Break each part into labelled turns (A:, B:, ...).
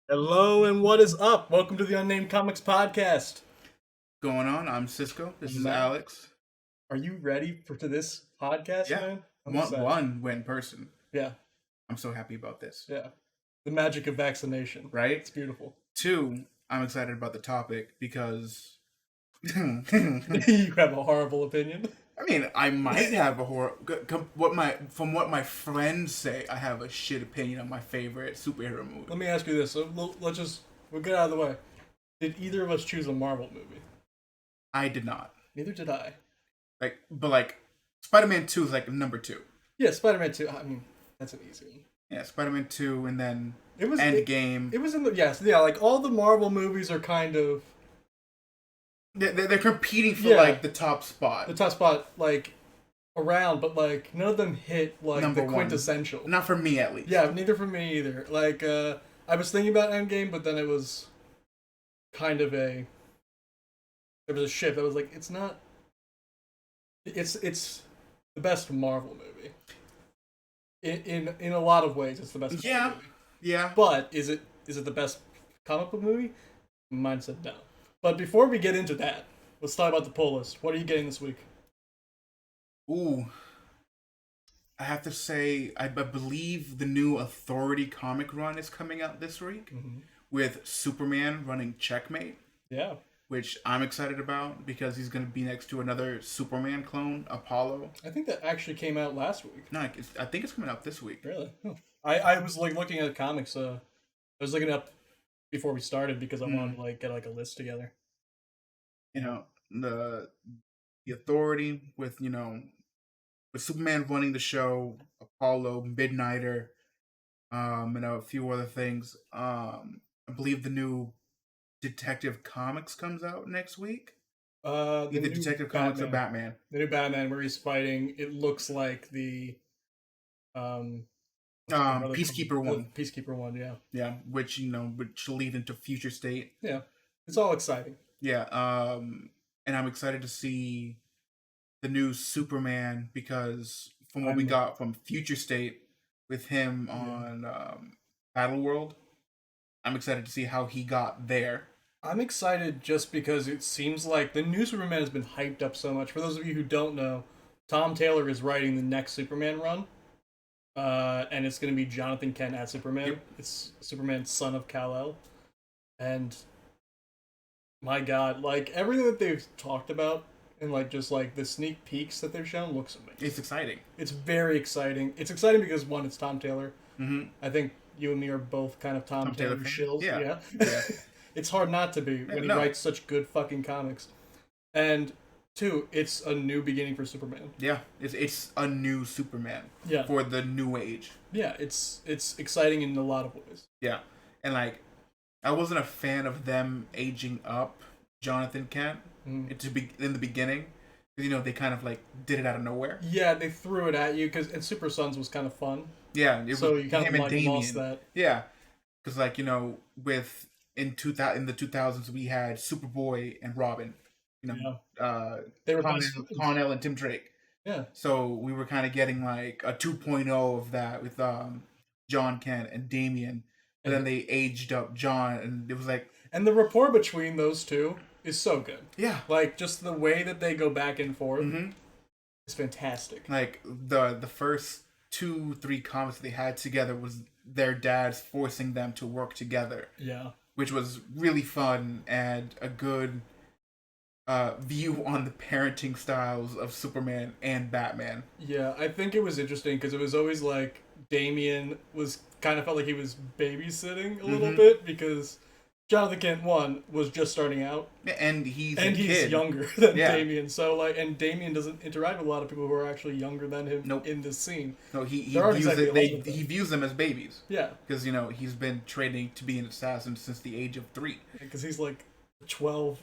A: Hello and what is up? Welcome to the Unnamed Comics Podcast.
B: Going on? I'm Cisco. This is
A: Matt.
B: Alex.
A: Are you ready for this podcast,
B: Yeah.
A: man?
B: One went person.
A: Yeah,
B: I'm so happy about this.
A: yeah. The magic of vaccination.
B: Right?
A: It's beautiful.
B: Two, I'm excited about the topic because
A: You have a horrible opinion.
B: I mean, I might have a from what my friends say, I have a shit opinion on my favorite superhero movie.
A: Let me ask you this. So we'll get out of the way. Did either of us choose a Marvel movie?
B: I did not.
A: Neither did I.
B: But Spider-Man 2 is like number 2.
A: Yeah, Spider-Man 2. I mean, that's an easy one.
B: Yeah, Spider-Man 2 and then
A: Endgame. It was in the like all the Marvel movies are kind of
B: they're competing for like the top spot.
A: The top spot, like around, but like none of them hit like
B: Number
A: the quintessential.
B: One. Not for me, at least.
A: Yeah, neither for me either. Like, I was thinking about Endgame, but then it was kind of there was a shift. I was like, it's not. It's the best Marvel movie. In a lot of ways, it's the best.
B: Yeah,
A: Marvel movie.
B: yeah.
A: But is it the best comic book movie? Mine said no. But before we get into that, let's talk about the pull list. What are you getting this week?
B: Ooh. I have to say, I believe the new Authority comic run is coming out this week with Superman running Checkmate.
A: Yeah.
B: Which I'm excited about because he's going to be next to another Superman clone, Apollo.
A: I think that actually came out last week.
B: No, I think it's coming out this week.
A: Really? Oh. I was like looking at comics. I was looking up before we started because I wanted to like get like a list together.
B: You know, the Authority with with Superman running the show, Apollo, Midnighter, and a few other things. I believe the new Detective Comics comes out next week. Either Detective Comics or Batman.
A: The new Batman where he's fighting. It looks like the
B: Peacekeeper one.
A: Peacekeeper one, yeah.
B: Yeah, which will lead into Future State.
A: Yeah, it's all exciting.
B: Yeah, and I'm excited to see the new Superman because from what we got from Future State with him on Battle World, I'm excited to see how he got there.
A: I'm excited just because it seems like the new Superman has been hyped up so much. For those of you who don't know, Tom Taylor is writing the next Superman run. And it's going to be Jonathan Kent as Superman. Yep. It's Superman, son of Kal-El. And my God, like everything that they've talked about and like just like the sneak peeks that they've shown looks amazing.
B: It's exciting.
A: It's very exciting. It's exciting because one, it's Tom Taylor.
B: Mm-hmm.
A: I think you and me are both kind of Tom Taylor shills. Yeah. It's hard not to be when he writes such good fucking comics. And two, it's a new beginning for Superman.
B: Yeah, it's a new Superman.
A: Yeah.
B: For the new age.
A: Yeah, it's exciting in a lot of ways.
B: Yeah, and like, I wasn't a fan of them aging up Jonathan Kent in the beginning. Because, they kind of like did it out of nowhere.
A: Yeah, they threw it at you and Super Sons was kind of fun.
B: Yeah,
A: so you kind of like lost that.
B: Yeah, because like in the 2000s we had Superboy and Robin. They were Connell and Tim Drake.
A: Yeah.
B: So we were kind of getting like a 2.0 of that with John Kent and Damian. But then they aged up John, and it was like...
A: And the rapport between those two is so good.
B: Yeah.
A: Like, just the way that they go back and forth is fantastic.
B: Like, the first 2-3 comics they had together was their dads forcing them to work together.
A: Yeah.
B: Which was really fun and a good view on the parenting styles of Superman and Batman.
A: Yeah, I think it was interesting because it was always like Damian was kind of felt like he was babysitting a little bit because Jonathan Kent was just starting out,
B: and he's
A: younger than Damian. So and Damian doesn't interact with a lot of people who are actually younger than him in this scene.
B: No, he views them as babies.
A: Yeah,
B: because he's been training to be an assassin since the age of 3.
A: Because he's like 12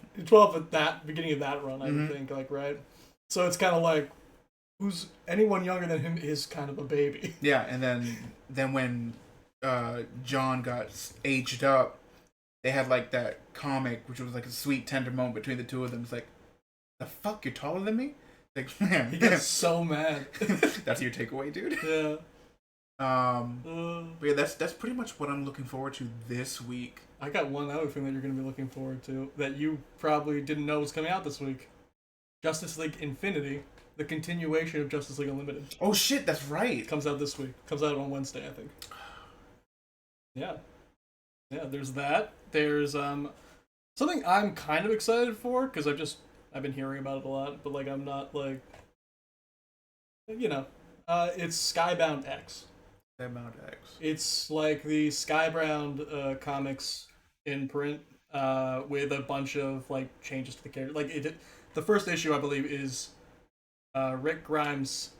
A: at that beginning of that run, I would think, like, right? So it's kind of like who's anyone younger than him is kind of a baby.
B: Yeah, and then when John got aged up, they had like that comic which was like a sweet tender moment between the two of them. It's like, the fuck, you're taller than me? Like, man,
A: he gets so mad.
B: That's your takeaway, dude.
A: Yeah.
B: But yeah, that's pretty much what I'm looking forward to this week.
A: I got one other thing that you're going to be looking forward to that you probably didn't know was coming out this week. Justice League Infinity, the continuation of Justice League Unlimited.
B: Oh shit, that's right.
A: Comes out this week. Comes out on Wednesday, I think. Yeah. Yeah, there's that. There's something I'm kind of excited for because I've been hearing about it a lot, but like I'm not like it's Skybound X.
B: Skybound X.
A: It's like the Skybound comics in print with a bunch of like changes to the character. Like the first issue I believe is Rick Grimes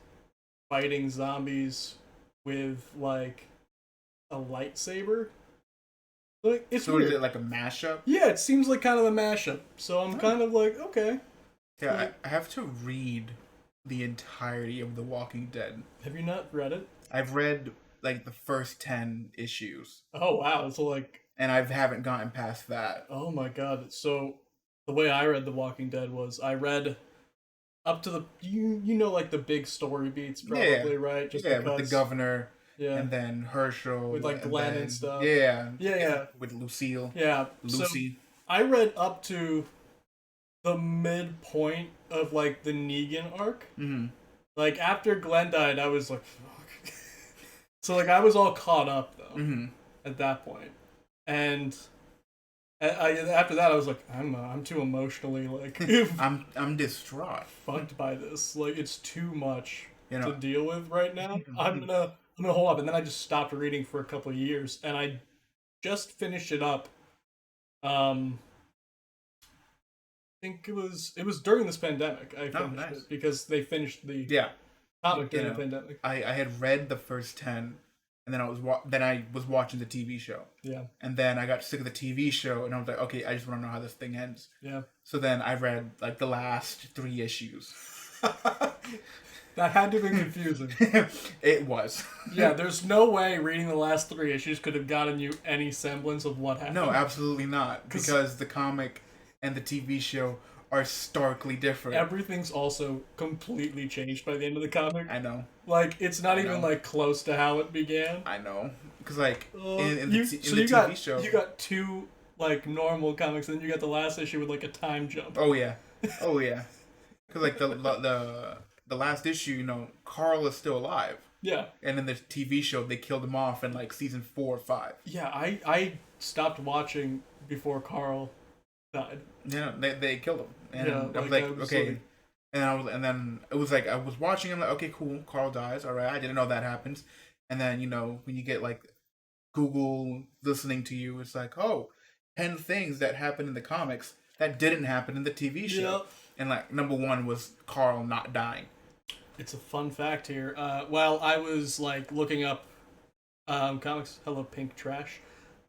A: fighting zombies with like a lightsaber. Like, it's
B: so
A: weird.
B: Is it like a mashup?
A: Yeah, it seems like kind of a mashup. So I'm kind of like, okay.
B: Yeah, like, I have to read the entirety of The Walking Dead.
A: Have you not read it?
B: I've read like the first 10 issues.
A: Oh wow, so like,
B: and I haven't gotten past that.
A: Oh my god. So the way I read The Walking Dead was I read up to the like the big story beats probably, right?
B: Just because, with the governor.
A: Yeah.
B: And then Herschel.
A: With like Glenn and stuff.
B: Yeah.
A: Yeah.
B: With Lucille.
A: Yeah.
B: Lucy.
A: So I read up to the midpoint of like the Negan arc.
B: Mm-hmm.
A: Like after Glenn died, I was like, fuck. So like I was all caught up though at that point. And after that I was like, I'm too emotionally like
B: I'm distraught.
A: Fucked by this. Like it's too much to deal with right now. I'm gonna hold up, and then I just stopped reading for a couple of years, and I just finished it up. I think it was during this pandemic. I finished it because they finished the comic during the pandemic.
B: I had read the first 10, and then I was watching the TV show.
A: Yeah.
B: And then I got sick of the TV show, and I was like, okay, I just want to know how this thing ends.
A: Yeah.
B: So then I read like the last 3 issues.
A: That had to be confusing.
B: It was.
A: Yeah, there's no way reading the last 3 issues could have gotten you any semblance of what happened.
B: No, absolutely not. Because the comic and the TV show are starkly different.
A: Everything's also completely changed by the end of the comic.
B: I know.
A: Like, it's not even, like, close to how it began.
B: I know. Because, like, in the
A: TV
B: show...
A: You got 2, like, normal comics, and then you got the last issue with, like, a time jump.
B: Oh, yeah. Oh, yeah. Because, like, the last issue, Carl is still alive.
A: Yeah.
B: And in the TV show, they killed him off in, like, season 4 or 5.
A: Yeah, I stopped watching before Carl died.
B: Yeah, they killed him. And
A: yeah,
B: I was like, okay. And then it was like, I was watching, I'm like, okay, cool, Carl dies, alright, I didn't know that happens. And then, when you get, like, Google listening to you, it's like, 10 things that happened in the comics that didn't happen in the TV show. Yep. And, like, number 1 was Carl not dying.
A: It's a fun fact here. While I was, like, looking up comics, hello, pink trash.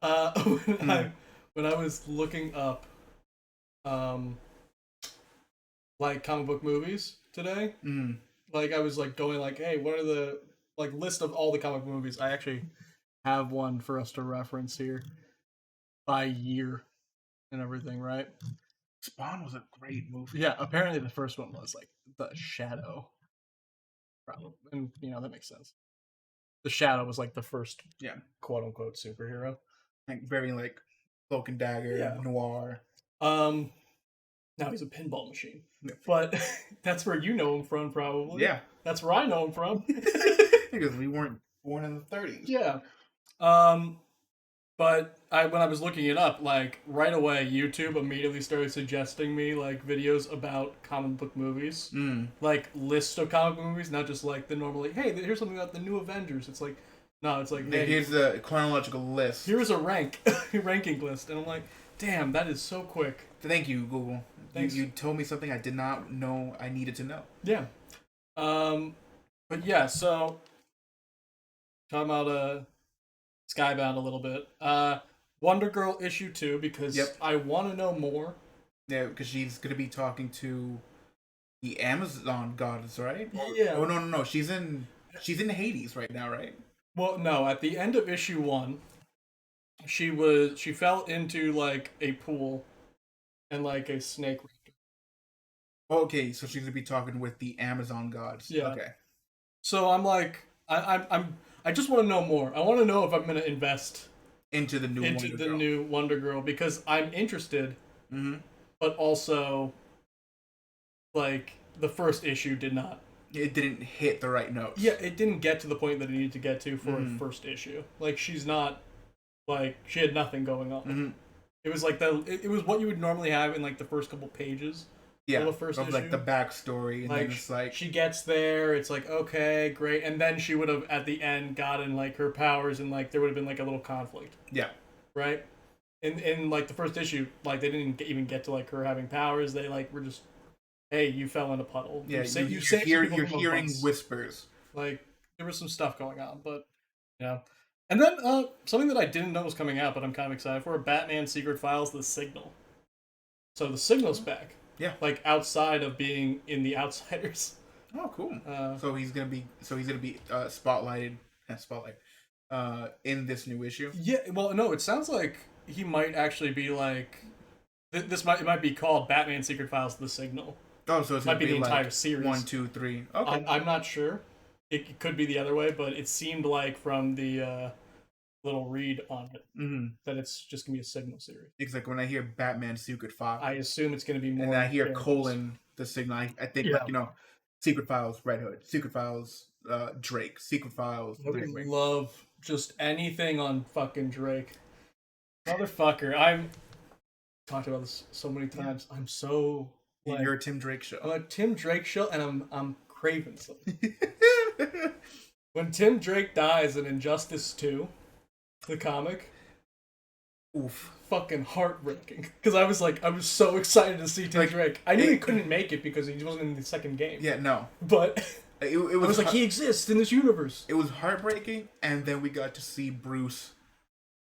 A: When I was looking up, like, comic book movies today, like, I was, like, going, like, hey, what are the, like, list of all the comic book movies? I actually have one for us to reference here by year and everything, right?
B: Spawn was a great movie.
A: Yeah, apparently the first one was, like, The Shadow. Probably. And, that makes sense. The Shadow was, like, the first, quote-unquote superhero.
B: Like, very, like, cloak and dagger, noir.
A: Now he's a pinball machine. Yeah. But that's where you know him from, probably.
B: Yeah.
A: That's where I know him from.
B: Because we weren't born in the 30s.
A: Yeah. But when I was looking it up, like, right away, YouTube immediately started suggesting me, like, videos about comic book movies. Like, lists of comic book movies, not just, like, the normal, like, hey, here's something about the new Avengers. It's like, no, it's like, hey,
B: here's the chronological list.
A: Here's a ranking list. And I'm like, damn, that is so quick.
B: Thank you, Google. Thanks. You told me something I did not know I needed to know.
A: Yeah. But yeah, so, talking about, Skybound a little bit. Wonder Girl issue 2 because I want to know more.
B: Yeah, because she's gonna be talking to the Amazon goddess, right?
A: Yeah.
B: Oh no. She's in Hades right now, right?
A: Well, no. At the end of issue 1, she fell into like a pool, and like a snake.
B: Okay, so she's gonna be talking with the Amazon gods.
A: Yeah.
B: Okay.
A: So I'm like, I just want to know more. I want to know if I'm going to invest
B: into the
A: new Wonder Girl because I'm interested, but also, like, the first issue did not.
B: It didn't hit the right notes.
A: Yeah, it didn't get to the point that it needed to get to for a first issue. Like, she's not, like, she had nothing going on. It was like it was what you would normally have in like the first couple pages.
B: Yeah,
A: the first
B: of
A: issue.
B: Like the backstory, and
A: like,
B: then it's like
A: she gets there. It's like okay, great, and then she would have at the end gotten like her powers, and like there would have been like a little conflict.
B: Yeah,
A: right. In like the first issue, like they didn't even get to like her having powers. They like were just, hey, you fell in a puddle.
B: Yeah, you're hearing whispers.
A: Like there was some stuff going on, but yeah. And then something that I didn't know was coming out, but I'm kind of excited for: Batman Secret Files: The Signal. So the Signal's back.
B: Yeah.
A: Like outside of being in the Outsiders.
B: Oh, cool. So he's gonna be spotlighted in this new issue.
A: Yeah. Well, no, it sounds like he might actually be like it might be called Batman Secret Files: The Signal.
B: Oh, so it
A: might be the entire series.
B: 1, 2, 3. Okay.
A: I'm not sure. It could be the other way, but it seemed like from the little read on it that it's just gonna be a Signal series.
B: It's like when I hear Batman Secret Files,
A: I assume it's gonna be more.
B: And I hear colon the Signal. I think like Secret Files Red Hood, Secret Files Drake, Secret Files.
A: I would love just anything on fucking Drake, motherfucker. I've talked about this so many times. I'm so. Like,
B: you're a Tim Drake show.
A: I'm a Tim Drake show, and I'm craving something. When Tim Drake dies in Injustice 2, the comic,
B: oof,
A: fucking heartbreaking. Because I was so excited to see Tim Drake. I knew he couldn't make it because he wasn't in the second game.
B: Yeah, no.
A: But
B: it was
A: like, he exists in this universe.
B: It was heartbreaking, and then we got to see Bruce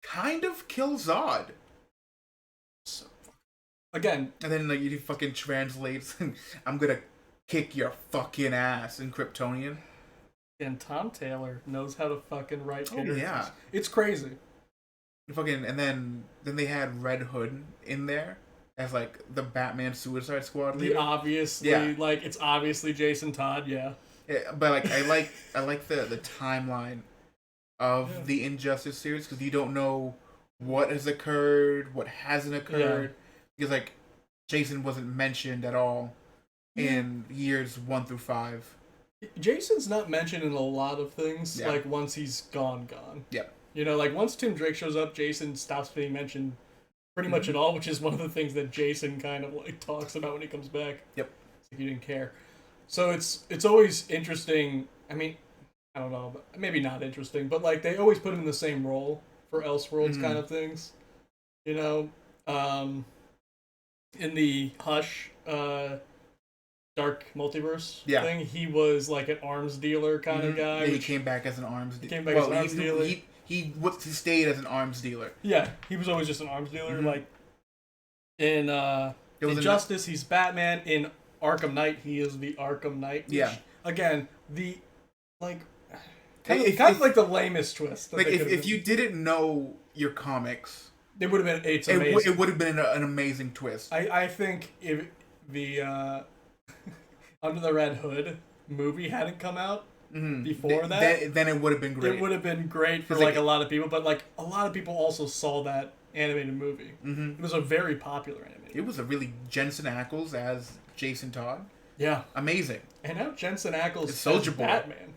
B: kind of kill Zod.
A: So again,
B: and then like he fucking translates, "I'm gonna kick your fucking ass" in Kryptonian.
A: And Tom Taylor knows how to fucking write characters.
B: Oh yeah,
A: it's crazy.
B: And then they had Red Hood in there as like the Batman Suicide Squad leader.
A: It's obviously Jason Todd. Yeah.
B: But like I like the timeline of the Injustice series because you don't know what has occurred, what hasn't occurred. Because like Jason wasn't mentioned at all in years 1 through 5.
A: Jason's not mentioned in a lot of things. Like once he's gone.
B: Yeah.
A: You know, like once Tim Drake shows up, Jason stops being mentioned pretty much at all, which is one of the things that Jason kind of like talks about when he comes back.
B: Yep.
A: It's like he didn't care. So it's always interesting. I mean, I don't know, but maybe not interesting, but like they always put him in the same role for Elseworlds kind of things. You know, in the Hush Dark Multiverse thing, he was like an arms dealer kind of guy.
B: He came back as an arms dealer. He stayed as an arms dealer.
A: Yeah, he was always just an arms dealer. Like in Injustice, he's Batman. In Arkham Knight, he is the Arkham Knight. Which, again, the like kind of like the lamest twist.
B: Like if you didn't know your comics,
A: it would have been amazing.
B: It would have been an amazing twist.
A: I think if the Under the Red Hood movie hadn't come out before that,
B: then it would have been great.
A: It would have been great for like a lot of people, but like a lot of people also saw that animated movie. It was a very popular animated.
B: It was a really Jensen Ackles as Jason Todd.
A: Yeah,
B: amazing.
A: And now Jensen Ackles
B: Soldier
A: as
B: Boy.
A: Batman.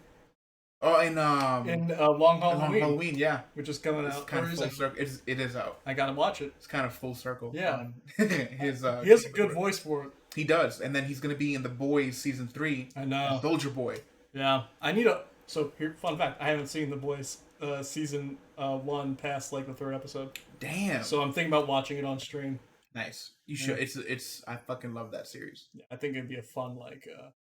B: Oh, in
A: Long Halloween,
B: yeah,
A: which is coming out.
B: It's kind of full circle. It is out.
A: I gotta watch it.
B: It's kind of full circle.
A: Yeah,
B: he has a
A: good voice for it.
B: He does, and then he's gonna be in The Boys season 3.
A: I know.
B: Soldier Boy.
A: Yeah, I need a. So here, fun fact: I haven't seen The Boys season 1 past like the 3rd episode.
B: Damn.
A: So I'm thinking about watching it on stream.
B: Nice. You should. It's. I fucking love that series.
A: Yeah, I think it'd be a fun like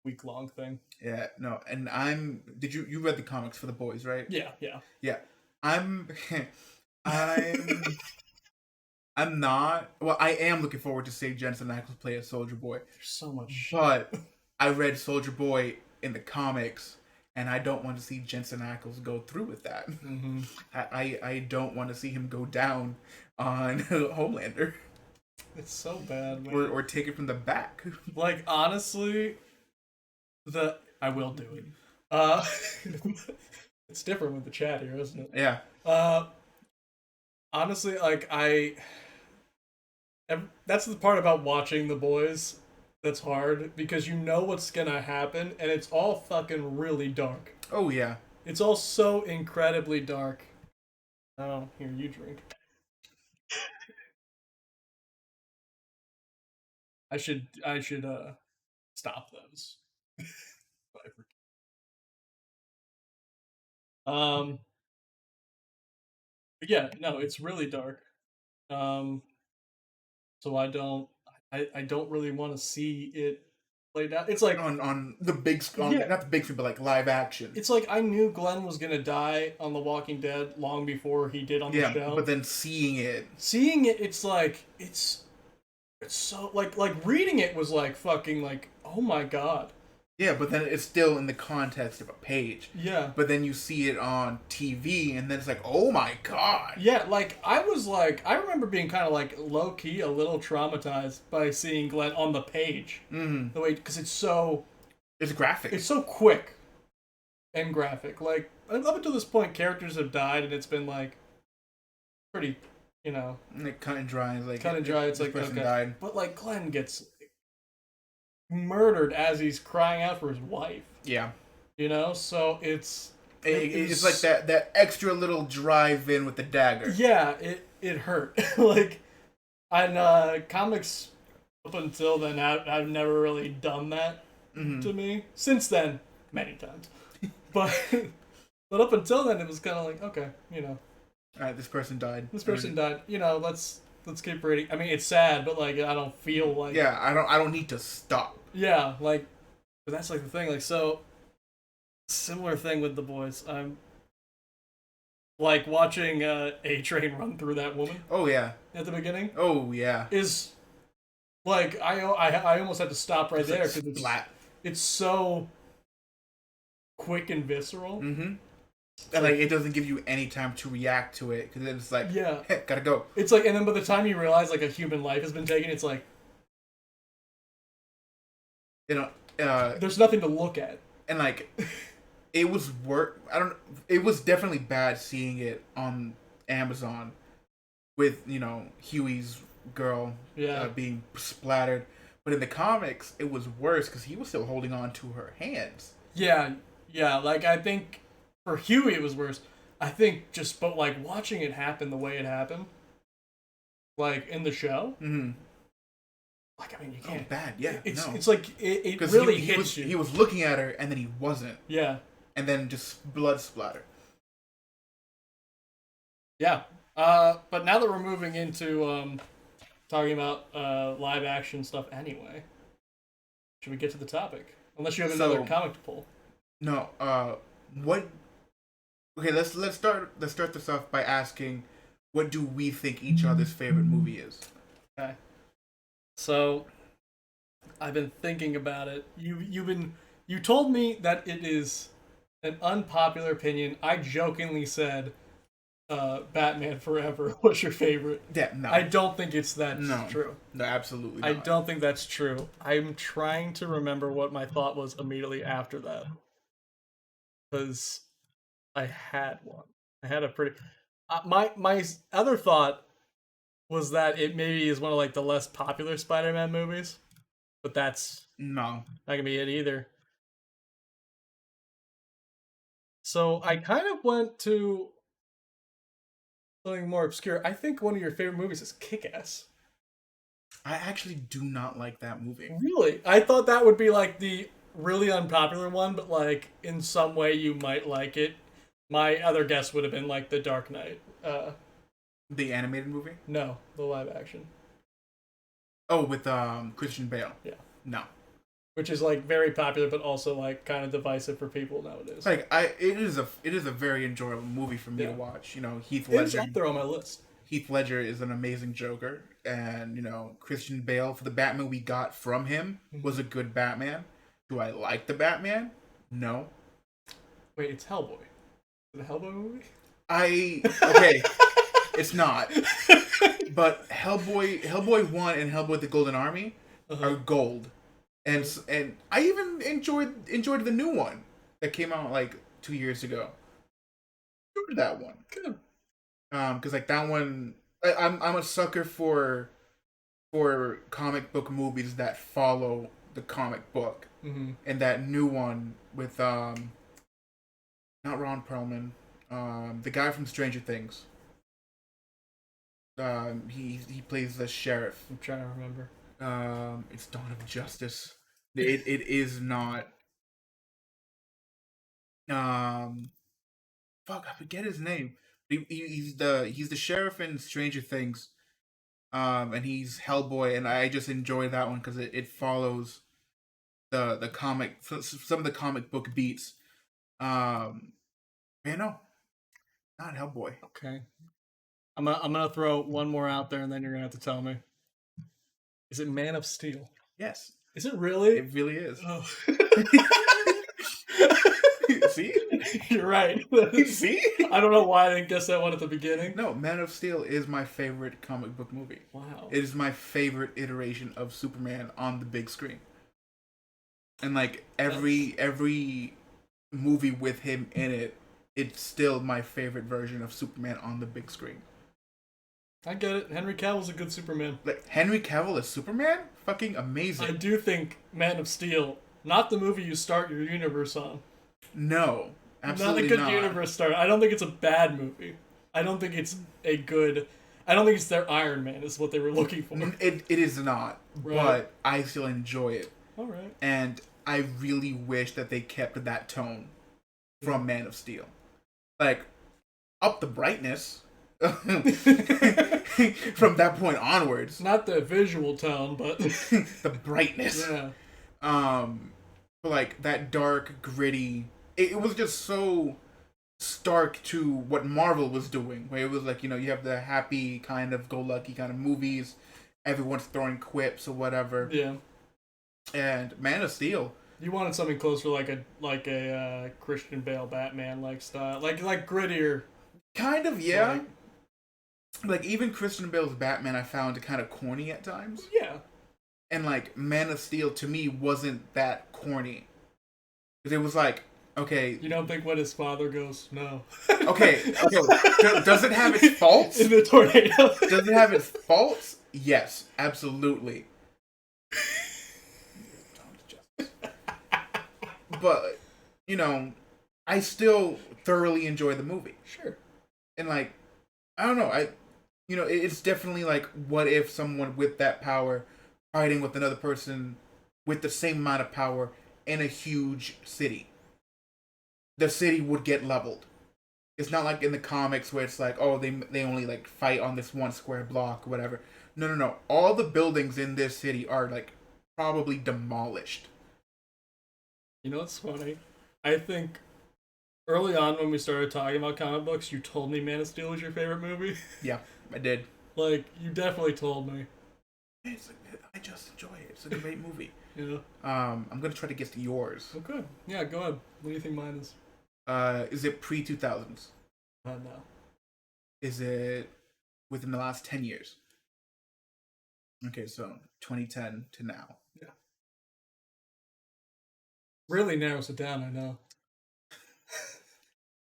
A: week-long thing.
B: Yeah. No. And Did you read the comics for The Boys, right?
A: Yeah.
B: I'm not. Well, I am looking forward to seeing Jensen Ackles play as Soldier Boy.
A: There's so much.
B: But I read Soldier Boy in the comics, and I don't want to see Jensen Ackles go through with that. I don't want to see him go down on Homelander.
A: It's so bad, man.
B: Or take it from the back.
A: Like honestly, I will do it. It's it's different with the chat here, isn't it?
B: Yeah.
A: Honestly, like that's the part about watching The Boys that's hard, because you know what's gonna happen, and it's all fucking really dark.
B: Oh yeah.
A: It's all so incredibly dark. Oh, here, you drink. I should stop those. um but yeah, no, it's really dark. Um so I don't really want to see it played out. It's like
B: On the big screen,
A: yeah,
B: not the big screen, but like live action.
A: it's like I knew Glenn was gonna die on The Walking Dead long before he did on the show.
B: But then seeing it,
A: it's like it's so like reading it was like fucking like, oh my god.
B: yeah, but then it's still in the context of a page.
A: Yeah.
B: But then you see it on TV, and then it's like, oh my god.
A: Yeah, like I remember being kind of like low key a little traumatized by seeing Glenn on the page.
B: Mm-hmm.
A: The way, because
B: It's graphic.
A: it's so quick and graphic. Like up until this point, characters have died, and it's been like pretty,
B: Like cut and dry. It's like
A: cut and dry. It's
B: this
A: like
B: person
A: okay,
B: died.
A: but like Glenn gets murdered as he's crying out for his wife.
B: Yeah.
A: So it's
B: like that extra little drive in with the dagger.
A: Yeah, it hurt. Like, and comics up until then I've never really done that to me. Since then, many times, but up until then it was kind of like, okay,
B: All right, this person died.
A: this person died. Let's keep reading. I mean, it's sad, but like I don't feel like
B: I don't need to stop.
A: Yeah, like, but that's like the thing. Like, so similar thing with The Boys. I'm like watching A-Train run through that woman.
B: Oh yeah.
A: At the beginning.
B: Oh yeah.
A: Is like I almost had to stop right there because it's so quick and visceral.
B: Mm-hmm. And like it doesn't give you any time to react to it because it's like,
A: yeah,
B: hey, gotta go.
A: It's like, and then by the time you realize like a human life has been taken, it's like, there's nothing to look at.
B: And like it was it was definitely bad seeing it on Amazon with Huey's girl being splattered, but in the comics it was worse because he was still holding on to her hands.
A: Yeah, like I think for Huey it was worse. I think just but like watching it happen the way it happened, like in the show.
B: Mm-hmm.
A: Like, I mean, you can't.
B: Oh, bad, yeah.
A: It's like it really hits you.
B: He was looking at her and then he wasn't.
A: Yeah.
B: And then just blood splatter.
A: Yeah. But now that we're moving into talking about live action stuff anyway, should we get to the topic? Unless you have another comic to pull.
B: No. What? Okay, let's start this off by asking, what do we think each other's favorite movie is?
A: Okay. So, I've been thinking about it. You told me that it is an unpopular opinion. I jokingly said, Batman Forever was your favorite.
B: Yeah, no.
A: I don't think it's true.
B: No, absolutely not.
A: I don't think that's true. I'm trying to remember what my thought was immediately after that. Because I had one. I had a pretty... my other thought was that it maybe is one of like the less popular Spider-Man movies, but that's not gonna be it either. So I kind of went to something more obscure. I think one of your favorite movies is Kick-Ass.
B: I actually do not like that movie.
A: Really? I thought that would be like the really unpopular one, but like in some way you might like it. My other guess would have been like The Dark Knight.
B: The animated movie?
A: No, the live action.
B: Oh, with Christian Bale.
A: Yeah.
B: No.
A: Which is like very popular, but also like kind of divisive for people nowadays.
B: Like it is a very enjoyable movie for me to watch. Heath Ledger.
A: It's up there on my list.
B: Heath Ledger is an amazing Joker, and Christian Bale, for the Batman we got from him, was a good Batman. Do I like the Batman? No.
A: Wait, it's Hellboy. Is it a Hellboy movie?
B: Okay. It's not. But Hellboy 1 and Hellboy the Golden Army are gold. And I even enjoyed the new one that came out like 2 years ago. enjoyed that one.
A: Good.
B: Because like that one, I'm a sucker for comic book movies that follow the comic book, and that new one with not Ron Perlman, the guy from Stranger Things. He plays the sheriff.
A: I'm trying to remember.
B: It's Dawn of Justice. It is not. Fuck, I forget his name. He's the sheriff in Stranger Things. And he's Hellboy, and I just enjoy that one because it follows the comic, some of the comic book beats. No, not Hellboy.
A: Okay. I'm gonna throw one more out there, and then you're gonna have to tell me. Is it Man of Steel?
B: Yes.
A: Is it really?
B: It really is.
A: Oh.
B: See?
A: You're right.
B: See?
A: I don't know why I didn't guess that one at the beginning.
B: No, Man of Steel is my favorite comic book movie.
A: Wow.
B: It is my favorite iteration of Superman on the big screen. And like every movie with him in it, it's still my favorite version of Superman on the big screen.
A: I get it. Henry Cavill's a good Superman.
B: Like Henry Cavill as Superman? Fucking amazing.
A: I do think Man of Steel, not the movie you start your universe on.
B: No, absolutely
A: not a good universe start. I don't think it's a bad movie. I don't think it's a good. I don't think it's their Iron Man is what they were looking for.
B: It is not,
A: right.
B: But I still enjoy it.
A: All right.
B: And I really wish that they kept that tone from Man of Steel. Like, up the brightness from that point onwards.
A: Not the visual tone, but
B: the brightness.
A: Yeah.
B: But like that dark, gritty. It was just so stark to what Marvel was doing, where it was like, you have the happy kind of go-lucky kind of movies, everyone's throwing quips or whatever.
A: Yeah.
B: And Man of Steel.
A: You wanted something closer, like a Christian Bale Batman like style, like grittier.
B: Kind of, yeah. Like even Christian Bale's Batman, I found kind of corny at times.
A: Yeah. And
B: like Man of Steel to me wasn't that corny, because it was like, okay.
A: You don't think when his father goes, no.
B: Okay. Does it have its faults?
A: In the tornado.
B: Does it have its faults? Yes, absolutely. But, I still thoroughly enjoy the movie.
A: Sure.
B: And like, I don't know, it's definitely like, what if someone with that power fighting with another person with the same amount of power in a huge city? The city would get leveled. It's not like in the comics where it's like, oh, they only like fight on this one square block or whatever. No. All the buildings in this city are like probably demolished.
A: You know what's funny? I think early on when we started talking about comic books, you told me Man of Steel was your favorite movie.
B: Yeah, I did.
A: Like, you definitely told me.
B: I just enjoy it. It's a great movie.
A: Yeah.
B: I'm gonna try to guess yours.
A: Okay. Yeah, go ahead. What do you think mine is?
B: Is it pre-2000s?
A: No.
B: Is it within the last 10 years? Okay, so 2010 to now.
A: Yeah. Really narrows it down, I know.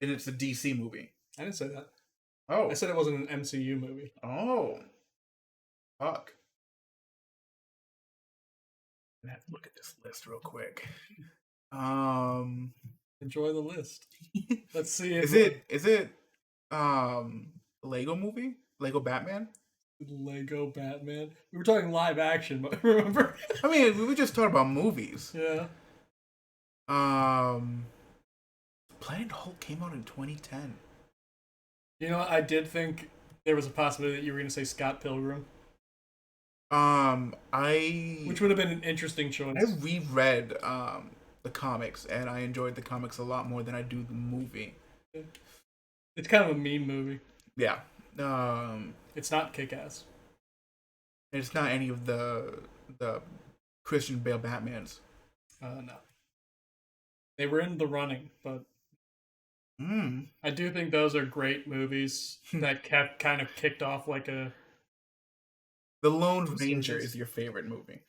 B: And it's a DC movie.
A: I didn't say that.
B: Oh.
A: I said it wasn't an MCU movie.
B: Oh. Fuck. I'm gonna have to look at this list real quick.
A: Enjoy the list. Let's see if
B: is it Lego movie? Lego Batman?
A: Lego Batman. We were talking live action, but remember?
B: I mean, we were just talking about movies.
A: Yeah.
B: Planet Hulk came out in 2010.
A: You know, I did think there was a possibility that you were going to say Scott Pilgrim. Which would have been an interesting choice.
B: I reread the comics, and I enjoyed the comics a lot more than I do the movie.
A: It's kind of a meme movie.
B: Yeah.
A: It's not Kick-Ass.
B: It's not any of the Christian Bale Batmans.
A: No. They were in the running, but I do think those are great movies that kind of kicked off like a...
B: The Lone Ranger is your favorite movie.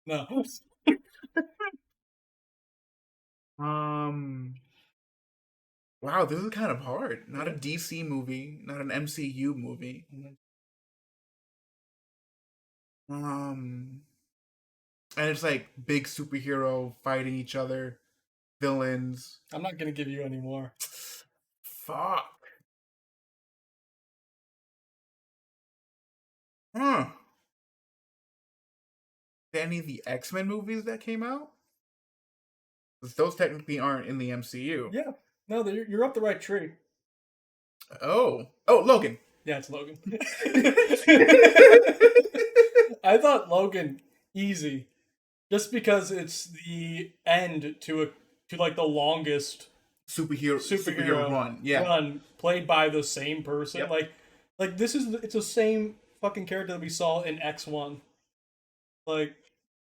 A: No.
B: Wow, this is kind of hard. Not a DC movie, not an MCU movie. And it's like big superhero fighting each other, villains.
A: I'm not gonna give you any more.
B: Fuck. Huh. Any of the X-Men movies that came out? 'Cause those technically aren't in the MCU.
A: Yeah. No, you're up the right tree.
B: Oh, Logan.
A: Yeah, it's Logan. I thought Logan easy, just because it's the end to like the longest
B: superhero run. Yeah.
A: Run played by the same person.
B: Yep.
A: Like it's the same fucking character that we saw in X1. Like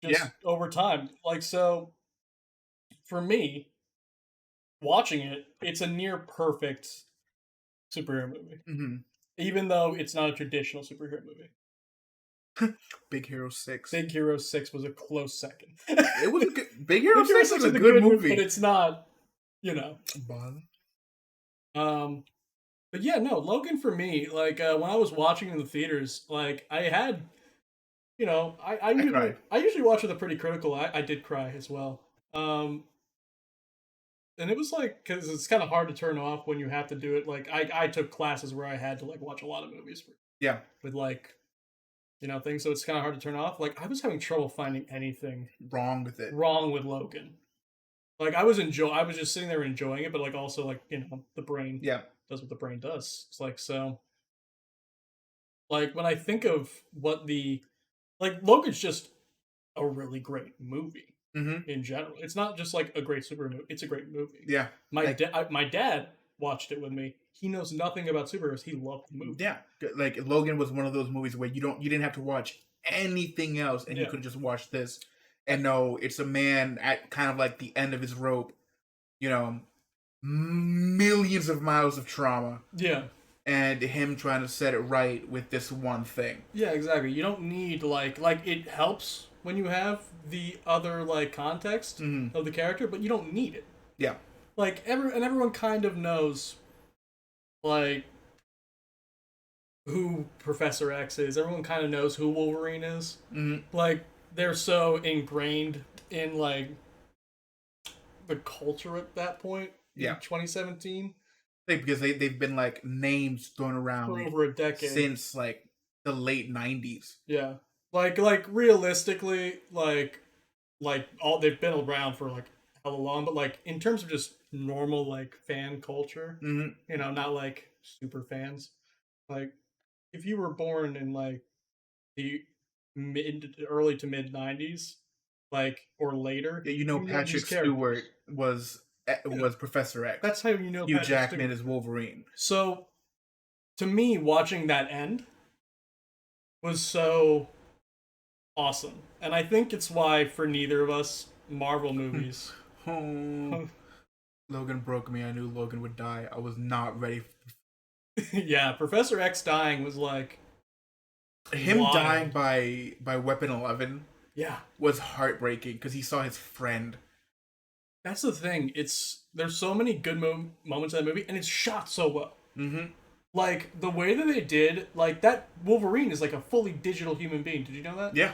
A: just over time. Like, so for me, watching it, it's a near perfect superhero movie.
B: Mm-hmm.
A: Even though it's not a traditional superhero movie.
B: Big Hero 6.
A: Big Hero 6 was a close second.
B: It was a good... Big Hero 6 was a good movie.
A: But it's not,
B: Bother.
A: But yeah, no, Logan for me, like, when I was watching in the theaters, like, I had, I usually watch with a pretty critical eye. I did cry as well. And it was like, because it's kind of hard to turn off when you have to do it. Like, I took classes where I had to, like, watch a lot of movies. With, like, things. So it's kind of hard to turn off. Like, I was having trouble finding anything
B: wrong with it.
A: Wrong with Logan. Like, I was just sitting there enjoying it, but, like, also, like, the brain does what the brain does. It's like, so, like, when I think of Logan's just a really great movie.
B: Mm-hmm.
A: In general, it's not just like a great super movie. It's a great movie.
B: Yeah,
A: my dad watched it with me. He knows nothing about superheroes. He loved the movie.
B: Yeah, like Logan was one of those movies where you didn't have to watch anything else, and you could just watch this and know it's a man at kind of like the end of his rope. Millions of miles of trauma.
A: Yeah.
B: And him trying to set it right with this one thing.
A: Yeah, exactly. You don't need like it helps when you have the other like context of the character, but you don't need it.
B: Yeah.
A: Like everyone kind of knows like who Professor X is. Everyone kind of knows who Wolverine is.
B: Mm-hmm.
A: Like they're so ingrained in like the culture at that point.
B: Yeah.
A: 2017.
B: Because they've been like names thrown around
A: for over a decade
B: since like the late 90s.
A: Yeah. Like realistically, like all they've been around for like hella long, but like in terms of just normal like fan culture, not like super fans. Like if you were born in like the early to mid 90s, like or later,
B: Patrick Stewart was Professor X.
A: That's how you know
B: Hugh Jackman is Wolverine.
A: So to me, watching that end was so awesome. And I think it's why for neither of us, Marvel movies.
B: Logan broke me. I knew Logan would die. I was not ready.
A: Yeah, Professor X dying was like
B: him wild. Dying by Weapon 11.
A: Yeah,
B: was heartbreaking because he saw his friend.
A: That's the thing. There's so many good moments in that movie, and it's shot so well.
B: Mm-hmm.
A: Like the way that they did, like that Wolverine is like a fully digital human being. Did you know that?
B: Yeah.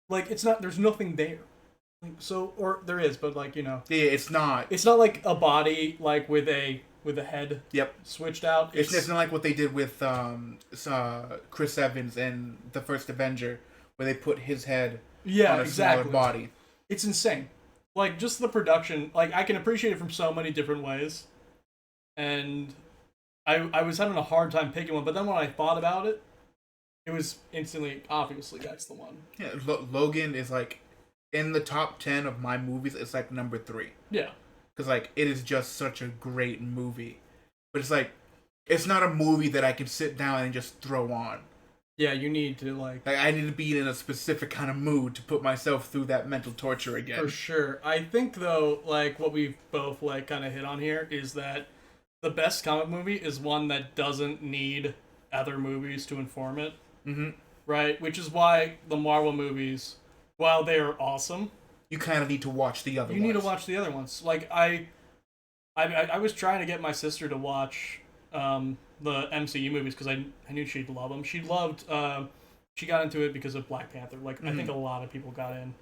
A: Like it's not. There's nothing there. So, or there is, but like
B: Yeah, it's not.
A: It's not like a body like with a head.
B: Yep.
A: Switched out.
B: It's not like what they did with Chris Evans in the first Avenger, where they put his head on a smaller body.
A: It's insane. Like, just the production, like, I can appreciate it from so many different ways. And I was having a hard time picking one, but then when I thought about it, it was instantly, obviously, that's the one.
B: Yeah, Logan is, like, in the top 10 of my movies, it's, like, number 3.
A: Yeah.
B: Because, like, it is just such a great movie. But it's, like, it's not a movie that I can sit down and just throw on.
A: Yeah, you need to, like...
B: I need to be in a specific kind of mood to put myself through that mental torture again.
A: For sure. I think, though, like, what we've both, like, kind of hit on here is that the best comic movie is one that doesn't need other movies to inform it.
B: Mm-hmm.
A: Right? Which is why the Marvel movies, while they are awesome...
B: You kind of need to watch the other ones.
A: You need to watch the other ones. Like, I I was trying to get my sister to watch the MCU movies because I knew she'd love them. She loved she got into it because of Black Panther. Like I think a lot of people got in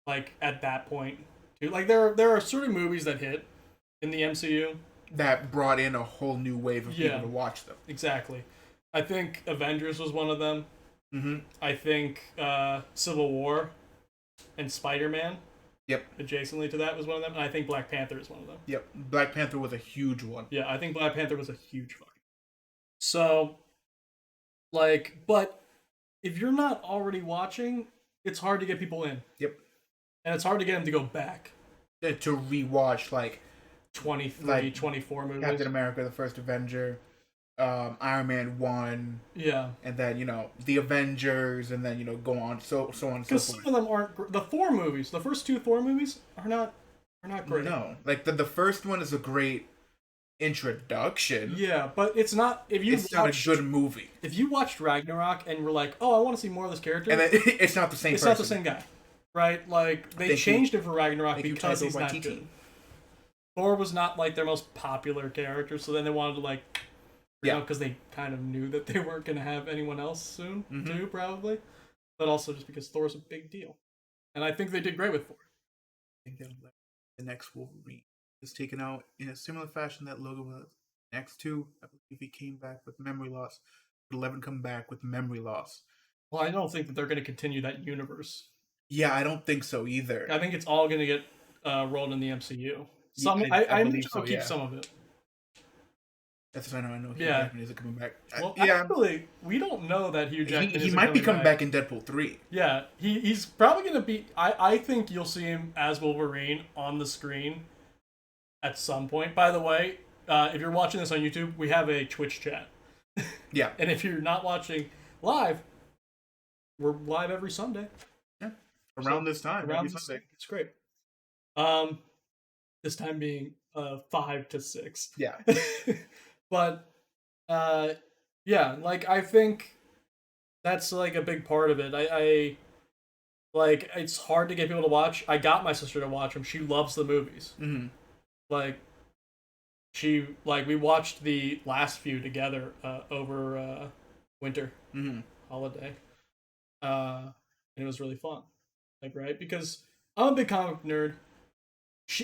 A: like at that point too. Like there are certain movies that hit in the MCU
B: that brought in a whole new wave of people to watch them.
A: Exactly. I think Avengers was one of them. I think Civil War and Spider-Man.
B: Yep.
A: Adjacently to that was one of them, and I think Black Panther is one of them.
B: Yep. Black Panther was a huge one.
A: Yeah, I think Black Panther was a huge fucking. So, like, but if you're not already watching, it's hard to get people in.
B: Yep.
A: And it's hard to get them to go back.
B: To rewatch, like,
A: 23, 24 movies.
B: Captain America, the First Avenger, Iron Man 1.
A: Yeah.
B: And then, the Avengers, and then, go on, so on and so forth.
A: Because some of them aren't... The Thor movies, the first two Thor movies are not great.
B: No. Like, the first one is a great introduction.
A: Yeah, but it's not...
B: It's not a good movie.
A: If you watched Ragnarok and were like, oh, I want to see more of this character...
B: And then it's not the same person.
A: It's not the same guy. Right? Like, they changed it for Ragnarok because he's not good. Thor was not, like, their most popular character, so then they wanted to, like... because they kind of knew that they weren't going to have anyone else soon, too, probably. But also just because Thor's a big deal. And I think they did great with Thor.
B: I think they'll let the next Wolverine is taken out in a similar fashion that Logan was. Next two, I believe he came back with memory loss. Would 11 come back with memory loss?
A: Well, I don't think that they're going to continue that universe.
B: Yeah, I don't think so either.
A: I think it's all going to get rolled in the MCU. I believe so, keep some of it.
B: That's what I know. Hugh
A: Yeah.
B: Jackman isn't coming back.
A: Well, actually, we don't know that Hugh Jackman
B: he might be coming back in Deadpool 3.
A: Yeah, he's probably going to be... I think you'll see him as Wolverine on the screen at some point. By the way, if you're watching this on YouTube, we have a Twitch chat.
B: Yeah.
A: And if you're not watching live, we're live every Sunday.
B: Yeah. Around this time.
A: Around this Sunday. It's great. This time being 5 to 6.
B: Yeah.
A: But, yeah, like, I think that's, like, a big part of it. I like, it's hard to get people to watch. I got my sister to watch them. She loves the movies.
B: Mm-hmm.
A: Like, we watched the last few together over winter holiday. And it was really fun. Like, right? Because I'm a big comic nerd.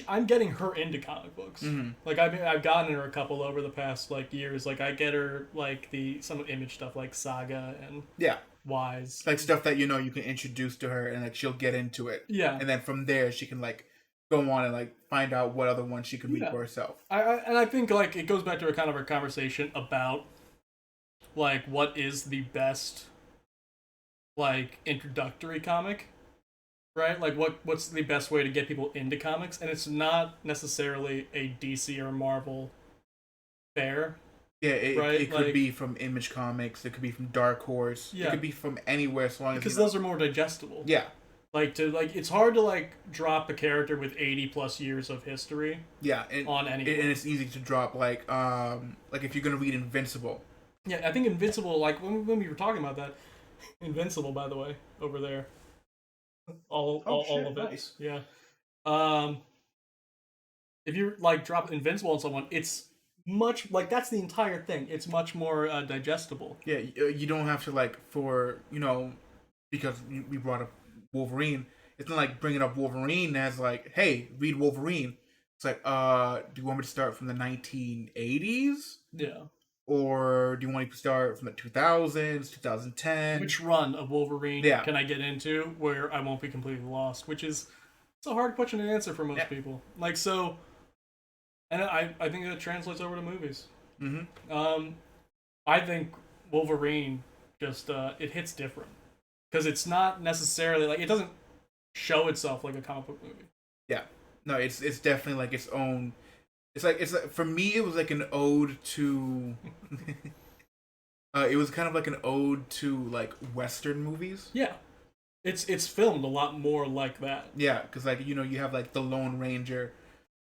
A: I'm getting her into comic books. Like I've gotten her a couple over the past like years. Like I get her like some Image stuff like Saga and Wise,
B: like stuff that you can introduce to her and like she'll get into it.
A: Yeah,
B: and then from there she can like go on and like find out what other ones she can read for herself.
A: I think like it goes back to a kind of our conversation about like what is the best like introductory comic. Right? Like, what's the best way to get people into comics? And it's not necessarily a DC or Marvel fare.
B: Yeah, it could be from Image Comics. It could be from Dark Horse. Yeah. It could be from anywhere, so long as...
A: Because those are more digestible.
B: Yeah.
A: It's hard to, like, drop a character with 80-plus years of history on anyone.
B: And it's easy to drop, like if you're going to read Invincible.
A: Yeah, I think Invincible, like, when we were talking about that... Invincible, by the way, over there. All of it. Nice. Yeah. If you like drop Invincible on someone, it's much like that's the entire thing. It's much more digestible.
B: Yeah, you don't have to like because we brought up Wolverine. It's not like bringing up Wolverine as like, hey, read Wolverine. It's like, do you want me to start from the 1980s?
A: Yeah. Or
B: do you want to start from the 2000s, 2010?
A: Which run of Wolverine can I get into where I won't be completely lost? Which is, it's a hard question to answer for most people. Like, so, and I think that translates over to movies. I think Wolverine just, it hits different. Because it's not necessarily, like, it doesn't show itself like a comic book movie.
B: Yeah. No, it's definitely like its own... It's like for me it was like an ode to it was kind of like an ode to like Western movies.
A: Yeah. It's filmed a lot more like that.
B: Yeah, because like you have like the Lone Ranger,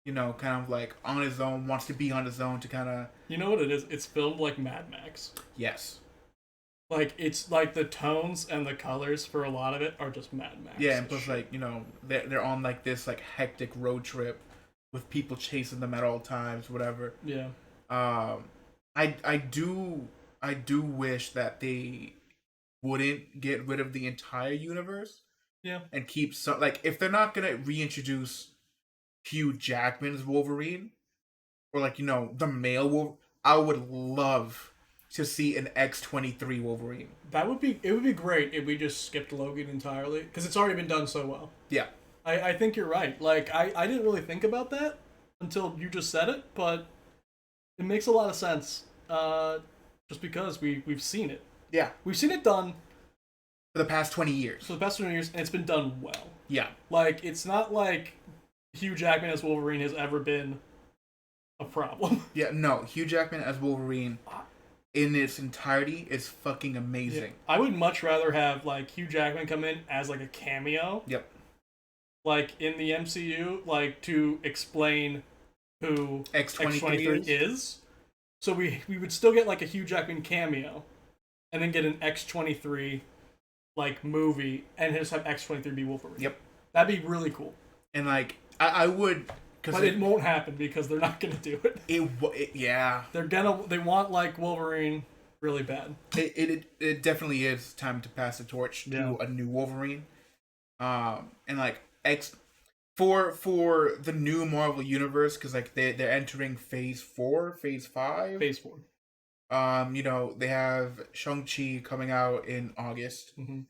B: kind of like on his own, wants to be on his own to kind of...
A: You know what it is? It's filmed like Mad Max.
B: Yes.
A: Like, it's like the tones and the colors for a lot of it are just Mad Max.
B: Yeah, and plus like, they're on like this like hectic road trip with people chasing them at all times, whatever.
A: Yeah.
B: I do wish that they wouldn't get rid of the entire universe.
A: Yeah.
B: And keep some, like, if they're not gonna reintroduce Hugh Jackman's Wolverine, or like, the male Wolverine, I would love to see an X-23 Wolverine.
A: It would be great if we just skipped Logan entirely, because it's already been done so well.
B: Yeah.
A: I think you're right. Like, I didn't really think about that until you just said it, but it makes a lot of sense. Just because we've seen it.
B: Yeah.
A: We've seen it done
B: for the past 20 years.
A: For the past 20 years, and it's been done well.
B: Yeah.
A: Like, it's not like Hugh Jackman as Wolverine has ever been a problem.
B: Yeah, no. Hugh Jackman as Wolverine in its entirety is fucking amazing.
A: Yeah. I would much rather have, like, Hugh Jackman come in as, like, a cameo.
B: Yep.
A: Like, in the MCU, like, to explain who X-23 is. So we would still get, like, a Hugh Jackman cameo, and then get an X-23, like, movie, and just have X-23 be Wolverine.
B: Yep.
A: That'd be really cool.
B: And, like, I would...
A: But it won't happen because they're not gonna do it.
B: Yeah.
A: They want, like, Wolverine really bad.
B: It definitely is time to pass the torch to a new Wolverine. And, like, for the new Marvel universe, because, like, they're entering phase 4, phase 5.
A: Phase 4.
B: They have Shang-Chi coming out in August.
A: Mm-hmm.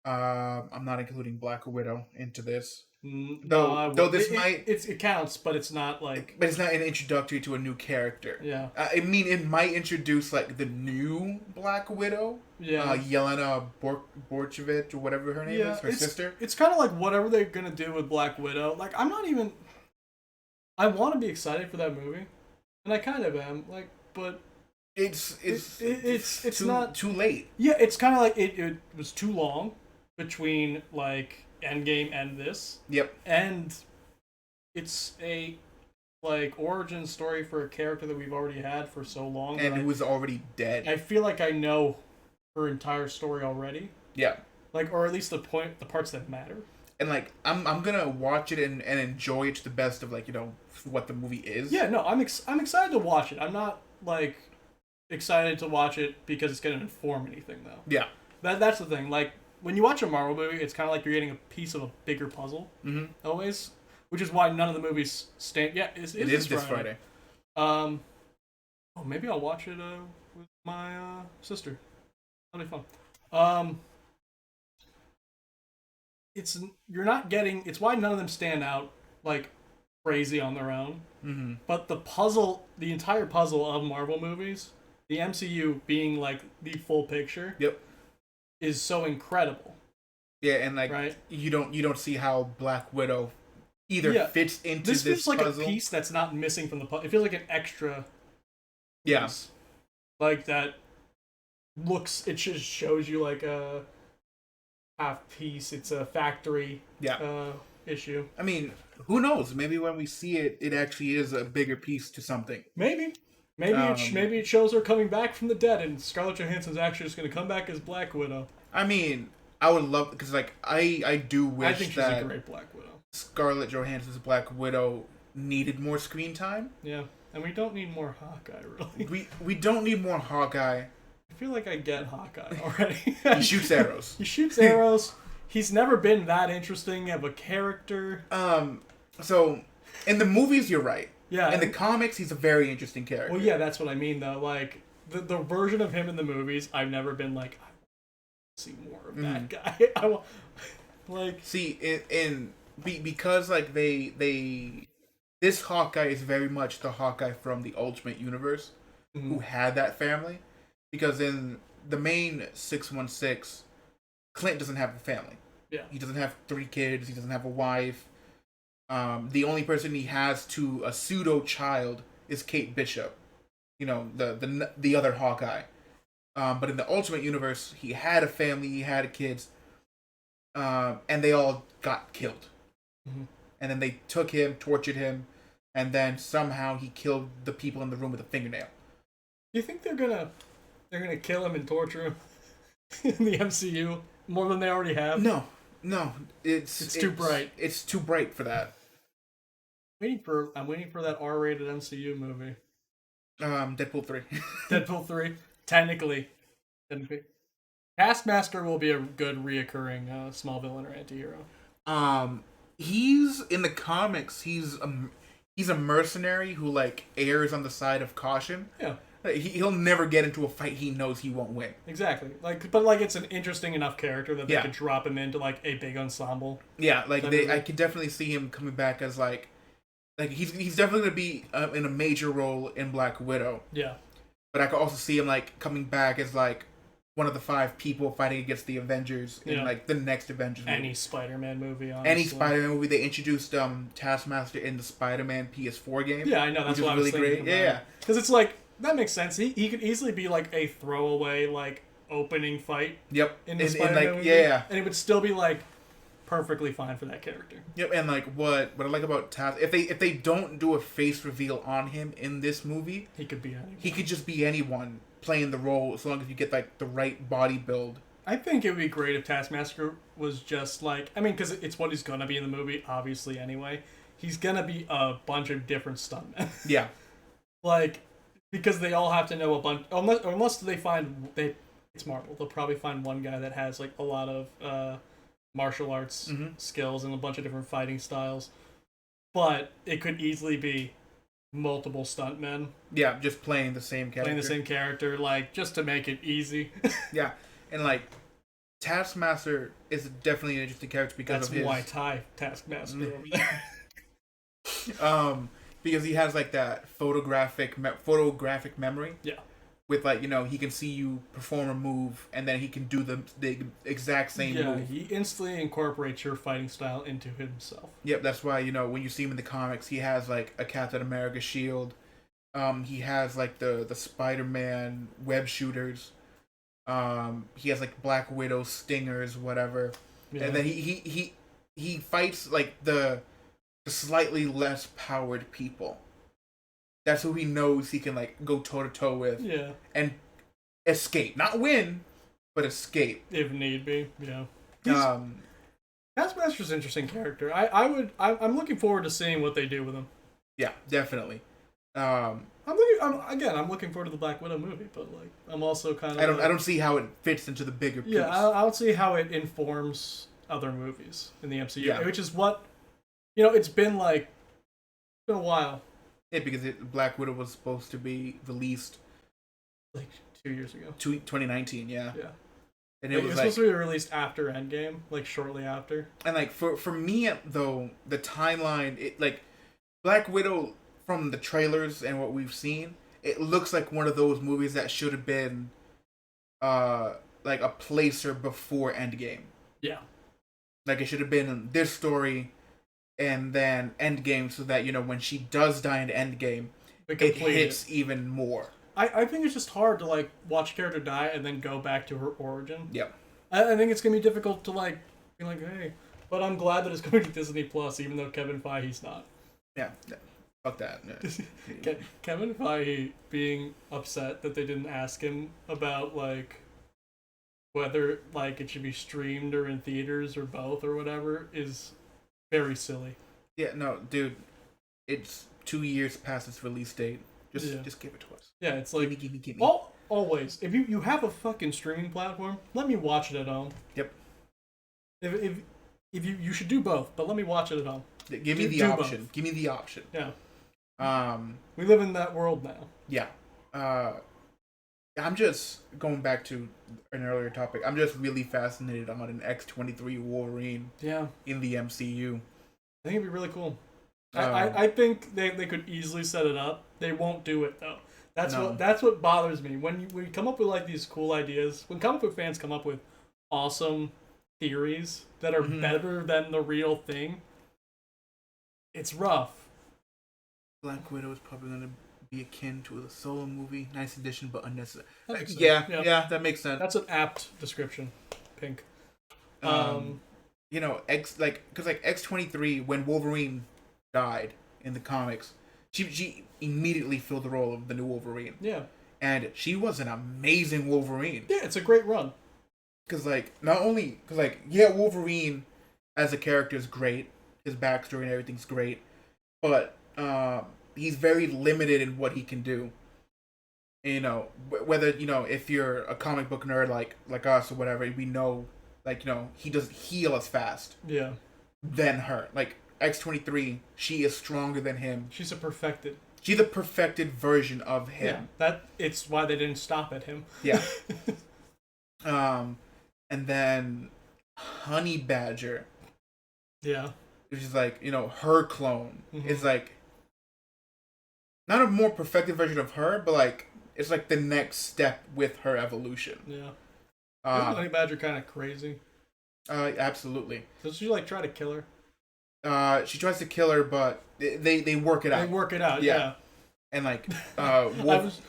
B: I'm not including Black Widow into this.
A: Though this it counts, but it's not like...
B: But it's not an introductory to a new character.
A: Yeah.
B: I mean, it might introduce, like, the new Black Widow.
A: Yeah.
B: Yelena Borchevich, or whatever her name is, her sister.
A: It's kind of like whatever they're gonna do with Black Widow. Like, I'm not even... I want to be excited for that movie, and I kind of am. Like, but
B: it's
A: not
B: too late.
A: Yeah, it's kind of like it was too long between, like, Endgame and this.
B: Yep.
A: And it's a, like, origin story for a character that we've already had for so long.
B: And who was already dead.
A: I feel like I know her entire story already.
B: Yeah.
A: Like, or at least the parts that matter.
B: And, like, I'm gonna watch it and enjoy it to the best of, like, what the movie is.
A: Yeah, no, I'm excited to watch it. I'm not, like, excited to watch it because it's gonna inform anything, though.
B: Yeah.
A: That's the thing. Like, when you watch a Marvel movie, it's kind of like you're getting a piece of a bigger puzzle.
B: Mm-hmm.
A: Always. Which is why none of the movies stand... Yeah, it is this Friday. Maybe I'll watch it with my sister. That'll be fun. It's why none of them stand out, like, crazy on their own.
B: Mm-hmm.
A: But the entire puzzle of Marvel movies, the MCU being, like, the full picture...
B: Yep.
A: Is so incredible.
B: Yeah, and, like,
A: right?
B: you don't see how Black Widow either fits into this
A: feels like
B: puzzle.
A: A piece that's not missing from the puzzle. It feels like an extra
B: Yeah.
A: piece. Like, that looks... It just shows you, like, a half piece. It's a factory issue.
B: I mean, who knows? Maybe when we see it, it actually is a bigger piece to something.
A: Maybe it shows her coming back from the dead, and Scarlett Johansson's actually just going to come back as Black Widow.
B: I mean, I would love... Because, like, I do wish that...
A: I think she's a great Black Widow.
B: Scarlett Johansson's Black Widow needed more screen time.
A: Yeah, and we don't need more Hawkeye, really.
B: We don't need more Hawkeye.
A: I feel like I get Hawkeye already.
B: He shoots arrows.
A: He's never been that interesting of a character.
B: So, in the movies, you're right.
A: Yeah.
B: In the comics, he's a very interesting character.
A: Well, yeah, that's what I mean, though. Like, the version of him in the movies, I've never been like, I want to see more of that guy. I want, like...
B: See, because, like, this Hawkeye is very much the Hawkeye from the Ultimate Universe, who had that family. Because in the main 616, Clint doesn't have a family.
A: Yeah.
B: He doesn't have 3 kids. He doesn't have a wife. The only person he has to a pseudo child is Kate Bishop, the other Hawkeye. But in the Ultimate Universe, he had a family, he had kids, and they all got killed.
A: Mm-hmm.
B: And then they took him, tortured him, and then somehow he killed the people in the room with a fingernail.
A: Do you think they're gonna kill him and torture him in the MCU more than they already have?
B: No, it's too bright. It's too bright for that.
A: I'm waiting for that R-rated MCU movie.
B: Deadpool 3.
A: Deadpool 3. Technically. Taskmaster will be a good reoccurring small villain or anti-hero.
B: He's in the comics. He's a mercenary who like errs on the side of caution.
A: Yeah.
B: He'll never get into a fight he knows he won't win.
A: Exactly. But it's an interesting enough character that they could drop him into like a big ensemble.
B: Yeah, I could definitely see him coming back as like he's definitely gonna be in a major role in Black Widow.
A: Yeah.
B: But I could also see him like coming back as like one of the 5 people fighting against the Avengers in like the next Avengers movie.
A: Any Spider-Man movie, honestly.
B: Any Spider-Man movie. They introduced Taskmaster in the Spider-Man PS4 game.
A: Yeah, I know. That's
B: what
A: I was
B: really
A: thinking.
B: Great. Yeah.
A: Because it's like, that makes sense. He could easily be like a throwaway, like, opening fight.
B: Yep.
A: In the Spider-Man movie.
B: Yeah.
A: And it would still be like perfectly fine for that character.
B: Yep, and like what I like about Task, if they don't do a face reveal on him in this movie,
A: he could be anyone.
B: He could just be anyone playing the role as long as you get like the right body build.
A: I think it would be great if Taskmaster was just like, I mean, because it's what he's gonna be in the movie, obviously. Anyway, he's gonna be a bunch of different stuntmen.
B: Yeah,
A: like because they all have to know a bunch. Unless they find it's Marvel, they'll probably find one guy that has like a lot of martial arts skills and a bunch of different fighting styles. But it could easily be multiple stuntmen.
B: Yeah, just playing the same character.
A: Like, just to make it easy.
B: Yeah, and like, Taskmaster is definitely an interesting character because
A: That's why Taskmaster over there.
B: Because he has like that photographic memory.
A: Yeah.
B: With like, he can see you perform a move and then he can do the exact same move.
A: Yeah, he instantly incorporates your fighting style into himself.
B: Yep, that's why, when you see him in the comics, he has like a Captain America shield. He has like the Spider-Man web shooters. He has like Black Widow stingers, whatever. Yeah. And then he fights like the slightly less powered people. That's who he knows he can like go toe to toe with.
A: Yeah. And
B: escape, not win, but escape
A: if need be. Yeah. Taskmaster's an interesting character. I'm looking forward to seeing what they do with him.
B: Yeah, definitely.
A: I'm looking forward to the Black Widow movie, but like I'm also kind of
B: I don't see how it fits into the bigger piece.
A: Yeah, I don't see how it informs other movies in the MCU, which is what it's been like. It's been a while.
B: Yeah, because Black Widow was supposed to be released
A: like 2 years ago.
B: 2019, yeah.
A: Yeah.
B: And
A: it was supposed to be released after Endgame, like shortly after.
B: And like for me though, the timeline, Black Widow from the trailers and what we've seen, it looks like one of those movies that should have been like a placer before Endgame.
A: Yeah.
B: Like it should have been this story and then Endgame, so that when she does die in Endgame, it hits even more.
A: I think it's just hard to like watch a character die and then go back to her origin.
B: Yep.
A: I think it's gonna be difficult to like be like, hey, but I'm glad that it's going to Disney Plus, even though Kevin Feige's not.
B: Yeah, fuck that. Yeah.
A: Kevin Feige being upset that they didn't ask him about like whether like it should be streamed or in theaters or both or whatever is very silly.
B: Yeah, no, dude. It's 2 years past its release date. Just give it to us.
A: Yeah, it's like
B: give me.
A: Always. If you have a fucking streaming platform, let me watch it at home.
B: Yep.
A: If you should do both, but let me watch it at home.
B: Give me the option. Both. Give me the option.
A: Yeah. We live in that world now.
B: Yeah. I'm just going back to an earlier topic. I'm just really fascinated on an X-23 Wolverine.
A: Yeah.
B: In the MCU.
A: I think it'd be really cool. I think they could easily set it up. They won't do it though. That's what bothers me. When we come up with like these cool ideas, when comic book fans come up with awesome theories that are better than the real thing, it's rough.
B: Black Widow is probably gonna be akin to a solo movie. Nice addition, but unnecessary. Yeah, that makes sense.
A: That's an apt description. Pink.
B: Because X-23, when Wolverine died in the comics, she immediately filled the role of the new Wolverine.
A: Yeah.
B: And she was an amazing Wolverine.
A: Yeah, it's a great run.
B: Because, Wolverine as a character is great. His backstory and everything's great. but he's very limited in what he can do. You know, whether if you're a comic book nerd like us or whatever, we know he doesn't heal as fast.
A: Yeah.
B: Than her. Like X-23, she is stronger than him.
A: She's a perfected
B: version of him.
A: Yeah, it's why they didn't stop at him.
B: Yeah. And then Honey Badger.
A: Yeah.
B: Which is her clone. Mm-hmm. Is not a more perfected version of her, but it's the next step with her evolution.
A: Yeah. Isn't Honey Badger kind of crazy?
B: Absolutely.
A: Does she try to kill her?
B: She tries to kill her, but they work it out.
A: They work it out, yeah.
B: And
A: Wolverine. I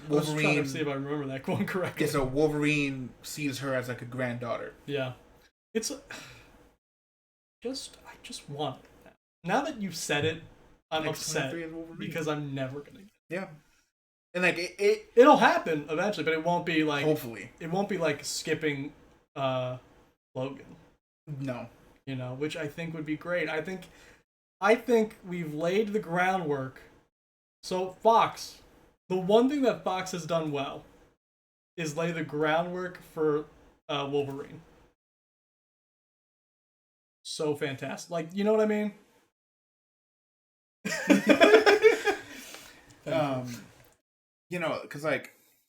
A: was trying to see if I remember that one correctly.
B: Yeah, so Wolverine sees her as a granddaughter.
A: Yeah, it's I just want it. Now that you've said it, I'm upset because I'm never gonna get it.
B: Yeah, and
A: it'll happen eventually, but it won't be
B: hopefully
A: it won't be skipping Logan.
B: No.
A: Which I think would be great. I think we've laid the groundwork. So Fox, the one thing that Fox has done well is lay the groundwork for Wolverine. So fantastic. You know what I mean?
B: Because I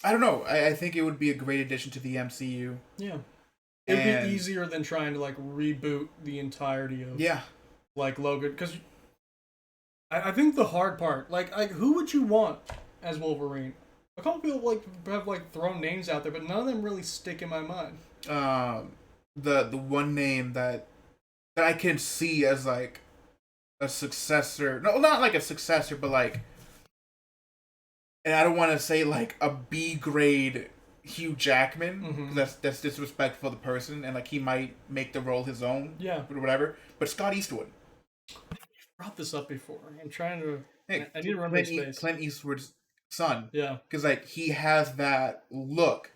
B: don't know. I think it would be a great addition to the MCU.
A: Yeah. It'd be easier than trying to reboot the entirety of Logan, because I think the hard part, who would you want as Wolverine? A couple people have thrown names out there, but none of them really stick in my mind.
B: The one name that I can see as a successor, no, not a successor, but and I don't want to say a B grade Hugh Jackman,
A: mm-hmm.
B: that's disrespectful to the person, and he might make the role his own, or whatever. But Scott Eastwood.
A: You brought this up before. I'm trying to.
B: Hey,
A: I need to remember his face.
B: Clint Eastwood's son.
A: Yeah.
B: Because he has that look,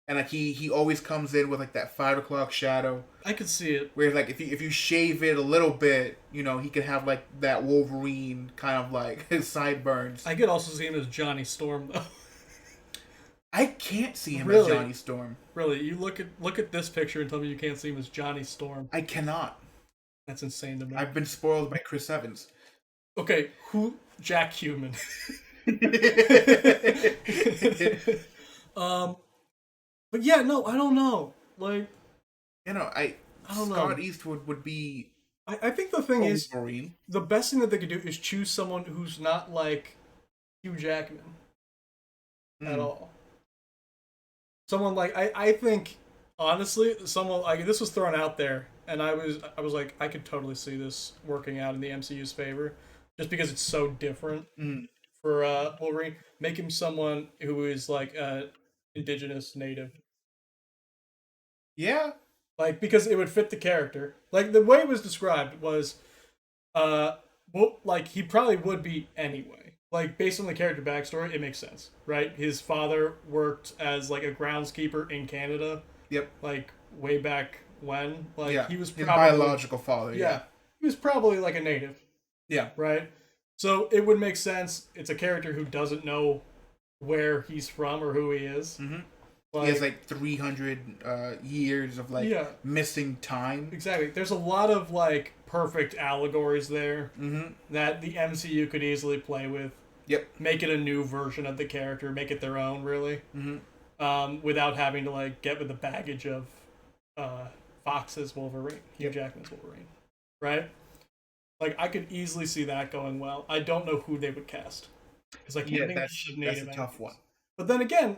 B: and he always comes in with that 5 o'clock shadow.
A: I could see it.
B: Where if you shave it a little bit, he could have that Wolverine kind of his sideburns.
A: I could also see him as Johnny Storm though.
B: I can't see him as Johnny Storm.
A: Really? You look at this picture and tell me you can't see him as Johnny Storm.
B: I cannot.
A: That's insane to me.
B: I've been spoiled by Chris Evans.
A: Okay, who? Jack Human. But yeah, no, I don't know.
B: I don't know. Scott Eastwood would be.
A: I think the thing
B: Wolverine.
A: Is, the best thing that they could do is choose someone who's not like Hugh Jackman at all. Someone I think honestly, someone this was thrown out there, and I was I could totally see this working out in the MCU's favor, just because it's so different for Wolverine. Make him someone who is indigenous native.
B: Yeah,
A: because it would fit the character. The way it was described was, he probably would be anyway. Based on the character backstory, it makes sense, right? His father worked as a groundskeeper in Canada.
B: Yep.
A: Way back when, he was
B: his biological father.
A: Yeah, he was probably a native.
B: Yeah.
A: Right. So it would make sense. It's a character who doesn't know where he's from or who he is.
B: Mm-hmm. He has 300 years of missing time.
A: Exactly. There's a lot of perfect allegories there that the MCU could easily play with.
B: Yep.
A: Make it a new version of the character, make it their own, really.
B: Mm-hmm.
A: Without having to get with the baggage of Fox's Wolverine, Hugh Jackman's Wolverine, right? I could easily see that going well. I don't know who they would cast, because
B: that's a tough one.
A: But then again,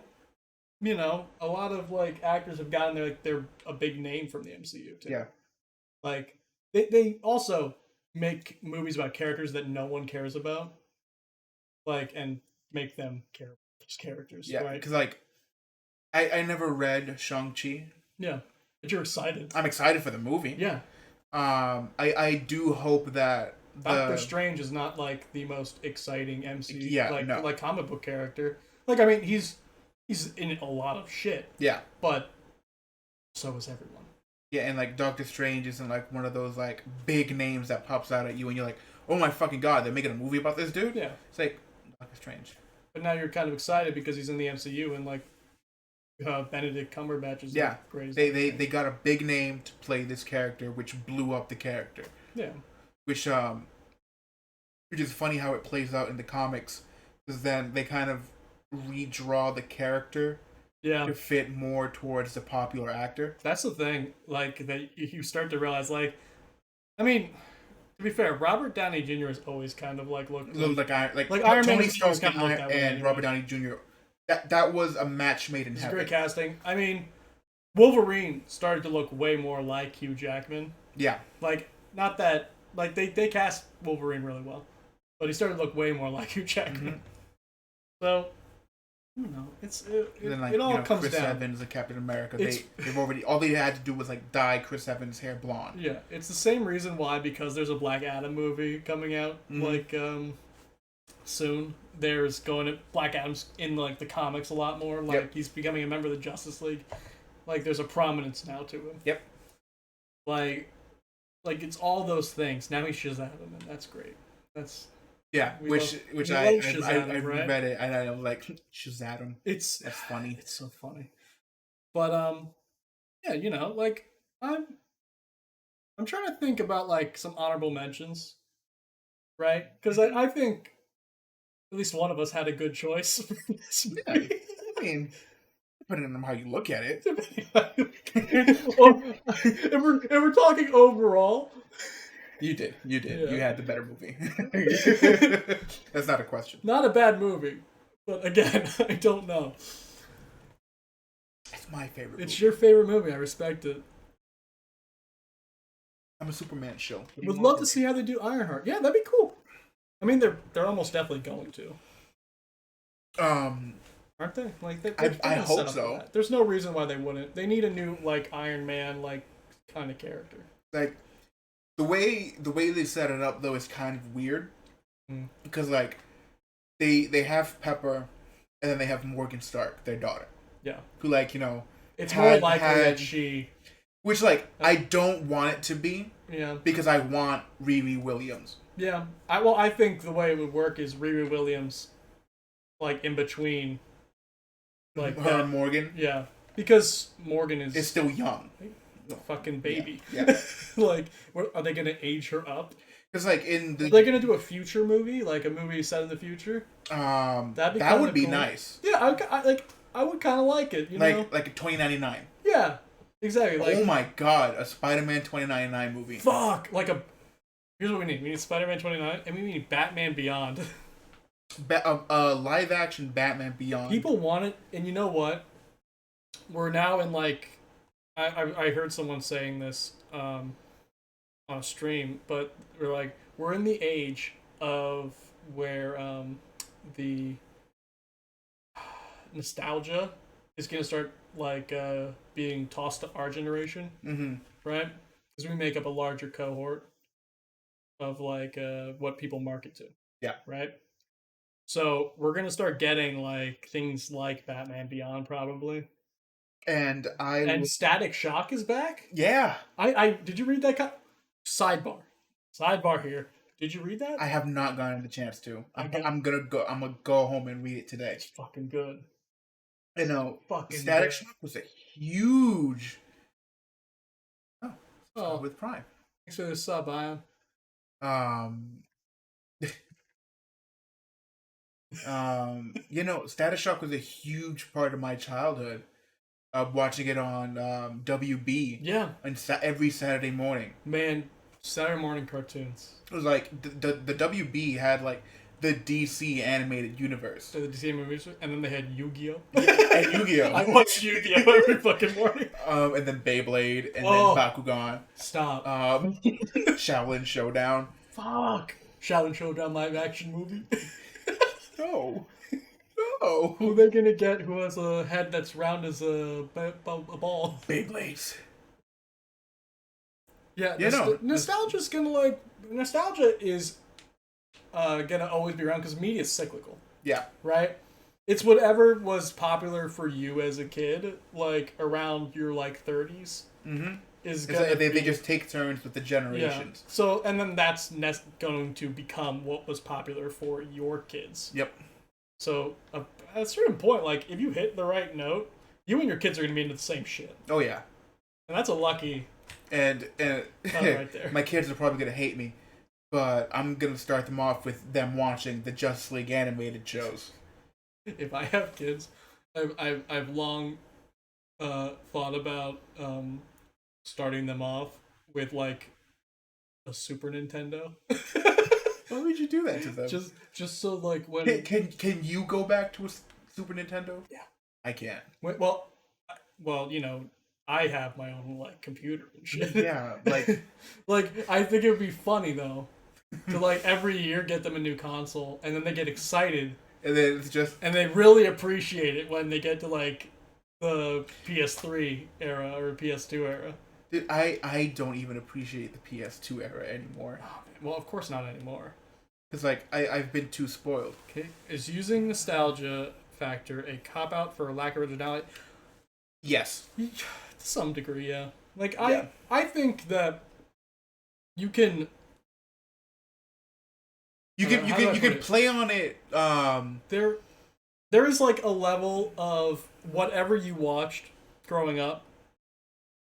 A: a lot of actors have gotten there, they're a big name from the MCU too.
B: Yeah.
A: They also make movies about characters that no one cares about, and make them care about those characters.
B: Yeah,
A: right?
B: Because I never read Shang-Chi.
A: Yeah, but you're excited.
B: I'm excited for the movie.
A: Yeah.
B: I do hope that
A: Doctor Strange is not the most exciting MCU comic book character. He's in a lot of shit.
B: Yeah.
A: But so is everyone.
B: Yeah, and Doctor Strange isn't one of those big names that pops out at you and you're like, oh my fucking god, they're making a movie about this dude.
A: Yeah.
B: It's like Doctor Strange.
A: But now you're kind of excited because he's in the MCU and like Benedict Cumberbatch is
B: Yeah,
A: great.
B: they got a big name to play this character, which blew up the character.
A: Yeah.
B: Which is funny how it plays out in the comics, because then they kind of redraw the character to fit more towards the popular actor.
A: That's the thing, like, that you start to realize, like, I mean, to be fair, Robert Downey Jr. has always kind of like looked
B: like
A: Iron Man
B: Tony Stark
A: kind of looked that way
B: and
A: anyway.
B: Robert Downey Jr. That was a match made in heaven.
A: Great casting. I mean, Wolverine started to look way more like Hugh Jackman.
B: Yeah.
A: Like, not that, like, they cast Wolverine really well, but he started to look way more like Hugh Jackman. So, I don't know. It all comes
B: Chris
A: down.
B: Evans and Captain America. They've already, all they had to do was like dye Chris Evans' hair blonde.
A: Yeah, it's the same reason why, because there's a Black Adam movie coming out soon. There's Black Adam's in like the comics a lot more. Like he's becoming a member of the Justice League. Like there's a prominence now to him.
B: Yep.
A: Like it's all those things. Now he's Shazam, and that's great. That's
B: which I read it and I was like Shazam. That's funny.
A: It's so funny. But yeah, you know, like I'm trying to think about like some honorable mentions, right? Because I think at least one of us had a good choice for this movie.
B: Yeah, I mean, depending on how you look at it.
A: If we're talking overall.
B: You did.
A: Yeah.
B: You had the better movie. That's not a question.
A: Not a bad movie. But again, I don't know.
B: It's my favorite movie.
A: It's your favorite movie. I respect it.
B: I'm a Superman show.
A: Would love to see how they do Ironheart. Yeah, that'd be cool. I mean, they're almost definitely going to. Aren't they? Like
B: I hope so.
A: There's no reason why they wouldn't. They need a new like Iron Man like kind of character.
B: Like the way they set it up though is kind of weird because like they have Pepper and then they have Morgan Stark, their daughter.
A: Yeah.
B: Who like, you know,
A: it's more likely that she.
B: Which like I don't want it to be.
A: Yeah.
B: Because I want Riri Williams.
A: Yeah. I think the way it would work is Riri Williams, like in between. Like
B: her and Morgan.
A: Yeah. Because Morgan is
B: still young.
A: A fucking baby.
B: Yeah.
A: Like, are they gonna age her up?
B: Because like
A: are they gonna do a future movie, like a movie set in the future?
B: That would be cool. Nice.
A: Yeah, I would kind of like it. You know,
B: like a 2099.
A: Yeah, exactly. Like,
B: oh my god, a Spider-Man 2099 movie.
A: Fuck, here's what we need. We need Spider-Man 29, and we need Batman Beyond.
B: Live action Batman Beyond.
A: People want it, and you know what? We're now in like. I heard someone saying this on a stream, but we're in the age of where the nostalgia is gonna start being tossed to our generation, right? Because we make up a larger cohort of what people market to.
B: Yeah.
A: Right. So we're gonna start getting like things like Batman Beyond probably. And Static Shock is back?
B: Yeah.
A: I did you read that? Sidebar here. Did you read that?
B: I have not gotten the chance to. I'm gonna go home and read it today.
A: It's fucking good.
B: You know, Static Shock was a huge. Oh, with Prime.
A: Thanks for the sub, Ion.
B: You know, Static Shock was a huge part of my childhood. Watching it on WB.
A: Yeah.
B: And every Saturday morning.
A: Man, Saturday morning cartoons.
B: It was like the WB had like the DC animated universe.
A: So the DC movies, and then they had Yu-Gi-Oh.
B: And Yu-Gi-Oh.
A: I watched Yu-Gi-Oh every fucking morning.
B: And then Beyblade, and then Bakugan.
A: Stop.
B: Shaolin Showdown.
A: Fuck. Shaolin Showdown live action movie.
B: No. No.
A: Who are they gonna get who has a head that's round as a ball?
B: Beyblades.
A: Yeah, nostalgia is gonna always be around because media is cyclical.
B: Yeah.
A: Right? It's whatever was popular for you as a kid, like around your 30s.
B: Mm-hmm.
A: is gonna
B: they just take turns with the generations.
A: Yeah. So, and then that's going to become what was popular for your kids.
B: Yep.
A: So, at a certain point, like, if you hit the right note, you and your kids are going to be into the same shit.
B: Oh, yeah.
A: And that's a lucky...
B: And
A: right there.
B: My kids are probably going to hate me, but I'm going to start them off with them watching the Justice League animated shows.
A: If I have kids, I've long thought about starting them off with, like, a Super Nintendo.
B: Why would you do that to them?
A: Just so, like, when...
B: Can you go back to a Super Nintendo?
A: Yeah.
B: I can't.
A: Well, you know, I have my own, like, computer and shit.
B: Yeah, like...
A: like, I think it would be funny, though, to, like, every year get them a new console, and then they get excited.
B: And then it's just...
A: And they really appreciate it when they get to, like, the PS3 era or PS2 era.
B: Dude, I don't even appreciate the PS2 era anymore.
A: Oh, well, of course not anymore.
B: Because, like, I've been too spoiled.
A: Okay. Is using nostalgia factor a cop-out for lack of originality?
B: Yes.
A: To some degree, yeah. Like,
B: Yeah.
A: I think that you can...
B: You can play on it.
A: There is, like, a level of whatever you watched growing up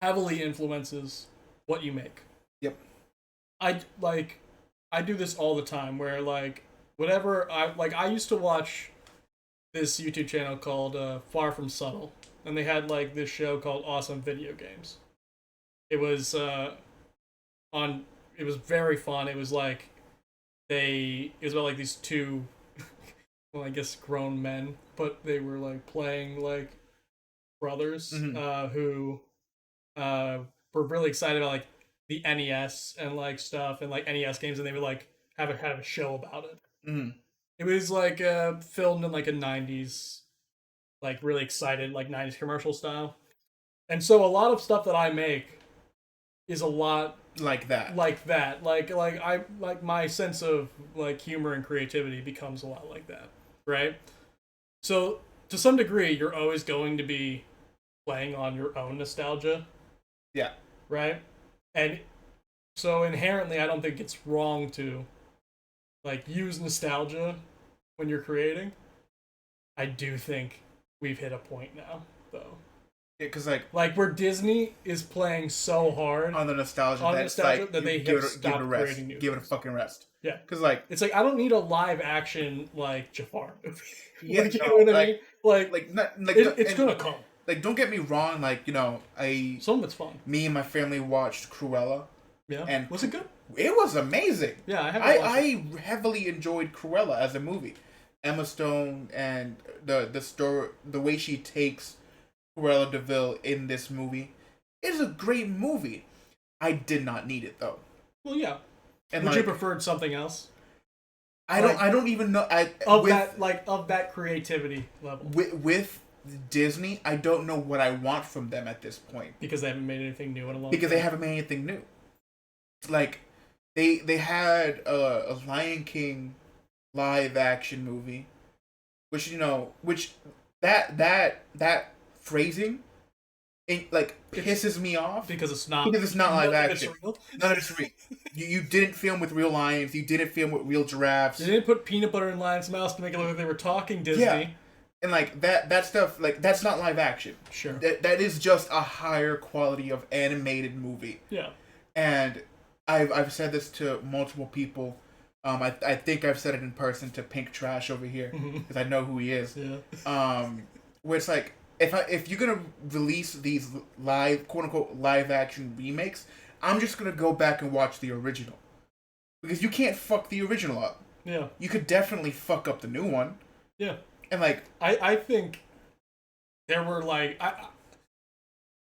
A: heavily influences what you make.
B: Yep.
A: I do this all the time where, like, whatever I used to watch this YouTube channel called Far From Subtle, and they had, like, this show called Awesome Video Games. It was it was very fun. It was like it was about, like, these two well, I guess grown men, but they were, like, playing, like, brothers who were really excited about, like, the NES and, like, stuff and, like, NES games, and they would, like, have a show about it.
B: Mm-hmm.
A: It was, like, filmed in, like, a 90s, like, really excited, like, 90s commercial style. And so a lot of stuff that I make is a lot
B: like that.
A: Like my sense of, like, humor and creativity becomes a lot like that, right? So to some degree, you're always going to be playing on your own nostalgia.
B: Yeah.
A: Right? And so inherently, I don't think it's wrong to, like, use nostalgia when you're creating. I do think we've hit a point now, though.
B: Yeah, because,
A: like where Disney is playing so hard
B: on the nostalgia,
A: like, that they have stopped creating new
B: Give it a fucking rest.
A: Yeah.
B: Because, like...
A: It's like, I don't need a live action, like, Jafar movie.
B: Yeah,
A: like, you know what I mean? It's gonna come.
B: Like, don't get me wrong, like, you know,
A: some of it's fun.
B: Me and my family watched Cruella.
A: Yeah.
B: And
A: was it good?
B: It was amazing.
A: Yeah,
B: I heavily enjoyed Cruella as a movie. Emma Stone and the story, the way she takes Cruella de Vil in this movie is a great movie. I did not need it, though.
A: Well, yeah.
B: And
A: would you prefer something else?
B: I don't even know.
A: Of that creativity level.
B: With Disney, I don't know what I want from them at this point.
A: Because they haven't made anything new in a long time.
B: Because they haven't made anything new. Like, they had a Lion King live action movie, which, you know, that phrasing, it, like, pisses me off
A: because it's not
B: live action. None of it's real. You didn't film with real lions. You didn't film with real giraffes.
A: You didn't put peanut butter in lion's mouth to make it look like they were talking Disney.
B: Yeah. And, like, that stuff, like, that's not live action.
A: Sure.
B: That is just a higher quality of animated movie.
A: Yeah.
B: And I've said this to multiple people. I think I've said it in person to Pink Trash over here because I know who he is.
A: Yeah.
B: Where it's like, if you're gonna release these live, quote unquote, live action remakes, I'm just gonna go back and watch the original because you can't fuck the original up.
A: Yeah.
B: You could definitely fuck up the new one.
A: Yeah.
B: And, like,
A: I think there were, like,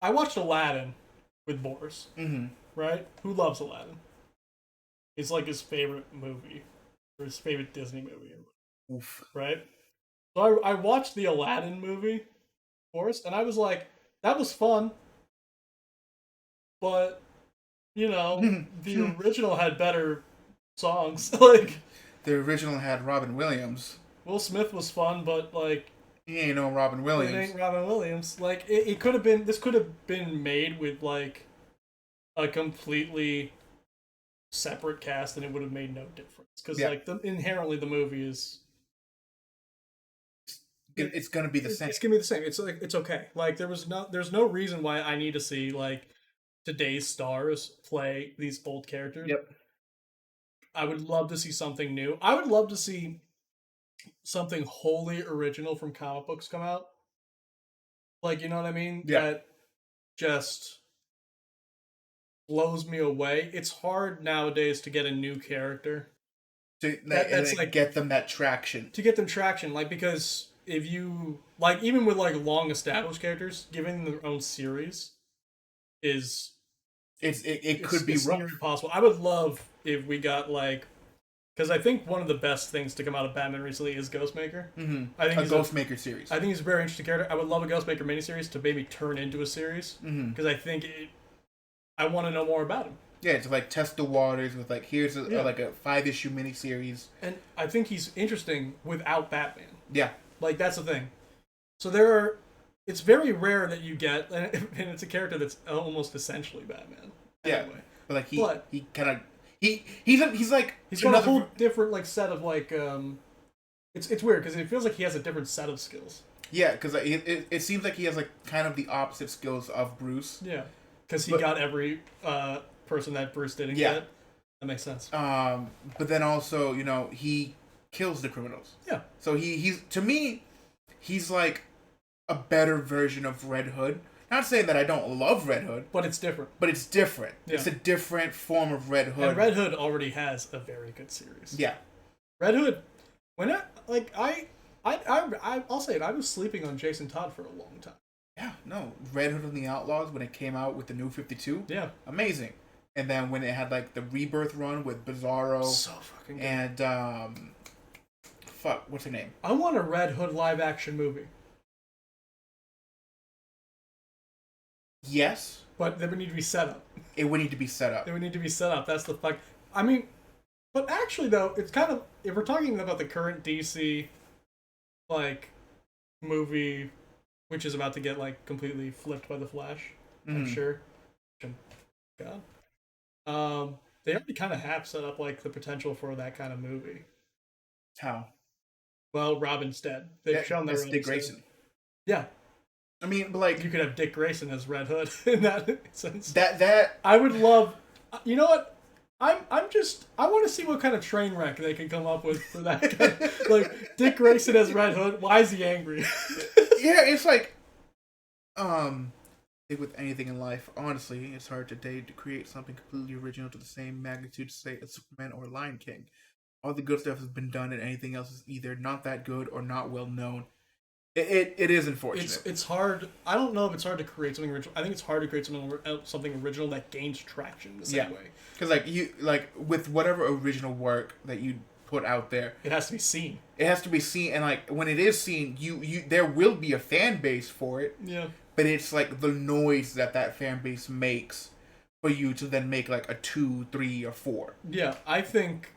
A: I watched Aladdin with Boris.
B: Mm-hmm.
A: Right? Who loves Aladdin? It's like his favorite movie. Or his favorite Disney movie.
B: Oof.
A: Right? So I watched the Aladdin movie, Boris, and I was like, that was fun. But, you know, the original had better songs. Like,
B: the original had Robin Williams.
A: Will Smith was fun, but, like,
B: he ain't no Robin Williams.
A: It ain't Robin Williams. Like, this could have been made with, like, a completely separate cast and it would have made no difference. Because, like, inherently the movie is...
B: It's going to be the same.
A: It's going to be the same. It's like, it's okay. Like, there's no reason why I need to see, like, today's stars play these old characters.
B: Yep.
A: I would love to see something new. I would love to see something wholly original from comic books come out. Like, you know what I mean?
B: Yeah.
A: That just blows me away. It's hard nowadays to get a new character.
B: That's like get them that traction.
A: To get them traction, like, because if you, like, even with, like, long established characters, giving them their own series is...
B: It could be rough.
A: Possible. I would love if we got, like, because I think one of the best things to come out of Batman recently is Ghostmaker.
B: Mm-hmm.
A: I think
B: a Ghostmaker series.
A: I think he's a very interesting character. I would love a Ghostmaker miniseries to maybe turn into a series because I think I want to know more about him.
B: Yeah, to like test the waters with like here's like a 5-issue miniseries.
A: And I think he's interesting without Batman.
B: Yeah,
A: like that's the thing. So it's very rare that you get, and it's a character that's almost essentially Batman. Anyway.
B: Yeah, but like he kind of. He's like
A: he's got a whole different like set of like it's weird because it feels like he has a different set of skills.
B: Yeah, because it seems like he has like kind of the opposite skills of Bruce.
A: Yeah, because he got every person that Bruce didn't get. That makes sense.
B: But then also he kills the criminals.
A: Yeah.
B: So he's to me, he's like a better version of Red Hood. Not saying that I don't love Red Hood.
A: But it's different.
B: Yeah. It's a different form of Red Hood.
A: And Red Hood already has a very good series.
B: Yeah.
A: Red Hood, I'll say it, I was sleeping on Jason Todd for a long time.
B: Yeah, no. Red Hood and the Outlaws, when it came out with the New 52.
A: Yeah.
B: Amazing. And then when it had like the Rebirth run with Bizarro.
A: So fucking good.
B: And, what's her name?
A: I want a Red Hood live action movie.
B: Yes.
A: But they would need to be set up.
B: It would need to be set up.
A: It would need to be set up. That's the fuck. I mean, but actually though, it's kind of, if we're talking about the current DC, like, movie, which is about to get, like, completely flipped by the Flash, I'm sure. God. They already kind of have set up, like, the potential for that kind of movie.
B: How?
A: Well, Robin's dead. They've shown that Robin's
B: Dick Grayson.
A: Dead. Yeah.
B: I mean, but like
A: you could have Dick Grayson as Red Hood in that sense.
B: That
A: I would love. You know what? I want to see what kind of train wreck they can come up with for that guy. Like Dick Grayson as Red Hood. Why is he angry?
B: Yeah, it's like, with anything in life, honestly, it's hard today to create something completely original to the same magnitude, say, as Superman or Lion King. All the good stuff has been done, and anything else is either not that good or not well known. It is unfortunate.
A: It's hard. I don't know if it's hard to create something original. I think it's hard to create something original that gains traction the same way.
B: Because with whatever original work that you put out there,
A: it has to be seen.
B: It has to be seen, and like when it is seen, you there will be a fan base for it.
A: Yeah.
B: But it's like the noise that fan base makes for you to then make like a 2, 3, or 4.
A: Yeah, I think.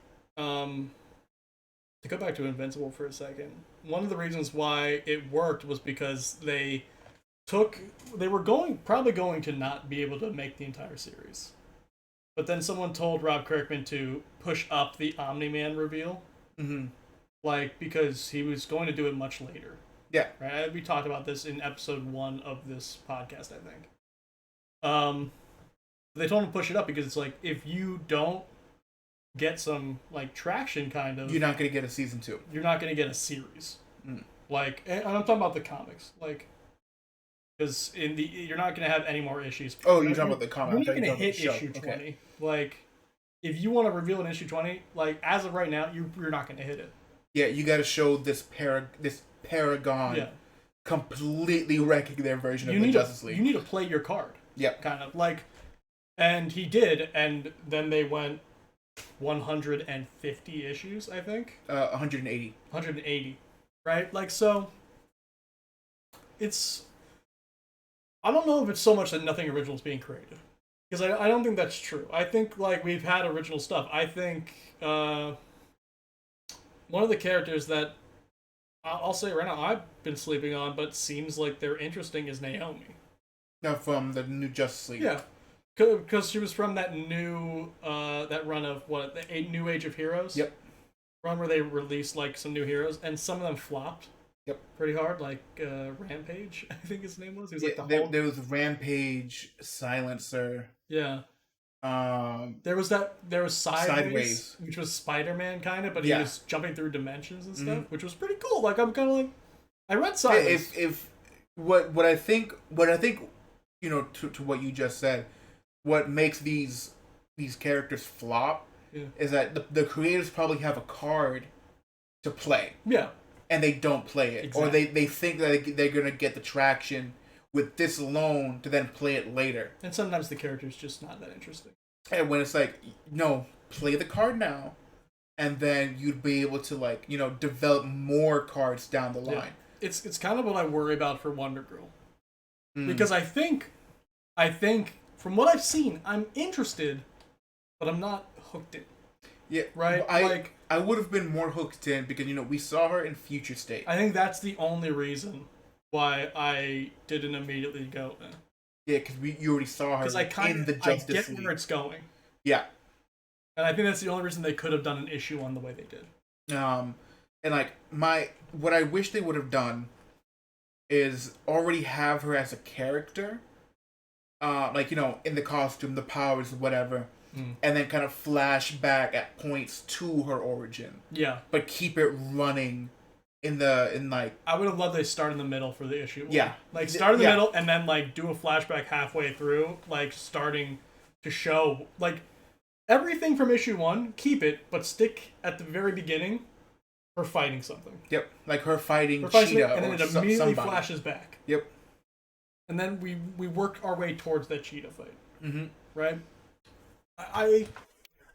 A: To go back to Invincible for a second, one of the reasons why it worked was because they were probably going to not be able to make the entire series. But then someone told Rob Kirkman to push up the Omni-Man reveal.
B: Mm-hmm.
A: Like, because he was going to do it much later.
B: Yeah.
A: Right? We talked about this in episode 1 of this podcast, I think. They told him to push it up because it's like, if you don't get some like traction, kind of,
B: you're not going to get a season 2.
A: You're not going to get a series. Like, and I'm talking about the comics, like, because you're not going to have any more issues.
B: Oh, you're talking about the comics.
A: You're not going to hit issue 20. Okay. Like, if you want to reveal an issue 20, like as of right now, you're not going to hit it.
B: Yeah, you got to show this Paragon completely wrecking their version of the Justice League.
A: You need to play your card.
B: Yeah,
A: kind of like, and he did, and then they went 150 issues, I think.
B: 180.
A: 180, right? Like, so it's. I don't know if it's so much that nothing original is being created, because I don't think that's true. I think like we've had original stuff. I think one of the characters that I'll say right now I've been sleeping on, but seems like they're interesting, is Naomi.
B: From the new Justice League.
A: Yeah, because she was from that new that run of the New Age of Heroes.
B: Yep.
A: Run where they released like some new heroes, and some of them flopped.
B: Yep.
A: Pretty hard, like Rampage, I think his name was. He was like
B: there was Rampage, Silencer.
A: Yeah. There was Sideways, which was Spider-Man kind of, but he was jumping through dimensions and stuff, which was pretty cool. Like I'm kind of like, I read Sideways.
B: If what I think, you know, to what you just said, what makes these characters flop is that the creators probably have a card to play.
A: Yeah.
B: And they don't play it, or they think that they're gonna get the traction with this alone to then play it later.
A: And sometimes the character's just not that interesting.
B: And when it's like, no, play the card now, and then you'd be able to, like, you know, develop more cards down the line.
A: Yeah. It's kind of what I worry about for Wonder Girl. Because I think from what I've seen, I'm interested, but I'm not hooked in.
B: Yeah,
A: right.
B: I would have been more hooked in because, you know, we saw her in Future State.
A: I think that's the only reason why I didn't immediately go.
B: Yeah, because you already saw her in the Justice League.
A: I get where it's going.
B: Yeah,
A: and I think that's the only reason they could have done an issue on the way they did.
B: And like what I wish they would have done is already have her as a character, like, you know, in the costume, the powers, whatever. And then kind of flash back at points to her origin. Yeah. But keep it running in like...
A: I would have loved they start in the middle for the issue.
B: Yeah.
A: Like, start in the middle and then, like, do a flashback halfway through, like, starting to show, like, everything from issue 1, keep it, but stick at the very beginning her fighting something.
B: Yep. Like her fighting Cheetah,
A: and then it immediately flashes back.
B: Yep.
A: And then we work our way towards that Cheetah fight. Mm-hmm. Right? I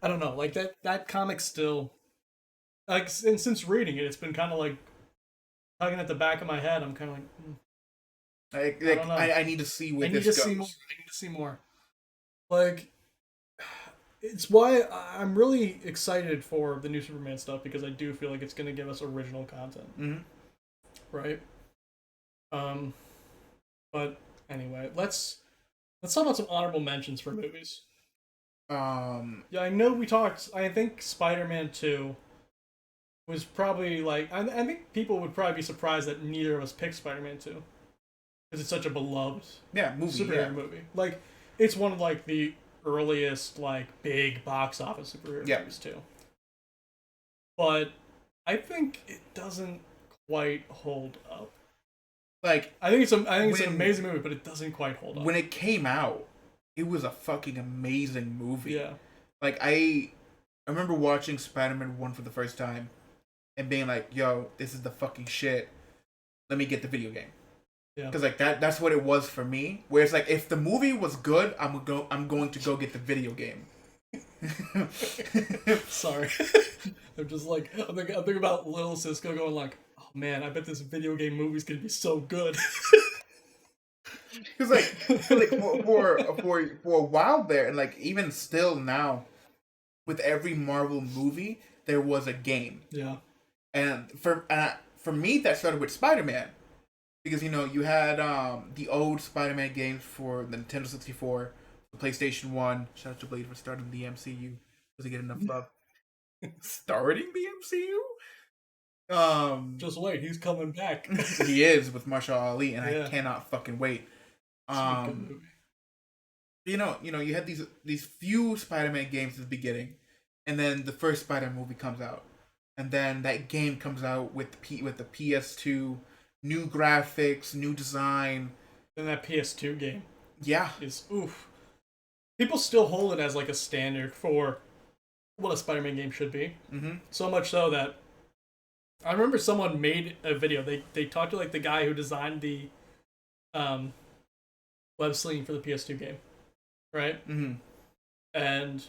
A: don't know, like that comic still, like, and since reading it, it's been kind of like tugging at the back of my head. I'm kind of like,
B: I don't know. I need to see where this goes.
A: I need to see more. Like, it's why I'm really excited for the new Superman stuff, because I do feel like it's going to give us original content. Mm-hmm. Right. But anyway, let's talk about some honorable mentions for movies. Yeah, I know we talked. I think Spider-Man 2 was probably like. I think people would probably be surprised that neither of us picked Spider-Man 2 because it's such a beloved superhero movie. Like, it's one of like the earliest like big box office superhero movies too. But I think it doesn't quite hold up.
B: Like,
A: I think it's an amazing movie, but it doesn't quite hold up.
B: When it came out, it was a fucking amazing movie.
A: Yeah.
B: Like, I remember watching Spider-Man 1 for the first time and being like, yo, this is the fucking shit. Let me get the video game. Yeah. Because, like, that's what it was for me. Where it's like, if the movie was good, I'm going to go get the video game.
A: Sorry. I'm just like, I'm thinking about little Cisco going like, oh man, I bet this video game movie's going to be so good.
B: Because like for a while there, and like even still now, with every Marvel movie there was a game. Yeah. And for me, that started with Spider-Man, because, you know, you had the old Spider-Man games for the Nintendo 64, the PlayStation 1. Shout out to Blade for starting the MCU. Doesn't get enough love. Starting the MCU.
A: Just wait, he's coming back.
B: He is, with Marshall Ali, and I cannot fucking wait. You know, you had these few Spider-Man games at the beginning, and then the first Spider-Man movie comes out, and then that game comes out with the PS2, new graphics, new design.
A: And that PS2 game, is oof. People still hold it as like a standard for what a Spider-Man game should be. Mm-hmm. So much so that I remember someone made a video. They talked to like the guy who designed the web sling for the PS2 game, right? Mm-hmm. And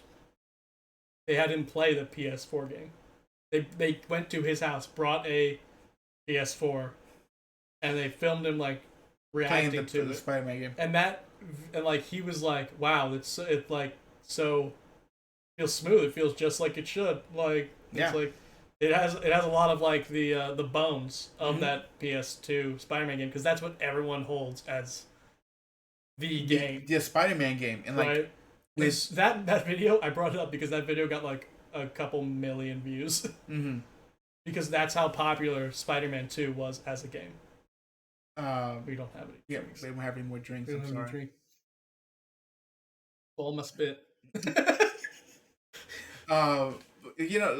A: they had him play the PS4 game. They went to his house, brought a PS4, and they filmed him like reacting to
B: the Spider-Man game.
A: And like he was like, "Wow, it like so feels smooth. It feels just like it should. Like it's like it has a lot of like the bones of that PS2 Spider-Man game, because that's what everyone holds as the game,
B: the Spider-Man game, and like
A: That video, I brought it up because that video got like a couple million views.
B: Mm-hmm.
A: Because that's how popular Spider-Man 2 was as a game. We don't have any drinks.
B: They don't have any more drinks.
A: We don't have any drink. All my spit.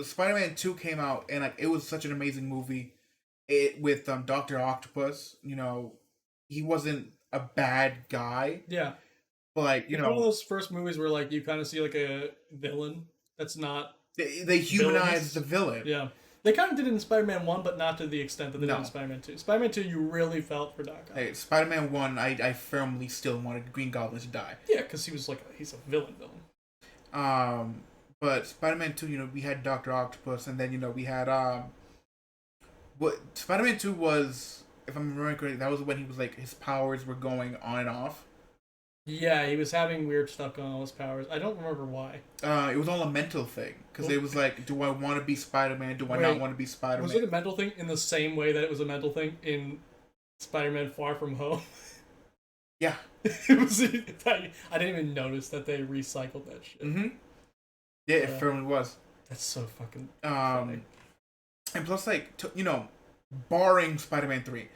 B: Spider-Man 2 came out, and like it was such an amazing movie. With Dr. Octopus, he wasn't a bad guy.
A: Yeah.
B: But like,
A: one of those first movies where like you kind of see like a villain that's not...
B: They humanize the villain.
A: Yeah. They kind of did it in Spider-Man 1, but not to the extent that they did in Spider-Man 2. Spider-Man 2, you really felt for Doc Ock.
B: Hey, Spider-Man 1, I firmly still wanted Green Goblin to die.
A: Yeah, because he's a villain.
B: But Spider-Man 2, we had Dr. Octopus, and then, we had, what Spider-Man 2 was, if I'm remembering correctly, that was when he was, like, his powers were going on and off.
A: Yeah, he was having weird stuff going on with his powers. I don't remember why.
B: It was all a mental thing. Because it was like, do I want to be Spider-Man? Do I not want to be Spider-Man?
A: Was it a mental thing in the same way that it was a mental thing in Spider-Man Far From Home?
B: Yeah.
A: It was. I didn't even notice that they recycled that shit.
B: Mm-hmm. Yeah, it firmly was.
A: That's so fucking funny.
B: And plus, like, barring Spider-Man 3,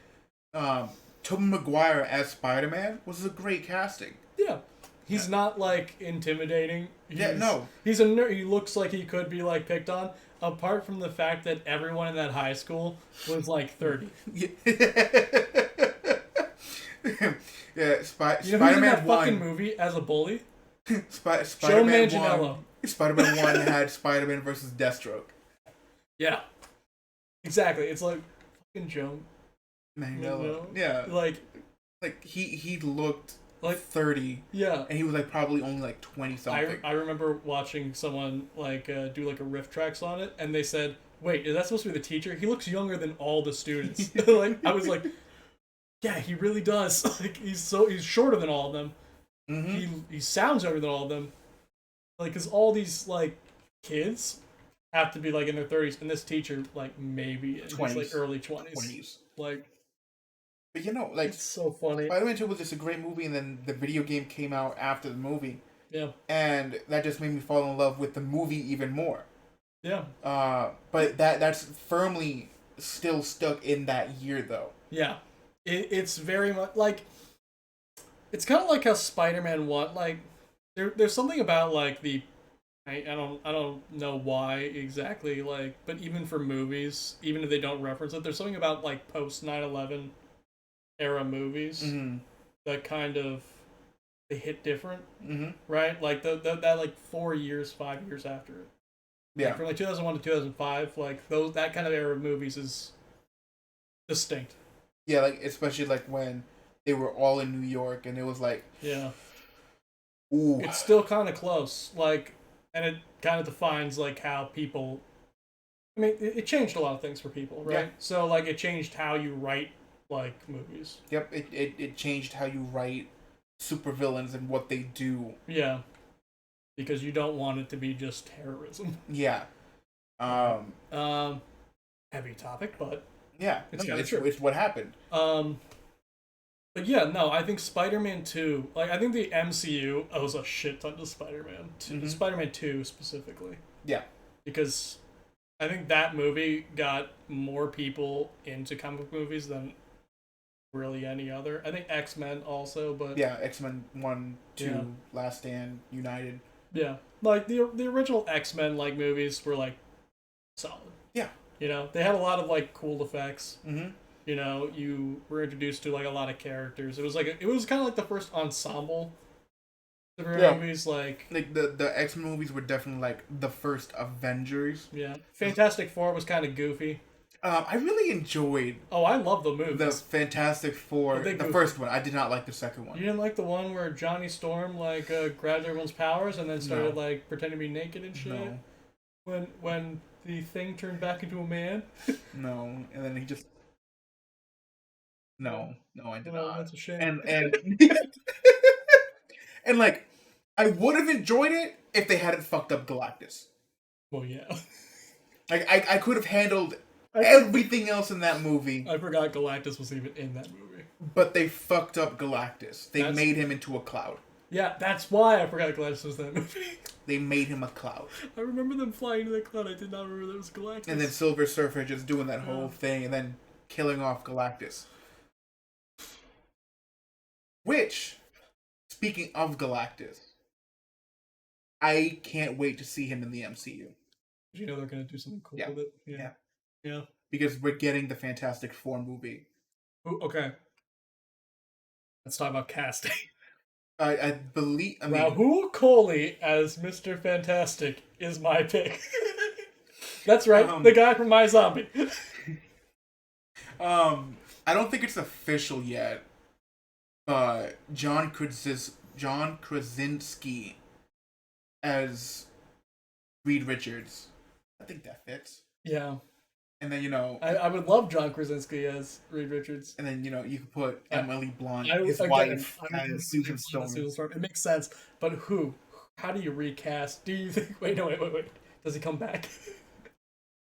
B: Tobey Maguire as Spider-Man was a great casting.
A: Yeah. He's not, like, intimidating. He's a nerd. He looks like he could be, like, picked on. Apart from the fact that everyone in that high school was, like, 30.
B: Yeah,
A: Spider-Man in that 1 fucking movie as a bully?
B: Spider-Man
A: Manganiello.
B: 1. Spider-Man 1 had Spider-Man versus Deathstroke.
A: Yeah. Exactly. It's like, fucking Joe
B: Manganiello. Yeah.
A: Like
B: he looked
A: like
B: 30.
A: Yeah.
B: And he was like probably only like 20 something.
A: I remember watching someone like do like a riff tracks on it, and they said, "Wait, is that supposed to be the teacher? He looks younger than all the students." Like I was like, "Yeah, he really does." Like he's shorter than all of them. Mm-hmm. He sounds younger than all of them. Like, cause all these like kids have to be like in their 30s, and this teacher like maybe in his like early 20s. Like.
B: But like,
A: it's so funny.
B: Spider-Man 2 was just a great movie, and then the video game came out after the movie.
A: Yeah. And
B: that just made me fall in love with the movie even more.
A: Yeah.
B: But that's firmly still stuck in that year, though.
A: Yeah. It's very much, like, it's kind of like how Spider-Man 1, like, there's something about, like, I don't know why exactly, like, but even for movies, even if they don't reference it, there's something about, like, post 9/11 era movies that kind of they hit different, right? Like that like 5 years after it. Yeah, like from like 2001 to 2005, like that kind of era of movies is distinct.
B: Yeah, like especially like when they were all in New York, and it was like,
A: yeah,
B: ooh,
A: it's still kind of close, like, and it kind of defines like how people. I mean, it changed a lot of things for people, right? Yeah. So like it changed how you write. Like movies.
B: Yep, it changed how you write supervillains and what they do.
A: Yeah. Because you don't want it to be just terrorism.
B: Yeah.
A: Heavy topic, but
B: yeah, it's what happened.
A: But yeah, no, I think Spider-Man 2, like I think the MCU owes a shit ton to Spider-Man. Spider-Man 2 specifically.
B: Yeah.
A: Because I think that movie got more people into comic book movies than really any other. I think X-Men also, but
B: yeah, X-Men 1, 2, Last Stand, United.
A: Yeah, like the original X-Men like movies were like solid.
B: Yeah,
A: they had a lot of like cool effects. You were introduced to like a lot of characters. It was kind of like the first ensemble superhero movies. Like
B: the X-Men movies were definitely like the first Avengers.
A: Yeah, Fantastic Four was kind of goofy.
B: I really enjoyed.
A: Oh, I love the movie.
B: The Fantastic Four, the first one. I did not like the second one.
A: You didn't like the one where Johnny Storm like grabbed everyone's powers and then started like pretending to be naked and shit. No. When the Thing turned back into a man.
B: No, and then he just. No, I did not.
A: That's a shame.
B: And and like, I would have enjoyed it if they hadn't fucked up Galactus.
A: Well, yeah.
B: Like I could have handled. Everything else in that movie.
A: I forgot Galactus was even in that movie.
B: But they fucked up Galactus. They made him into a cloud.
A: Yeah, that's why I forgot Galactus was that movie.
B: They made him a cloud.
A: I remember them flying into the cloud. I did not remember that was Galactus.
B: And then Silver Surfer just doing that whole thing and then killing off Galactus. Which, speaking of Galactus, I can't wait to see him in the MCU.
A: You know they're going to do something cool with it? Yeah.
B: Because we're getting the Fantastic Four movie.
A: Ooh, okay. Let's talk about casting.
B: I mean,
A: Rahul Kohli as Mr. Fantastic is my pick. That's right, the guy from My Zombie.
B: I don't think it's official yet, but John Krasinski as Reed Richards. I think that fits.
A: Yeah.
B: And then,
A: I would love John Krasinski as Reed Richards.
B: And then, you could put Emily Blunt, his
A: again,
B: wife, as Susan Storm.
A: It makes sense. But who? How do you recast? Do you think... Wait. Does he come back?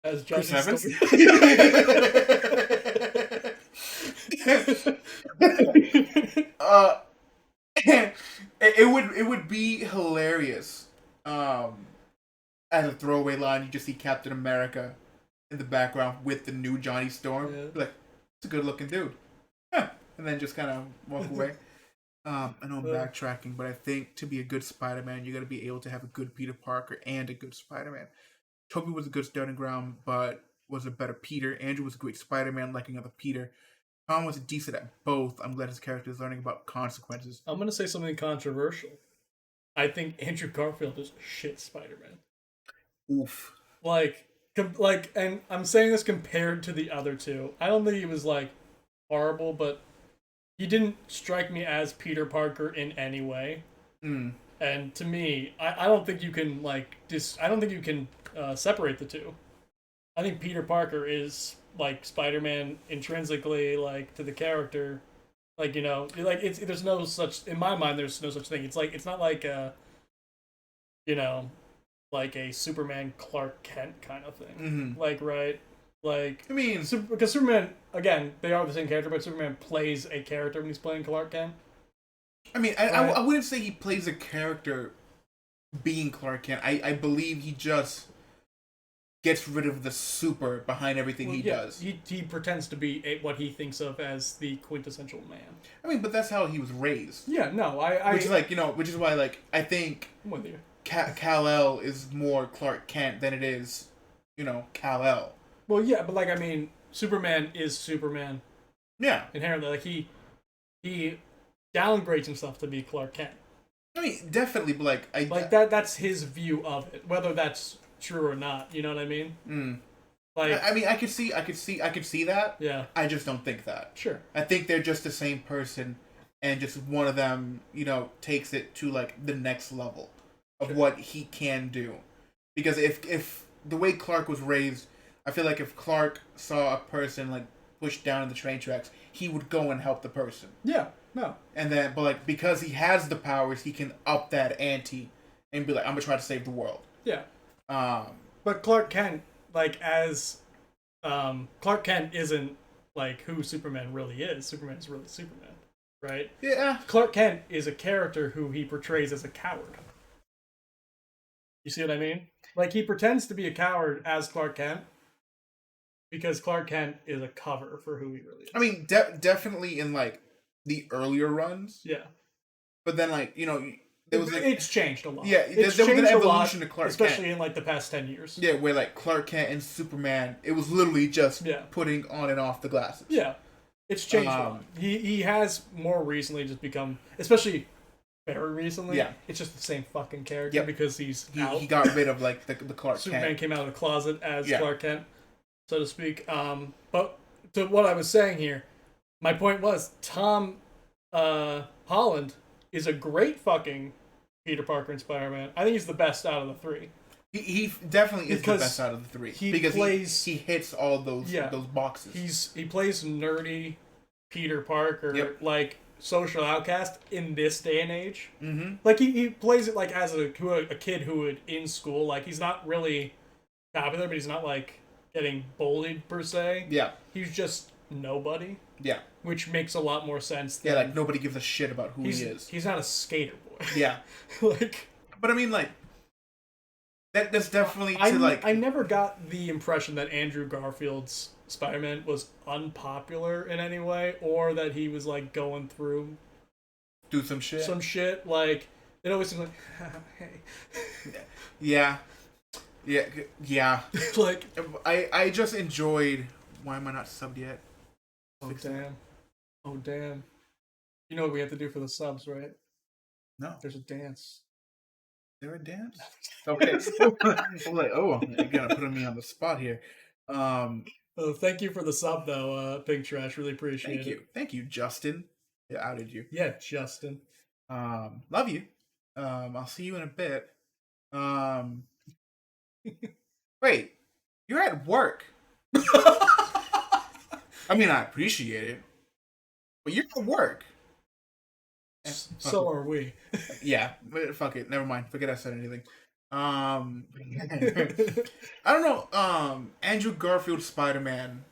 A: As John
B: Chris Evans? It would be hilarious. As a throwaway line, you just see Captain America in the background with the new Johnny Storm.
A: Yeah.
B: Like, it's a good looking dude. Huh. And then just kind of walk away. I know I'm backtracking, but I think to be a good Spider-Man, you got to be able to have a good Peter Parker and a good Spider-Man. Tobey was a good starting ground, but was a better Peter. Andrew was a great Spider-Man, like another Peter. Tom was decent at both. I'm glad his character is learning about consequences.
A: I'm going to say something controversial. I think Andrew Garfield is a shit Spider-Man.
B: Oof.
A: And I'm saying this compared to the other two. I don't think he was, horrible, but he didn't strike me as Peter Parker in any way.
B: Mm.
A: And to me, I don't think you can, separate the two. I think Peter Parker is, Spider-Man intrinsically, to the character. There's no such, in my mind, there's no such thing. It's not like a Superman Clark Kent kind of thing.
B: Mm-hmm.
A: Because Superman, again, they are the same character, but Superman plays a character when he's playing Clark Kent.
B: I wouldn't say he plays a character being Clark Kent. I believe he just gets rid of the super behind everything he does.
A: He pretends to be what he thinks of as the quintessential man.
B: But that's how he was raised.
A: Yeah, no,
B: which is why I think
A: I'm with you.
B: Kal-El is more Clark Kent than it is, Kal-El.
A: Well, yeah, but Superman is Superman.
B: Yeah.
A: Inherently, he downgrades himself to be Clark Kent.
B: Definitely, but
A: that's his view of it, whether that's true or not. You know what I mean?
B: Mm. I could see that.
A: Yeah.
B: I just don't think that.
A: Sure.
B: I think they're just the same person, and just one of them, takes it to the next level of what he can do. Because if the way Clark was raised, I feel like if Clark saw a person pushed down in the train tracks, he would go and help the person.
A: Yeah. No.
B: And then, because he has the powers, he can up that ante and be like, I'm gonna try to save the world.
A: Yeah. But Clark Kent, Clark Kent isn't who Superman really is. Superman is really Superman, right?
B: Yeah.
A: Clark Kent is a character who he portrays as a coward. You see what I mean? He pretends to be a coward as Clark Kent because Clark Kent is a cover for who he really is.
B: Definitely in the earlier runs.
A: Yeah.
B: But then there was
A: it's changed a lot.
B: Yeah, there was an evolution to Clark
A: especially
B: Kent.
A: In the past 10 years.
B: Yeah, where Clark Kent and Superman, it was literally just putting on and off the glasses.
A: Yeah. It's changed a lot. He has more recently just become, especially very recently.
B: Yeah.
A: It's just the same fucking character because he
B: got rid of the Clark
A: Superman
B: Kent.
A: came out of the closet as Clark Kent, so to speak. But to what I was saying here, my point was Tom Holland is a great fucking Peter Parker and Spider-Man. I think he's the best out of the three.
B: He definitely is the best out of the three. He hits all those boxes.
A: He plays nerdy Peter Parker, social outcast in this day and age.
B: Mm-hmm.
A: He plays it as a kid who would in school. He's not really popular, but he's not getting bullied per se.
B: Yeah.
A: He's just nobody.
B: Yeah.
A: Which makes a lot more sense than...
B: Yeah, like, nobody gives a shit about who he is.
A: He's not a skater boy.
B: Yeah.
A: Like...
B: But I mean, like... That's definitely
A: I never got the impression that Andrew Garfield's Spider-Man was unpopular in any way, or that he was, like, going through...
B: Do some shit?
A: Some shit, like... It always seemed like, hey.
B: Yeah. Yeah.
A: Like...
B: I just enjoyed... Why am I not subbed yet?
A: Oh, damn. Oh, damn. You know what we have to do for the subs, right?
B: No.
A: There's a dance.
B: There a dance? Okay. I'm like, oh, you're gonna put me on the spot here.
A: Oh, thank you for the sub, though, Pink Trash. Really appreciate it.
B: Thank you, Justin. Yeah, outed you.
A: Yeah, Justin.
B: Love you. I'll see you in a bit. Wait, you're at work. I mean, I appreciate it, but you're at work.
A: So are we.
B: Yeah, fuck it. Never mind. Forget I said anything. I don't know. Andrew Garfield's Spider-Man,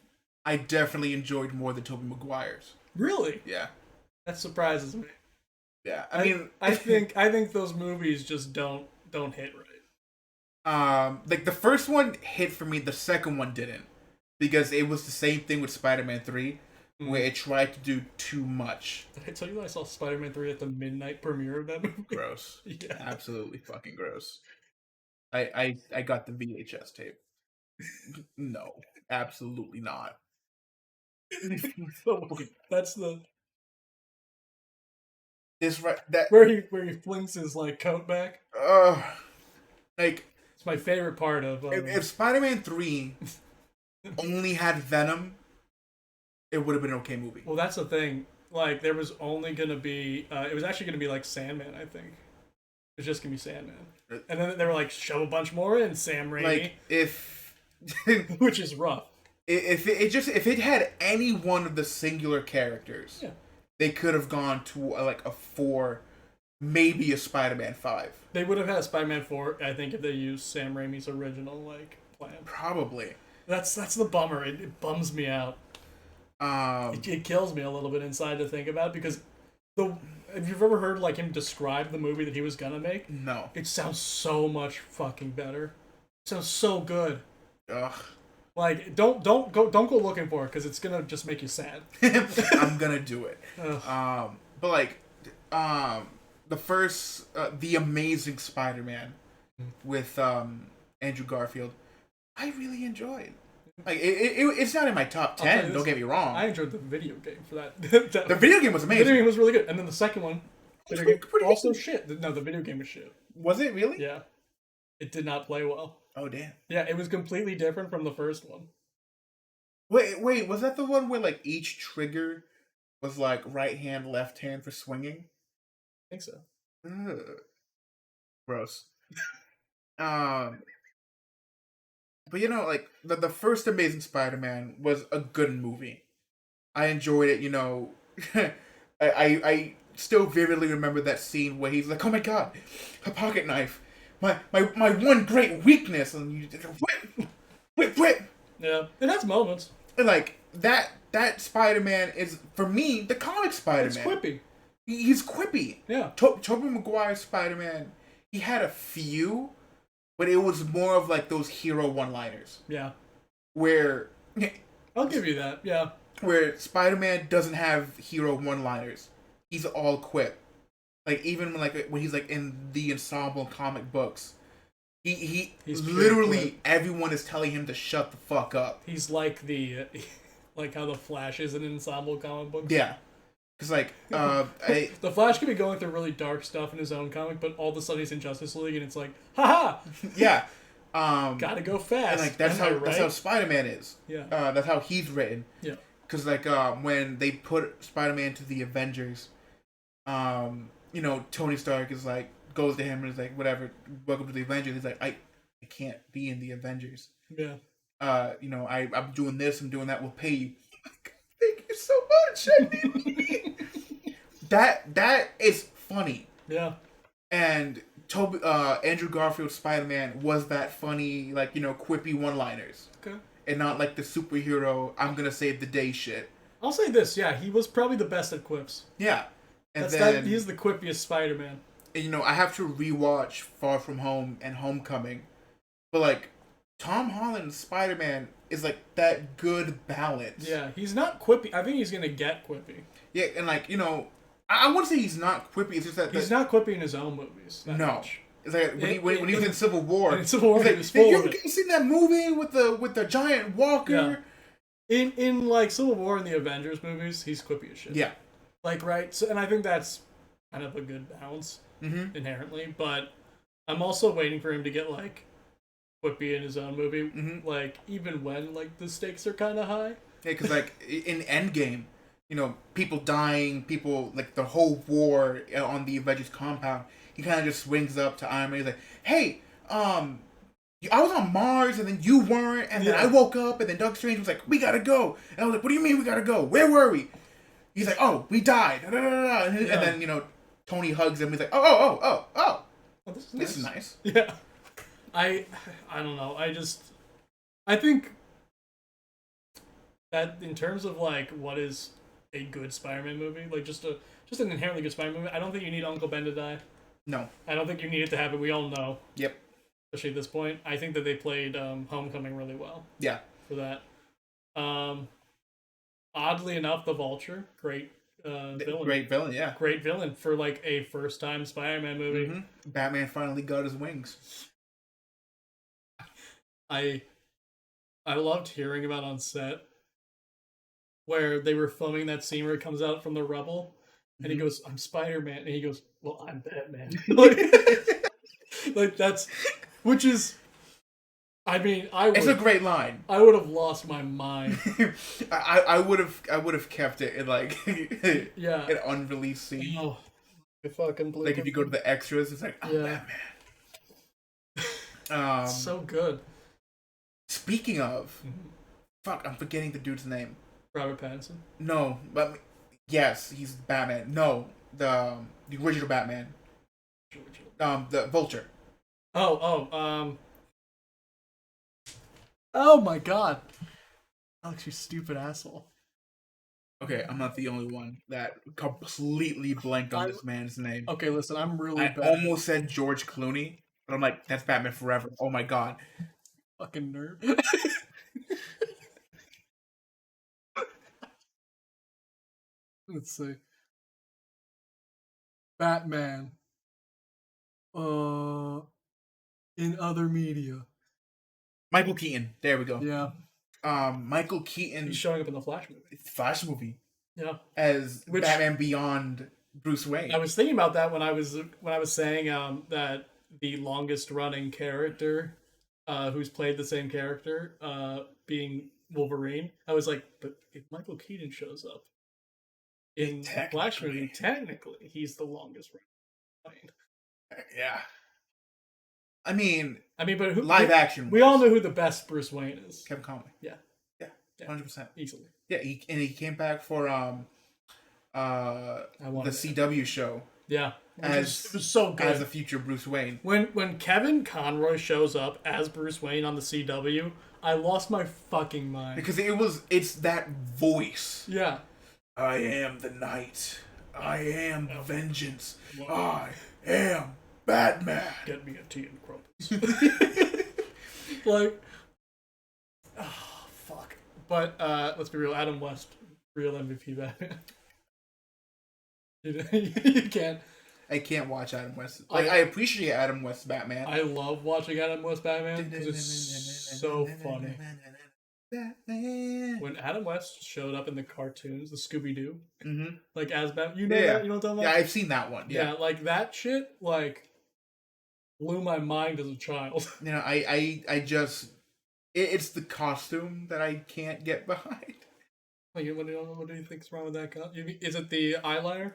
B: I definitely enjoyed more than Tobey Maguire's.
A: Really?
B: Yeah.
A: That surprises me.
B: Yeah, I mean,
A: I think those movies just don't hit right.
B: Like the first one hit for me, the second one didn't, because it was the same thing with Spider-Man 3, where it tried to do too much.
A: Did I tell you I saw Spider-Man 3 at the midnight premiere of that movie?
B: Gross.
A: Yeah.
B: Absolutely fucking gross. I got the VHS tape. No, absolutely not.
A: That's the
B: This right that
A: where he flings his like coat back.
B: Like
A: It's my favorite part of.
B: If Spider-Man 3 only had Venom, it would have been an okay movie.
A: Well, that's the thing. Like, there was only gonna be. It was actually gonna be like Sandman, I think. It was just gonna be Sandman, and then they were like, shove a bunch more in, Sam Raimi.
B: Like if,
A: which is rough.
B: If it had any one of the singular characters,
A: yeah,
B: they could have gone to like a 4, maybe a Spider-Man 5.
A: They would have had a Spider-Man 4, I think, if they used Sam Raimi's original like plan.
B: Probably.
A: That's the bummer. It bums me out. It kills me a little bit inside to think about, because have you ever heard like him describe the movie that he was gonna make?
B: No.
A: It sounds so much fucking better. It sounds so good.
B: Ugh.
A: Like, don't go looking for it, because it's gonna just make you sad.
B: I'm gonna do it. But like, the first, the Amazing Spider-Man with Andrew Garfield, I really enjoyed. Like, it's not in my top 10. Don't get me wrong.
A: I enjoyed the video game for that.
B: The video game was amazing.
A: The video game was really good, and then the second one, also
B: good.
A: shit. No, the video game was shit.
B: Was it really?
A: Yeah, it did not play well.
B: Oh damn.
A: Yeah, it was completely different from the first one.
B: Wait, was that the one where like each trigger was like right hand, left hand for swinging?
A: I think so.
B: Ugh. Gross. But you know, like the first Amazing Spider-Man was a good movie. I enjoyed it. You know, I still vividly remember that scene where he's like, "Oh my god, a pocket knife, my one great weakness," and you whip. Yeah,
A: it has moments.
B: And like that Spider-Man is, for me, the comic Spider-Man.
A: It's quippy.
B: He's quippy.
A: Yeah.
B: Tobey Maguire's Spider-Man, he had a few, but it was more of like those hero one-liners.
A: Yeah.
B: Where...
A: I'll give you that, yeah.
B: Where Spider-Man doesn't have hero one-liners. He's all quip. Like, even when he's like in the ensemble comic books, he's literally, everyone is telling him to shut the fuck up.
A: He's like like how the Flash is in ensemble comic books.
B: Yeah. Because, like,
A: the Flash could be going through really dark stuff in his own comic, but all of a sudden he's in Justice League, and it's like, haha!
B: Yeah.
A: Gotta go fast.
B: And, like, that's how Spider-Man is.
A: Yeah.
B: That's how he's written.
A: Yeah.
B: Because, like, when they put Spider-Man to the Avengers, you know, Tony Stark is like, goes to him and is like, whatever, welcome to the Avengers. He's like, I can't be in the Avengers.
A: Yeah.
B: You know, I'm doing this, I'm doing that, we'll pay you. Thank you so much. I need that is funny.
A: Yeah.
B: And Andrew Garfield's Spider-Man was that funny, like, you know, quippy one-liners.
A: Okay.
B: and not like the superhero I'm gonna save the day shit.
A: I'll say this, yeah, he was probably the best at quips.
B: Yeah, and
A: He's the quippiest Spider-Man.
B: And, you know, I have to rewatch Far From Home and Homecoming, but like Tom Holland's Spider-Man is like that good balance.
A: Yeah, he's not quippy. I think he's gonna get quippy.
B: Yeah, and like, you know, I wouldn't say he's not quippy. It's just that
A: he's not quippy in his own movies.
B: No.
A: Much.
B: It's like when he was in Civil War.
A: In Civil War,
B: he's like,
A: he was full of it.
B: You seen that movie with the giant walker?
A: Yeah. In like Civil War and the Avengers movies, he's quippy as shit.
B: Yeah.
A: Like, right? So, and I think that's kind of a good balance inherently. But I'm also waiting for him to get like quippy in his own movie. Like, even when like the stakes are kind of high.
B: Yeah, because like in Endgame, you know, people dying, people like the whole war on the Avengers compound. He kind of just swings up to Iron Man. He's like, "Hey, I was on Mars, and then you weren't, and then I woke up, and then Doug Strange was like, we gotta go." And I was like, "What do you mean we gotta go? Where were we?" He's like, "Oh, we died." And then, you know, Tony hugs him. He's like, "Oh, this is nice."
A: Yeah. I don't know. I think that in terms of like what is a good Spider-Man movie, like just an inherently good Spider-Man movie, I don't think you need Uncle Ben to die.
B: No.
A: I don't think you need it to happen. We all know.
B: Yep.
A: Especially at this point. I think that they played Homecoming really well.
B: Yeah.
A: For that. Oddly enough, the Vulture, great villain.
B: Great villain, yeah.
A: Great villain for like a first-time Spider-Man movie.
B: Batman finally got his wings.
A: I loved hearing about on set where they were filming that scene where he comes out from the rubble and he goes, "I'm Spider-Man," and he goes, "Well, I'm Batman." like that's, which is, I mean,
B: it's a great line.
A: I would have lost my mind.
B: I would have kept it in like an unreleased scene.
A: Oh, I fucking believe
B: like if you go to the extras, it's like, I'm Batman.
A: So good.
B: Speaking of, fuck, I'm forgetting the dude's name.
A: Robert Pattinson?
B: No, but yes, he's Batman. No, the original Batman. The Vulture.
A: Oh my god. Alex, you stupid asshole.
B: Okay, I'm not the only one that completely blanked on this man's name.
A: Okay, listen, I'm really bad.
B: I almost said George Clooney, but I'm like, that's Batman Forever. Oh my god.
A: Fucking nerd. Let's see. Batman. In other media.
B: Michael Keaton. There we go.
A: Yeah.
B: Michael Keaton.
A: He's showing up in the Flash movie.
B: Flash movie.
A: Yeah.
B: As Batman Beyond Bruce Wayne.
A: I was thinking about that when I was saying that the longest running character who's played the same character being Wolverine. I was like, but if Michael Keaton shows up in the Flash movie, technically he's the longest running.
B: Yeah. I mean,
A: but
B: live action.
A: We all know who the best Bruce Wayne is.
B: Kevin Conroy.
A: Yeah.
B: 100%.
A: Easily.
B: Yeah, he came back for the CW show.
A: Yeah.
B: It
A: was so good.
B: As a future Bruce Wayne.
A: When Kevin Conroy shows up as Bruce Wayne on the CW, I lost my fucking mind.
B: Because it's that voice.
A: Yeah.
B: I am the night. I am vengeance. I am Batman.
A: Get me a tea and crumpets. Like, oh, fuck. But let's be real. Adam West, real MVP Batman. You can't.
B: I can't watch Adam West. Like, I appreciate Adam West's Batman.
A: I love watching Adam West Batman because it's so funny. Batman. When Adam West showed up in the cartoons, the Scooby-Doo, like as Batman, you know that? You know what I'm talking about?
B: Yeah, I've seen that one.
A: Yeah, like that shit, like blew my mind as a child.
B: You know, I just it's the costume that I can't get behind.
A: Like, what do you think's wrong with that costume? Is it the eyeliner?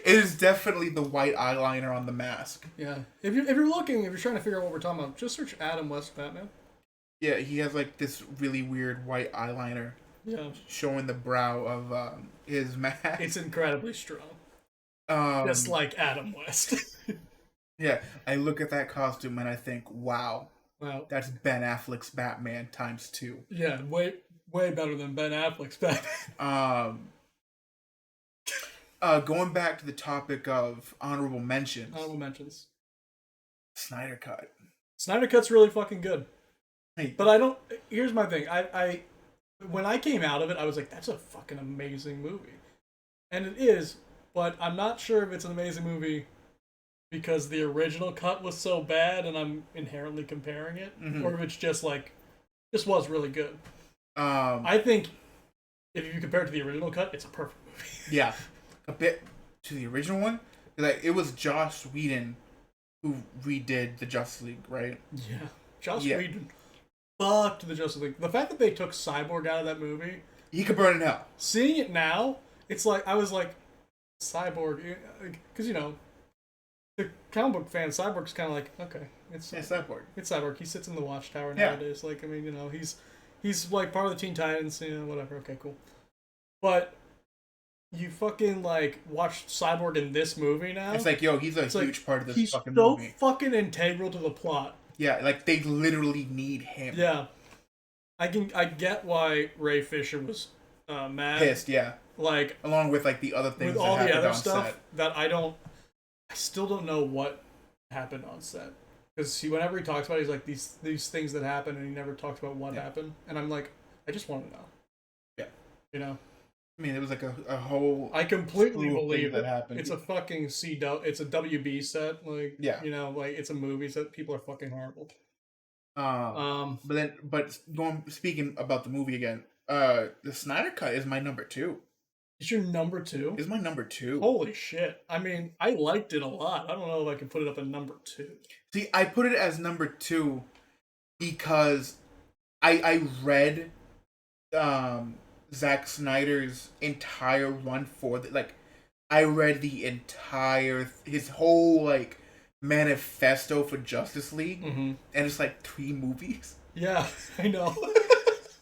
B: It is definitely the white eyeliner on the mask.
A: Yeah. If you're trying to figure out what we're talking about, just search Adam West Batman.
B: Yeah, he has like this really weird white eyeliner.
A: Yeah.
B: Showing the brow of his mask.
A: It's incredibly strong. Just like Adam West.
B: Yeah, I look at that costume and I think, wow.
A: Wow.
B: That's Ben Affleck's Batman times 2.
A: Yeah, way better than Ben Affleck's Batman.
B: Going back to the topic of honorable mentions.
A: Honorable mentions.
B: Snyder Cut.
A: Snyder Cut's really fucking good.
B: Hey.
A: But I don't... Here's my thing. I when I came out of it, I was like, that's a fucking amazing movie. And it is, but I'm not sure if it's an amazing movie because the original cut was so bad and I'm inherently comparing it, or if it's just like, this was really good. I think if you compare it to the original cut, it's a perfect movie.
B: Yeah. A bit to the original one. Like, it was Joss Whedon who redid the Justice League, right?
A: Yeah. Joss Whedon fucked the Justice League. The fact that they took Cyborg out of that movie...
B: He could burn in hell.
A: Seeing it now, it's like, I was like, Cyborg... Because, you know, the comic book fan, Cyborg's kind of like, okay, it's
B: Cyborg.
A: It's Cyborg. He sits in the Watchtower nowadays. Like, I mean, you know, he's like part of the Teen Titans, you know, whatever. Okay, cool. But you fucking like watch Cyborg in this movie now.
B: It's like, yo, he's a huge part of this fucking movie.
A: He's so fucking integral to the plot.
B: Yeah, like they literally need him.
A: Yeah, I get why Ray Fisher was mad,
B: pissed. Yeah,
A: like
B: along with like the other things,
A: with all the other stuff
B: set.
A: that I still don't know what happened on set. Because whenever he talks about it, he's like these things that happen, and he never talks about what happened. And I'm like, I just want to know.
B: Yeah,
A: you know.
B: I mean, it was like a whole.
A: I completely believe
B: that happened.
A: It's a fucking it's a WB set. Like,
B: yeah,
A: you know, like it's a movie set. People are fucking horrible.
B: But speaking about the movie again, the Snyder Cut is my number 2.
A: It's your number 2?
B: It's my number 2.
A: Holy shit! I mean, I liked it a lot. I don't know if I can put it up at number 2.
B: See, I put it as number 2 because I read Zack Snyder's entire run for I read the entire his whole like manifesto for Justice League, and it's like 3 movies.
A: Yeah, I know.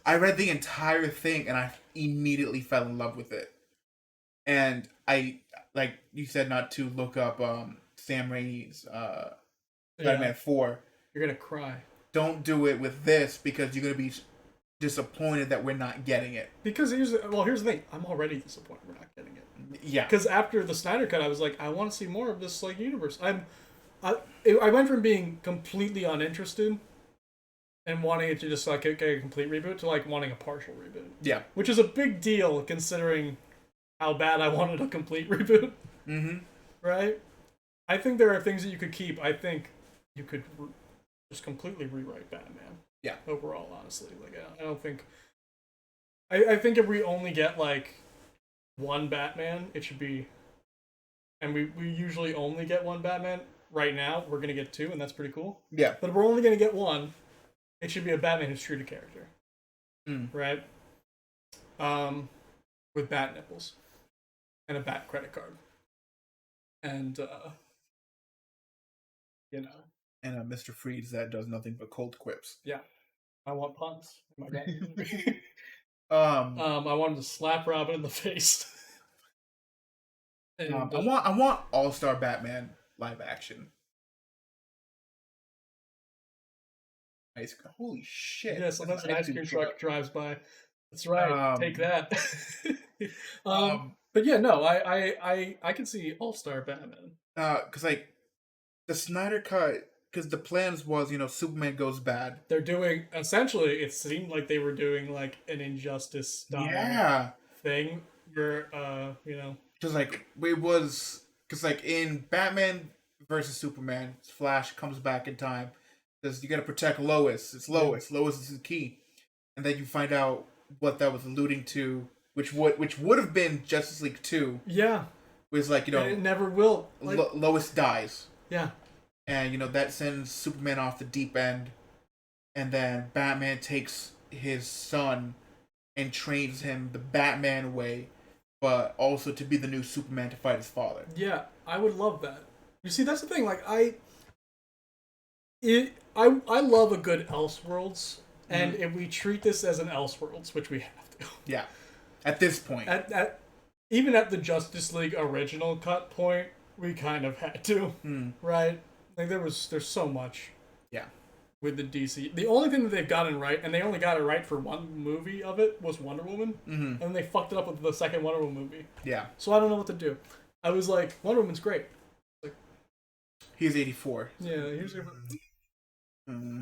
B: I read the entire thing and I immediately fell in love with it. And I, like you said, not to look up Sam Raimi's Spider-Man 4.
A: You're gonna cry.
B: Don't do it with this because you're gonna be disappointed that we're not getting it.
A: Because here's the thing. I'm already disappointed we're not getting it.
B: Yeah.
A: Because after the Snyder Cut, I was like, I want to see more of this like universe. I went from being completely uninterested and wanting it to just like get a complete reboot to like wanting a partial reboot.
B: Yeah.
A: Which is a big deal considering how bad I wanted a complete reboot. Right? I think there are things that you could keep. I think you could just completely rewrite Batman.
B: Yeah.
A: Overall, honestly. Like, I don't think... I think if we only get, like, one Batman, it should be... And we usually only get one Batman. Right now, we're going to get 2, and that's pretty cool.
B: Yeah.
A: But if we're only going to get one, it should be a Batman who's true to character. Right? With bat nipples. And a bat credit card. And, you know...
B: And Mr. Freeze that does nothing but cold quips.
A: Yeah. I want puns. Oh my
B: God.
A: I wanted to slap Robin in the face. And,
B: I want All-Star Batman live action. Holy shit!
A: Yeah, sometimes an ice cream truck drives by. That's right. Take that. But yeah, no, I can see All-Star Batman.
B: Because like the Snyder Cut. Because the plans was, you know, Superman goes bad.
A: They're doing, essentially, it seemed like they were doing, like, an Injustice style thing. Where, you know. Because,
B: like, it was, because, like, in Batman versus Superman, Flash comes back in time. Says, you gotta protect Lois. It's Lois. Yeah. Lois is the key. And then you find out what that was alluding to, which would have been Justice League 2.
A: Yeah.
B: Was, like, you know.
A: And it never will.
B: Like, Lois dies.
A: Yeah.
B: And, you know, that sends Superman off the deep end. And then Batman takes his son and trains him the Batman way, but also to be the new Superman to fight his father.
A: Yeah, I would love that. You see, that's the thing. Like, I love a good Elseworlds, and if we treat this as an Elseworlds, which we have to.
B: Yeah, at this point.
A: Even at the Justice League original cut point, we kind of had to, right? Like there's so much, with the DC. The only thing that they've gotten right, and they only got it right for one movie of it, was Wonder Woman.
B: Mm-hmm.
A: And then they fucked it up with the second Wonder Woman movie.
B: Yeah.
A: So I don't know what to do. I was like, Wonder Woman's great. Like,
B: he's 84.
A: Yeah, here's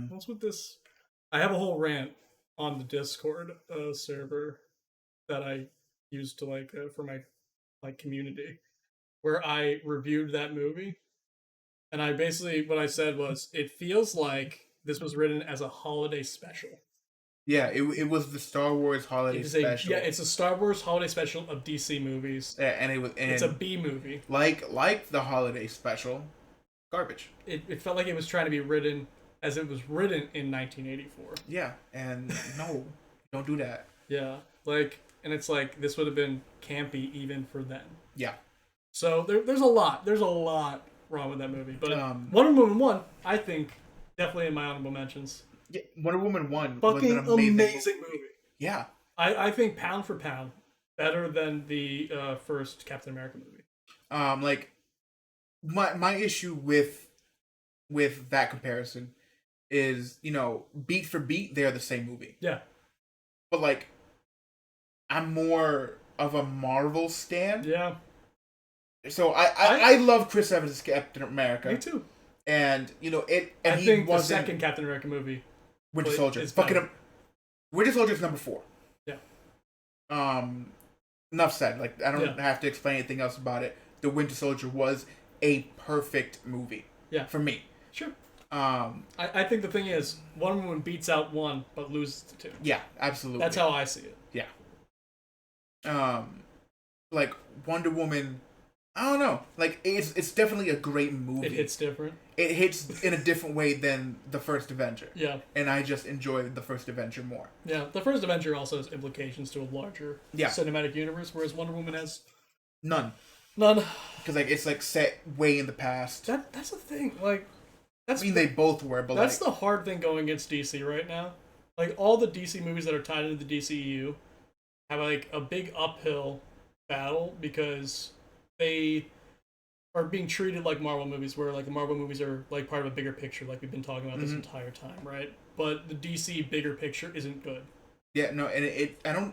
A: what's with this? I have a whole rant on the Discord server that I used to for my community, where I reviewed that movie, and I basically what I said was it feels like this was written as a holiday special.
B: Yeah, it was the Star Wars holiday special.
A: It's a Star Wars holiday special of DC movies.
B: Yeah, and
A: it's a B movie.
B: Like the holiday special, garbage.
A: It felt like it was trying to be written as it was written in 1984.
B: Yeah, and no, don't do that.
A: Yeah, and it's like this would have been campy even for then.
B: Yeah.
A: So there's a lot wrong with that movie, but Wonder Woman 1, I think, definitely in my honorable mentions.
B: Yeah, Wonder Woman 1
A: fucking was an amazing movie.
B: Yeah.
A: I think pound for pound better than the first Captain America movie.
B: My issue with that comparison is, beat for beat they're the same movie.
A: Yeah.
B: But I'm more of a Marvel stan.
A: Yeah.
B: So I love Chris Evans as Captain America.
A: Me too.
B: And
A: I think the second Captain America movie,
B: Winter Soldier, Winter Soldier is number 4.
A: Yeah.
B: Enough said. I don't have to explain anything else about it. The Winter Soldier was a perfect movie.
A: Yeah.
B: For me.
A: Sure. I think the thing is, Wonder Woman beats out 1 but loses to 2.
B: Yeah, absolutely.
A: That's how I see it.
B: Yeah. Wonder Woman, I don't know. It's definitely a great movie.
A: It hits different.
B: It hits in a different way than the first Avenger.
A: Yeah.
B: And I just enjoyed the first Avenger more.
A: Yeah. The first Avenger also has implications to a larger cinematic universe, whereas Wonder Woman has
B: none. Because it's set way in the past.
A: That's the thing.
B: They both were, but
A: that's the hard thing going against DC right now. All the DC movies that are tied into the DCEU have a big uphill battle because they are being treated like Marvel movies, where the Marvel movies are part of a bigger picture, like we've been talking about this entire time, right? But the DC bigger picture isn't good.
B: Yeah, no, and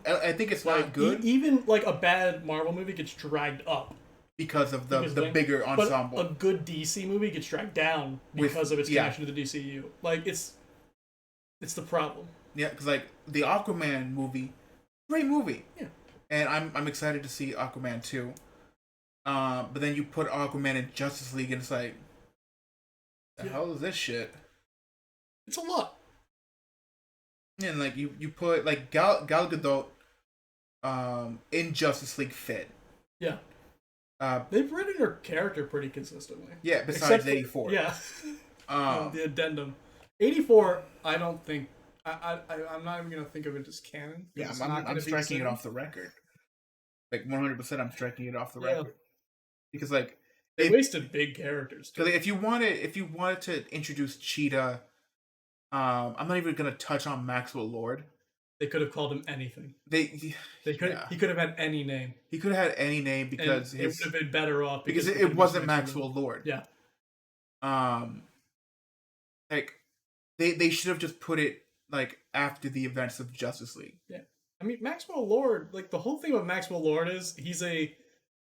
B: I think it's not good.
A: Even a bad Marvel movie gets dragged up
B: because of the bigger ensemble.
A: But a good DC movie gets dragged down because of its connection to the DCU. It's the problem.
B: Yeah, because the Aquaman movie, great movie.
A: Yeah.
B: And I'm excited to see Aquaman 2. But then you put Aquaman in Justice League and it's the hell is this shit?
A: It's a lot.
B: And you put Gal Gadot in Justice League fit.
A: Yeah. They've written her character pretty consistently.
B: Yeah, besides 84.
A: Yeah. The addendum. 84, I don't think I'm not even gonna think of it as canon.
B: Yeah, I'm striking it off the record. 100%, I'm striking it off the record because
A: they wasted big characters.
B: Because if you wanted to introduce Cheetah, I'm not even gonna touch on Maxwell Lord.
A: They could have called him anything. He could have had any name.
B: He could have had any name because
A: it would have been better off
B: because it wasn't Maxwell Lord.
A: Yeah.
B: They should have just put it after the events of Justice League.
A: Yeah. I mean, Maxwell Lord, the whole thing about Maxwell Lord is he's a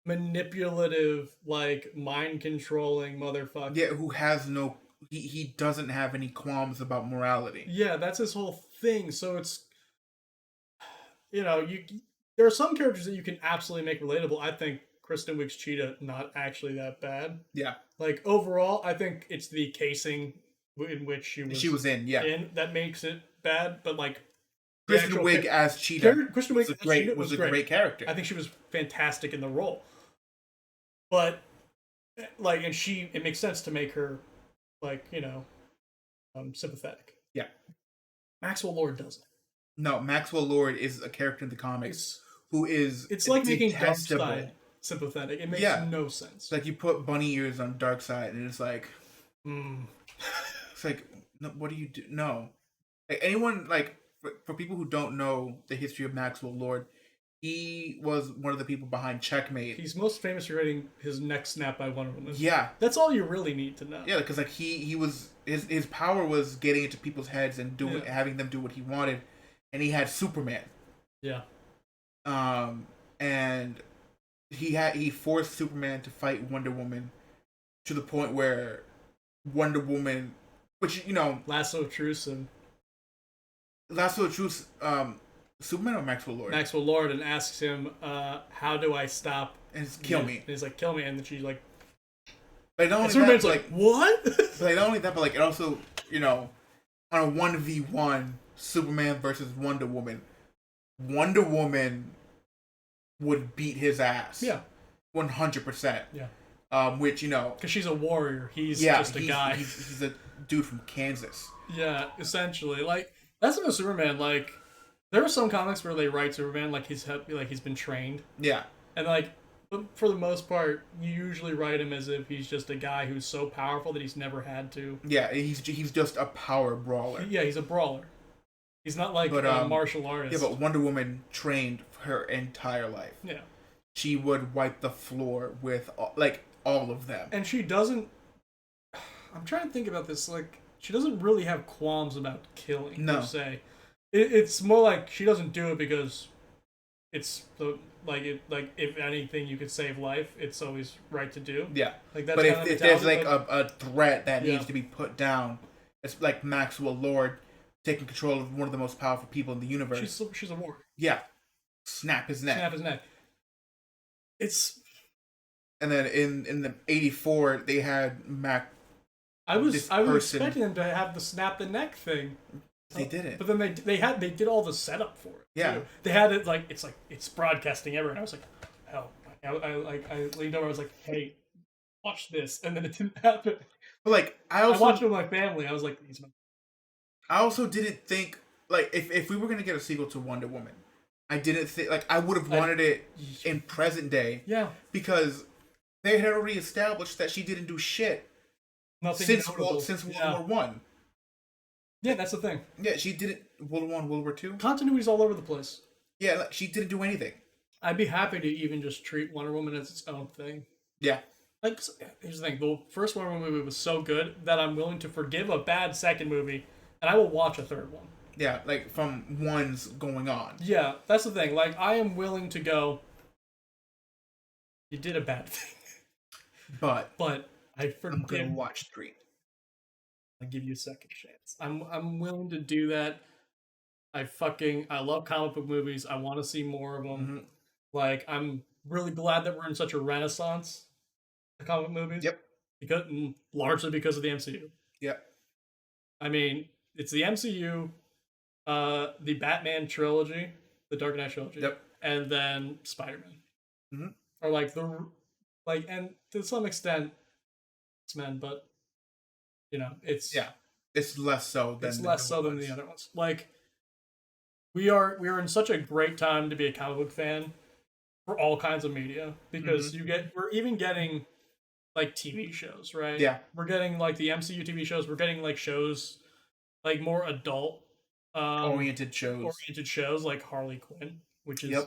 A: manipulative, mind-controlling motherfucker.
B: Yeah, who has no... He doesn't have any qualms about morality.
A: Yeah, that's his whole thing. So it's... there are some characters that you can absolutely make relatable. I think Kristen Wiig's Cheetah not actually that bad.
B: Yeah.
A: Overall, I think it's the casing in which she was
B: in,
A: that makes it bad, but
B: Kristen Wiig as Cheetah was a great character.
A: I think she was fantastic in the role. But and it makes sense to make her sympathetic.
B: Yeah.
A: Maxwell Lord doesn't.
B: No, Maxwell Lord is a character in the comics who is
A: it's like making Darkseid sympathetic. It makes no sense.
B: You put bunny ears on Darkseid and it's it's no, what do you do? No. Anyone for people who don't know the history of Maxwell Lord, he was one of the people behind Checkmate.
A: He's most famous for writing his neck snap by Wonder Woman.
B: Yeah,
A: that's all you really need to know.
B: Yeah, because like he was his power was getting into people's heads and having them do what he wanted, and he had Superman.
A: Yeah.
B: And he forced Superman to fight Wonder Woman to the point where Wonder Woman, which
A: Lasso of Truth and
B: Superman or Maxwell Lord?
A: Maxwell Lord, and asks him, how do I stop?
B: And it's kill me.
A: And he's like, kill me. And then she's like,
B: not only
A: Superman's
B: that,
A: like, what?
B: Like, not only that, but like, it also, on a 1v1, Superman versus Wonder Woman would beat his ass.
A: Yeah.
B: 100%.
A: Yeah.
B: Which,
A: because she's a warrior. He's just a guy.
B: He's a dude from Kansas.
A: Yeah, essentially. Like, that's about Superman. Like, there are some comics where they write Superman like he's been trained.
B: Yeah.
A: And like, for the most part, you usually write him as if he's just a guy who's so powerful that he's never had to.
B: Yeah, he's just a power brawler.
A: Yeah, he's a brawler. He's not like a martial artist.
B: Yeah, but Wonder Woman trained her entire life.
A: Yeah.
B: She would wipe the floor with all of them.
A: And she doesn't. I'm trying to think about this. Like, she doesn't really have qualms about killing.
B: No.
A: Per se. It's more like she doesn't do it because it's if anything you could save life, it's always right to do.
B: Yeah.
A: Like that's.
B: But if there's like a threat that needs to be put down, it's like Maxwell Lord taking control of one of the most powerful people in the universe.
A: She's a warrior.
B: Yeah. Snap his neck.
A: It's.
B: And then in the '84 they had Mac.
A: I was expecting them to have the snap the neck thing.
B: They didn't.
A: But then they did all the setup for it.
B: Yeah.
A: Too. They had it like it's broadcasting everywhere. And I was like, hell. I leaned over. I was like, hey, watch this, and then it didn't happen.
B: But like
A: I watched it with my family. I was like,
B: I also didn't think like if we were gonna get a sequel to Wonder Woman, I didn't think like I would have wanted it in present day.
A: Yeah.
B: Because they had already established that she didn't do shit.
A: Nothing
B: since World War One.
A: Yeah, that's the thing.
B: Yeah, she didn't. World War I, World War II.
A: Continuity's all over the place.
B: Yeah, like, she didn't do anything.
A: I'd be happy to even just treat Wonder Woman as its own thing.
B: Yeah.
A: Like, here's the thing: the first Wonder Woman movie was so good that I'm willing to forgive a bad second movie, and I will watch a third one.
B: Yeah, like from one's going on.
A: Yeah, that's the thing. Like, I am willing to go. You did a bad thing, but I forgive.
B: I'm gonna watch 3.
A: I'll give you a second chance. I'm willing to do that. I love comic book movies. I want to see more of them.
B: Mm-hmm.
A: Like, I'm really glad that we're in such a renaissance of comic movies.
B: Yep.
A: Largely because of the MCU.
B: Yep.
A: I mean, it's the MCU, the Batman trilogy, the Dark Knight trilogy,
B: yep,
A: and then Spider-Man.
B: Mm-hmm.
A: Or and to some extent, X-Men, but it's
B: less so than
A: the other ones. Like, we are in such a great time to be a comic book fan for all kinds of media, because we're even getting like TV shows, right?
B: Yeah,
A: we're getting like the MCU TV shows. We're getting like shows like more adult
B: oriented shows
A: like Harley Quinn, which is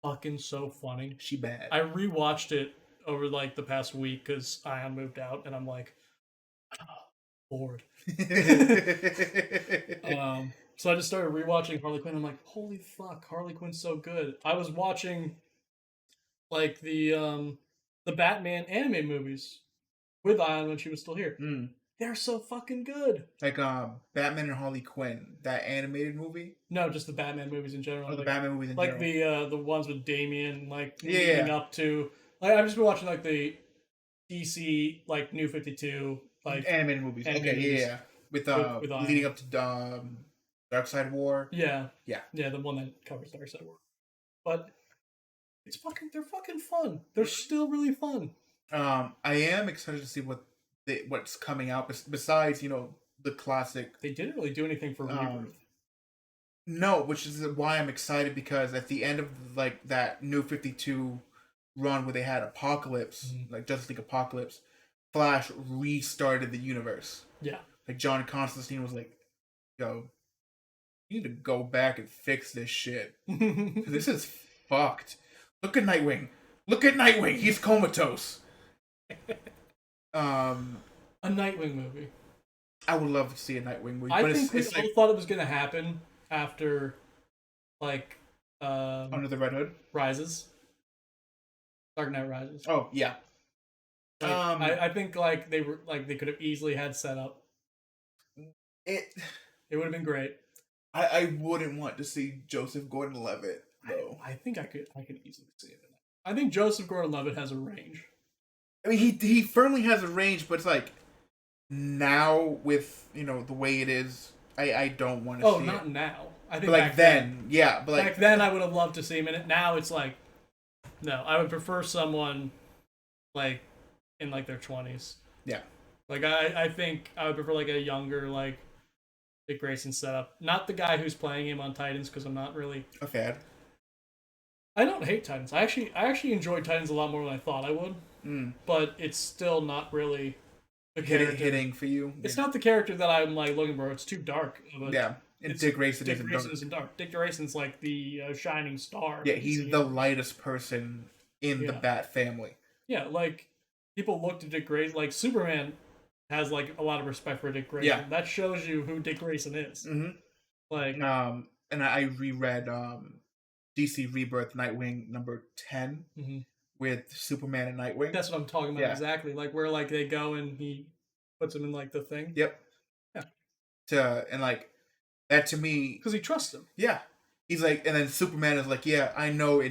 A: fucking so funny.
B: She bad.
A: I rewatched it over like the past week because Ion moved out, and I'm like, bored. So I just started rewatching Harley Quinn. I'm like, holy fuck, Harley Quinn's so good. I was watching like the Batman anime movies with Ion when she was still here. They're so fucking good.
B: Like Batman and Harley Quinn, that animated movie?
A: No, just the Batman movies in general.
B: Oh, the Batman movies in
A: general. Like the ones with Damian, leading up to. Like, I've just been watching like the DC like New 52 like
B: animated movies. Yeah. With leading up to Dark Side War.
A: Yeah, the one that covers Dark Side War. But they're fucking fun. They're still really fun.
B: I am excited to see what's coming out besides the classic.
A: They didn't really do anything for Rebirth.
B: No, which is why I'm excited, because at the end of like that New 52 run where they had Apocalypse, like Justice League Apocalypse, Flash restarted the universe.
A: Yeah.
B: Like John Constantine was like, yo, you need to go back and fix this shit. This is fucked. Look at Nightwing. Look at Nightwing. He's comatose.
A: A Nightwing movie.
B: I would love to see a Nightwing movie.
A: I
B: but
A: think we
B: it's
A: all thought it was gonna happen after, like,
B: Under the Red Hood.
A: Rises. Dark Knight Rises.
B: Oh yeah.
A: Like, I think like they could have easily had set up.
B: It
A: would have been great.
B: I wouldn't want to see Joseph Gordon-Levitt though.
A: I think I could easily see it. I think Joseph Gordon-Levitt has a range.
B: I mean, he firmly has a range, but it's like now with the way it is, I don't want to.
A: Oh,
B: see
A: not
B: it.
A: now. I think
B: but like then, yeah. But like
A: back then, I would have loved to see him in it. Now it's like, no, I would prefer someone like in like their 20s.
B: Yeah.
A: Like I think I would prefer like a younger like Dick Grayson setup. Not the guy who's playing him on Titans, because I'm not really
B: a fan.
A: I don't hate Titans. I actually enjoyed Titans a lot more than I thought I would. But it's still not really the character
B: hitting for you.
A: It's not the character that I'm like looking for. It's too dark.
B: Yeah. And Dick Grayson
A: isn't dark. Dick Grayson's like the shining star.
B: Yeah, he's the lightest person in the Bat family.
A: Yeah, like people looked at Dick Grayson. Like Superman has like a lot of respect for Dick Grayson.
B: Yeah.
A: That shows you who Dick Grayson is.
B: Mm-hmm.
A: Like
B: and I reread DC Rebirth Nightwing number 10 with Superman and Nightwing.
A: That's what I'm talking about exactly. Like where like they go and he puts him in like the thing.
B: Yep. Yeah. And like that to me,
A: because he trusts him.
B: Yeah. He's like, and then Superman is like, yeah, I know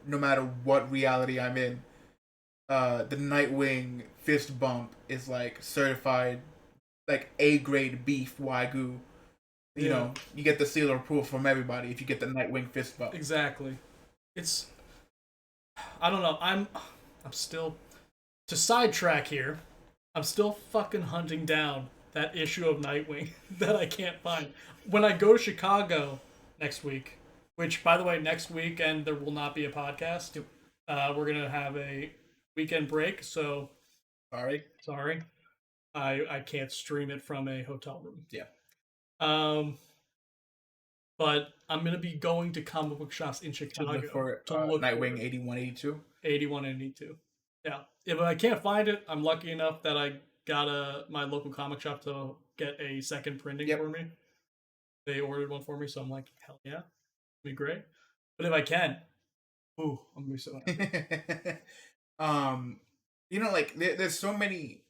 B: no matter what reality I'm in, the Nightwing fist bump is like certified, like A-grade beef Wagyu. You know, you get the seal of approval from everybody if you get the Nightwing fist bump.
A: Exactly. It's, I don't know. I'm still, to sidetrack here, I'm still fucking hunting down that issue of Nightwing that I can't find. When I go to Chicago next week, which, by the way, next weekend there will not be a podcast. We're going to have a weekend break, so sorry. I can't stream it from a hotel room.
B: Yeah.
A: But I'm going to be going to comic book shops in Chicago
B: to look for Nightwing 8182.
A: 8182. Yeah. If I can't find it, I'm lucky enough that I got my local comic shop to get a second printing for me. They ordered one for me, so I'm like, hell yeah. It'll be great. But if I can, I'm going to be so happy.
B: Like, there's so many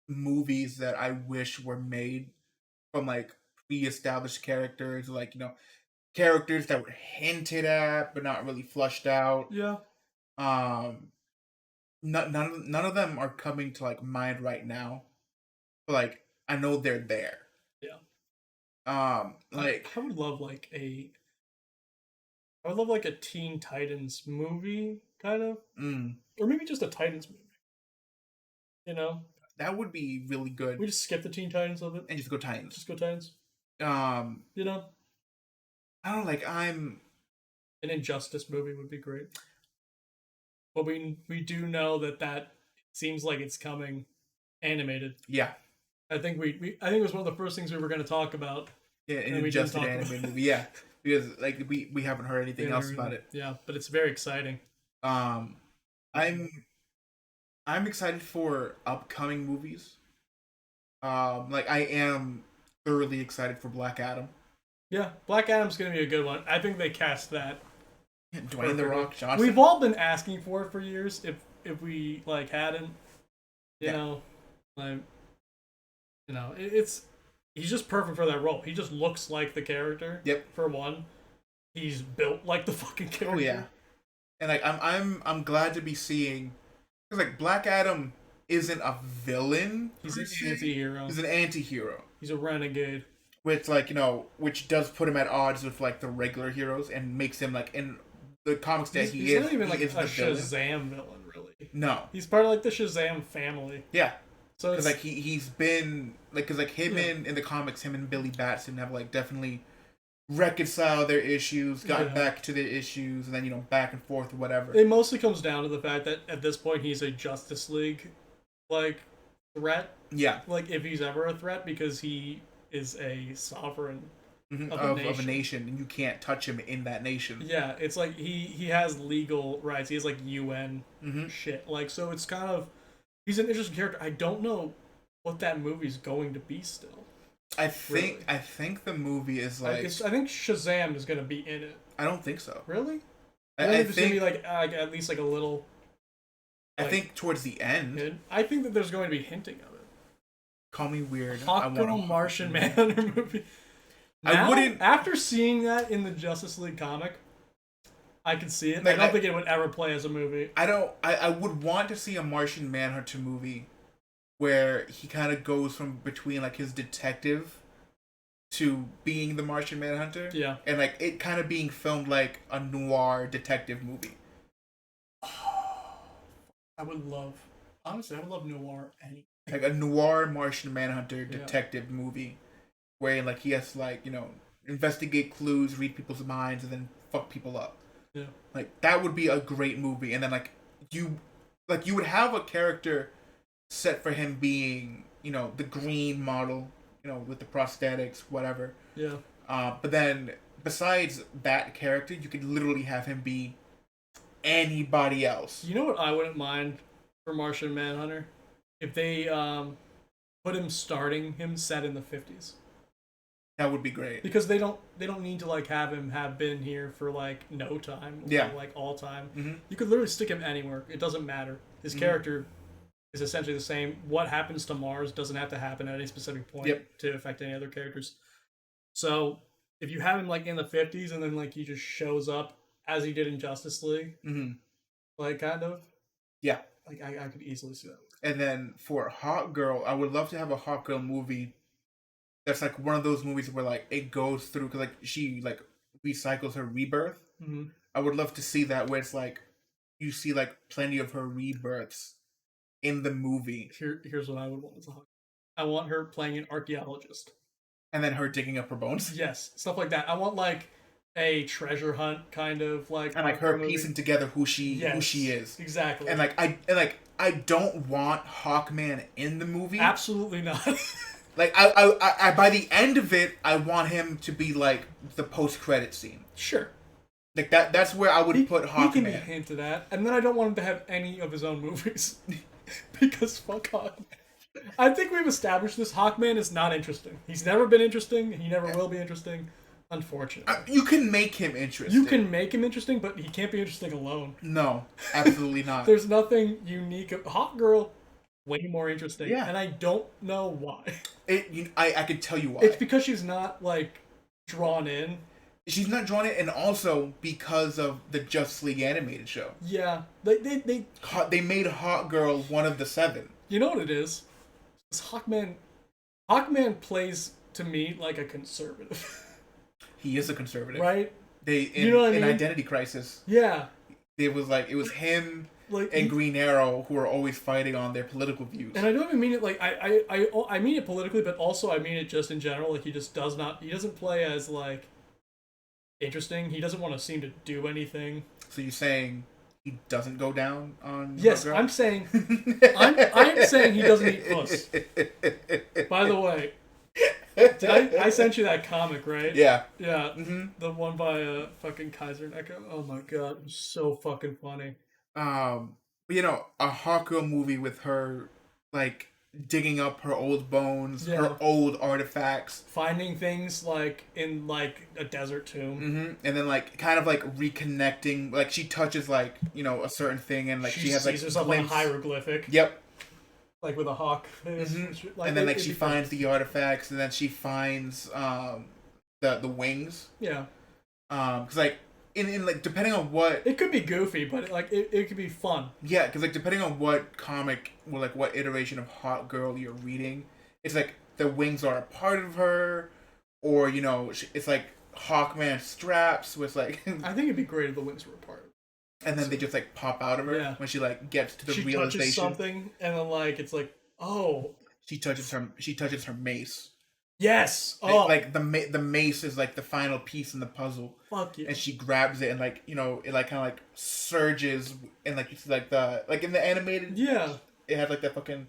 B: movies that I wish were made from, like, pre-established characters, like, characters that were hinted at, but not really flushed out.
A: Yeah.
B: None of them are coming to, like, mind right now. But, like, I know they're there.
A: Yeah.
B: Like,
A: I would love like a Teen Titans movie, kind of, or maybe just a Titans movie.
B: That would be really good.
A: We just skip the Teen Titans of it
B: and just go Titans.
A: Just go Titans.
B: I don't know, like
A: an Injustice movie would be great. But we do know that seems like it's coming animated.
B: Yeah.
A: I think it was one of the first things we were going to talk about.
B: Yeah, an Injustice animated movie. Yeah, because like we haven't heard anything else about it.
A: Yeah, but it's very exciting.
B: I'm excited for upcoming movies. Like I am thoroughly excited for Black Adam.
A: Yeah, Black Adam's going to be a good one. I think they cast that.
B: Dwayne The Rock Johnson.
A: We've all been asking for it for years. If we like hadn't, he's just perfect for that role. He just looks like the character.
B: Yep.
A: For one, he's built like the fucking character.
B: Oh yeah. And like I'm glad to be seeing, because like Black Adam isn't a villain.
A: He's an anti-hero.
B: He's an anti-hero.
A: He's a renegade.
B: Which which does put him at odds with like the regular heroes and makes him like in the comics that
A: he's not even like a Shazam villain, really.
B: No.
A: He's part of like the Shazam family.
B: Yeah.
A: So
B: because like he's been like, because like him in the comics, him and Billy Batson have like definitely reconciled their issues, got back to their issues, and then back and forth or whatever.
A: It mostly comes down to the fact that at this point he's a Justice League like threat.
B: Yeah.
A: Like if he's ever a threat, because he is a sovereign
B: of a nation, and you can't touch him in that nation.
A: Yeah, it's like he has legal rights. He has like UN shit. Like, so it's kind of, he's an interesting character. I don't know what that movie's going to be still.
B: I think the movie is like,
A: I think Shazam is going to be in it.
B: I don't think so.
A: Really?
B: I
A: think it's going to be like at least like a little.
B: Like, I think towards the end.
A: I think that there's going to be hinting of it.
B: Call me weird.
A: Hawkgirl Martian Manhunter movie. Now, I wouldn't. After seeing that in the Justice League comic, I can see it. Like, I don't think it would ever play as a movie.
B: I would want to see a Martian Manhunter movie where he kind of goes from between like his detective to being the Martian Manhunter.
A: Yeah.
B: And like it kind of being filmed like a noir detective movie.
A: I would love noir anything.
B: Like a noir Martian Manhunter detective movie where like he has to like, you know, investigate clues, read people's minds, and then fuck people up.
A: Yeah.
B: Like that would be a great movie. And then like you would have a character set for him being, you know, the green model, you know, with the prosthetics, whatever.
A: Yeah.
B: But then besides that character, you could literally have him be anybody else.
A: You know what I wouldn't mind for Martian Manhunter? If they put him set in the 50s.
B: That would be great.
A: Because they don't need to like have him have been here for like no time or like all time.
B: Mm-hmm.
A: You could literally stick him anywhere. It doesn't matter. His character is essentially the same. What happens to Mars doesn't have to happen at any specific point to affect any other characters. So if you have him like in the 50s and then like he just shows up as he did in Justice League, like kind of, like I could easily see that.
B: And then for Hawkgirl, I would love to have a Hawkgirl movie that's like one of those movies where like it goes through, because like she like recycles her rebirth. I would love to see that where it's like you see like plenty of her rebirths in the movie.
A: Here's what I would want as a Hawkgirl. I want her playing an archaeologist.
B: And then her digging up her bones.
A: Yes, stuff like that. I want like a treasure hunt kind of like,
B: and like her piecing together who she is.
A: Exactly.
B: And I don't want Hawkman in the movie.
A: Absolutely not.
B: Like I by the end of it, I want him to be like the post-credit scene.
A: Sure.
B: Like that's where I would put Hawkman. He
A: can be hinted at, and then I don't want him to have any of his own movies because fuck Hawkman. I think we've established this. Hawkman is not interesting. He's never been interesting. He never will be interesting. Unfortunately.
B: You can make him interesting.
A: You can make him interesting, but he can't be interesting alone.
B: No, absolutely not.
A: There's nothing unique. Hawkgirl, way more interesting. Yeah. And I don't know why.
B: I could tell you why.
A: It's because she's not, like, drawn in.
B: She's not drawn in, and also because of the Justice League animated show.
A: Yeah. They
B: made Hawkgirl one of the 7.
A: You know what it is? It's Hawkman plays, to me, like a conservative.
B: He is a conservative,
A: right?
B: You know what I mean? In Identity Crisis, it was him and Green Arrow who are always fighting on their political views.
A: And I don't even mean it like I mean it politically, but also I mean it just in general. Like he doesn't play as like interesting. He doesn't want to seem to do anything. So
B: you're saying he doesn't go down on?
A: Yes, I'm saying I'm saying he doesn't eat puss. By the way. I sent you that comic, right?
B: Yeah.
A: Yeah. Mm-hmm. The one by fucking Kaiser and Echo. Oh my god, it was so fucking funny.
B: You know, a Hawkgirl movie with her like digging up her old bones, her old artifacts,
A: finding things like in like a desert tomb,
B: and then like kind of like reconnecting. Like she touches like, you know, a certain thing, and like she has like
A: herself like a hieroglyphic.
B: Yep.
A: Like with a hawk.
B: Like, and then like she finds the artifacts, and then she finds the wings.
A: Yeah.
B: Because like in like depending on what,
A: it could be goofy, but like it could be fun.
B: Yeah, because like depending on what comic or like what iteration of Hawkgirl you're reading, it's like the wings are a part of her, or you know it's like Hawkman straps with like.
A: I think it'd be great if the wings were a part.
B: And then they just like pop out of her when she like gets to the realization.
A: She touches something, and then like it's like, oh.
B: She touches her mace.
A: Yes. Oh.
B: Like the mace is like the final piece in the puzzle.
A: Fuck yeah.
B: And she grabs it, and like, you know, it like kind of like surges, and like it's like the like in the animated.
A: Yeah.
B: It had like that fucking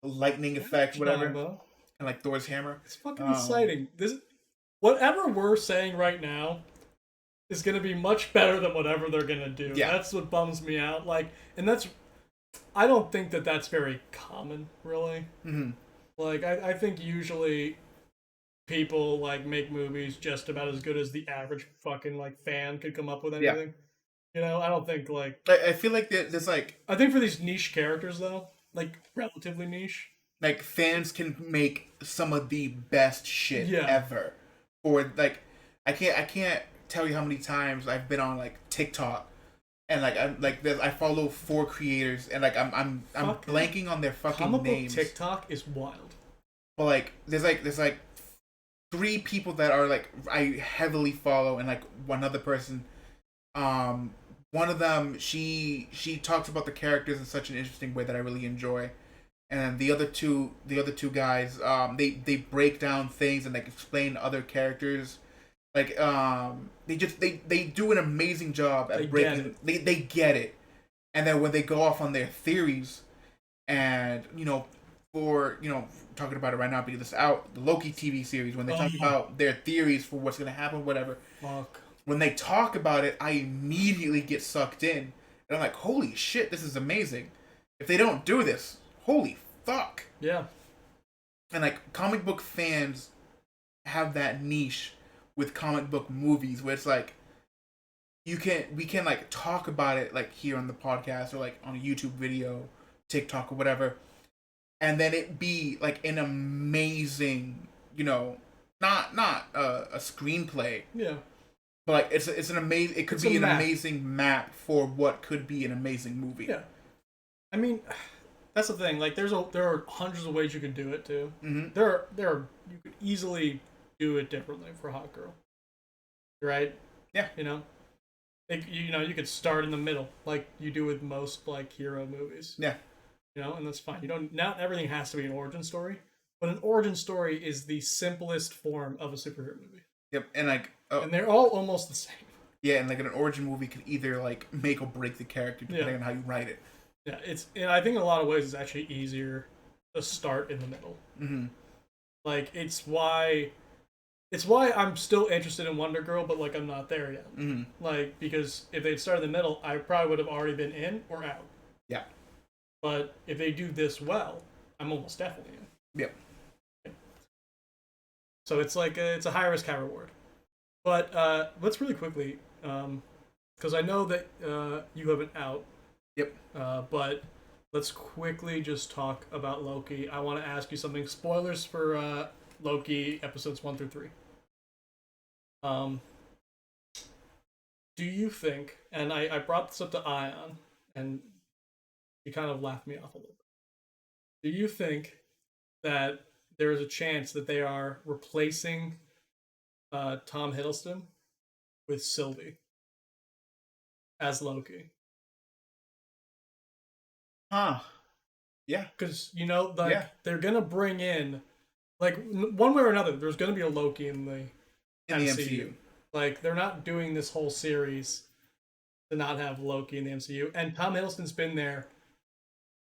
B: lightning effect, whatever. And like Thor's hammer.
A: It's fucking exciting. whatever we're saying right now is going to be much better than whatever they're going to do.
B: Yeah.
A: That's what bums me out. Like, and that's, I don't think that that's very common, really.
B: Mm-hmm.
A: Like, I think usually people, like, make movies just about as good as the average fucking, like, fan could come up with anything. You know, I don't think, like...
B: I feel like there's, like...
A: I think for these niche characters, though, like, relatively niche...
B: Like, fans can make some of the best shit ever. Or, like, I can't tell you how many times I've been on, like, TikTok, and, like, I follow 4 creators, and, like, I'm blanking on their fucking names.
A: Comic book TikTok is wild.
B: But, like, there's 3 people that are, like, I heavily follow, and, like, one other person, one of them, she talks about the characters in such an interesting way that I really enjoy. And the other two guys, they break down things and like explain other characters. Like they do an amazing job at breaking. They get it, and then when they go off on their theories, and talking about it right now because it's out, the Loki TV series, when they talk about their theories for what's gonna happen, whatever.
A: Fuck.
B: When they talk about it, I immediately get sucked in, and I'm like, holy shit, this is amazing. If they don't do this, holy fuck.
A: Yeah.
B: And like comic book fans have that niche with comic book movies where it's like we can like talk about it like here on the podcast or like on a YouTube video, TikTok or whatever, and then it be like an amazing, not a screenplay.
A: Yeah.
B: But like it's an amazing. It could be an amazing map for what could be an amazing movie.
A: Yeah. I mean, that's the thing. Like, there are hundreds of ways you can do it too.
B: Mm-hmm.
A: There are you could easily do it differently for Hawkgirl. Right?
B: Yeah.
A: You could start in the middle, like you do with most like hero movies.
B: Yeah.
A: And that's fine. Not everything has to be an origin story, but an origin story is the simplest form of a superhero movie.
B: Yep, and like,
A: and they're all almost the same.
B: Yeah, and like an origin movie could either like make or break the character depending on how you write it.
A: Yeah, and I think in a lot of ways it's actually easier to start in the middle.
B: Mm-hmm.
A: Like it's why I'm still interested in Wonder Girl, but like I'm not there yet.
B: Mm-hmm.
A: Like because if they'd started in the middle, I probably would have already been in or out.
B: Yeah.
A: But if they do this well, I'm almost definitely in.
B: Yep.
A: So it's like it's a high risk, high reward. But let's really quickly, because I know that you have an out.
B: Yep.
A: But let's quickly just talk about Loki. I want to ask you something. Spoilers for Loki episodes 1 through 3. Do you think? And I brought this up to Ion, and he kind of laughed me off a little bit. Do you think that there is a chance that they are replacing Tom Hiddleston with Sylvie as Loki?
B: Huh. Yeah.
A: Because, they're going to bring in, like, one way or another, there's going to be a Loki in the MCU. Like, they're not doing this whole series to not have Loki in the MCU. And Tom Hiddleston's been there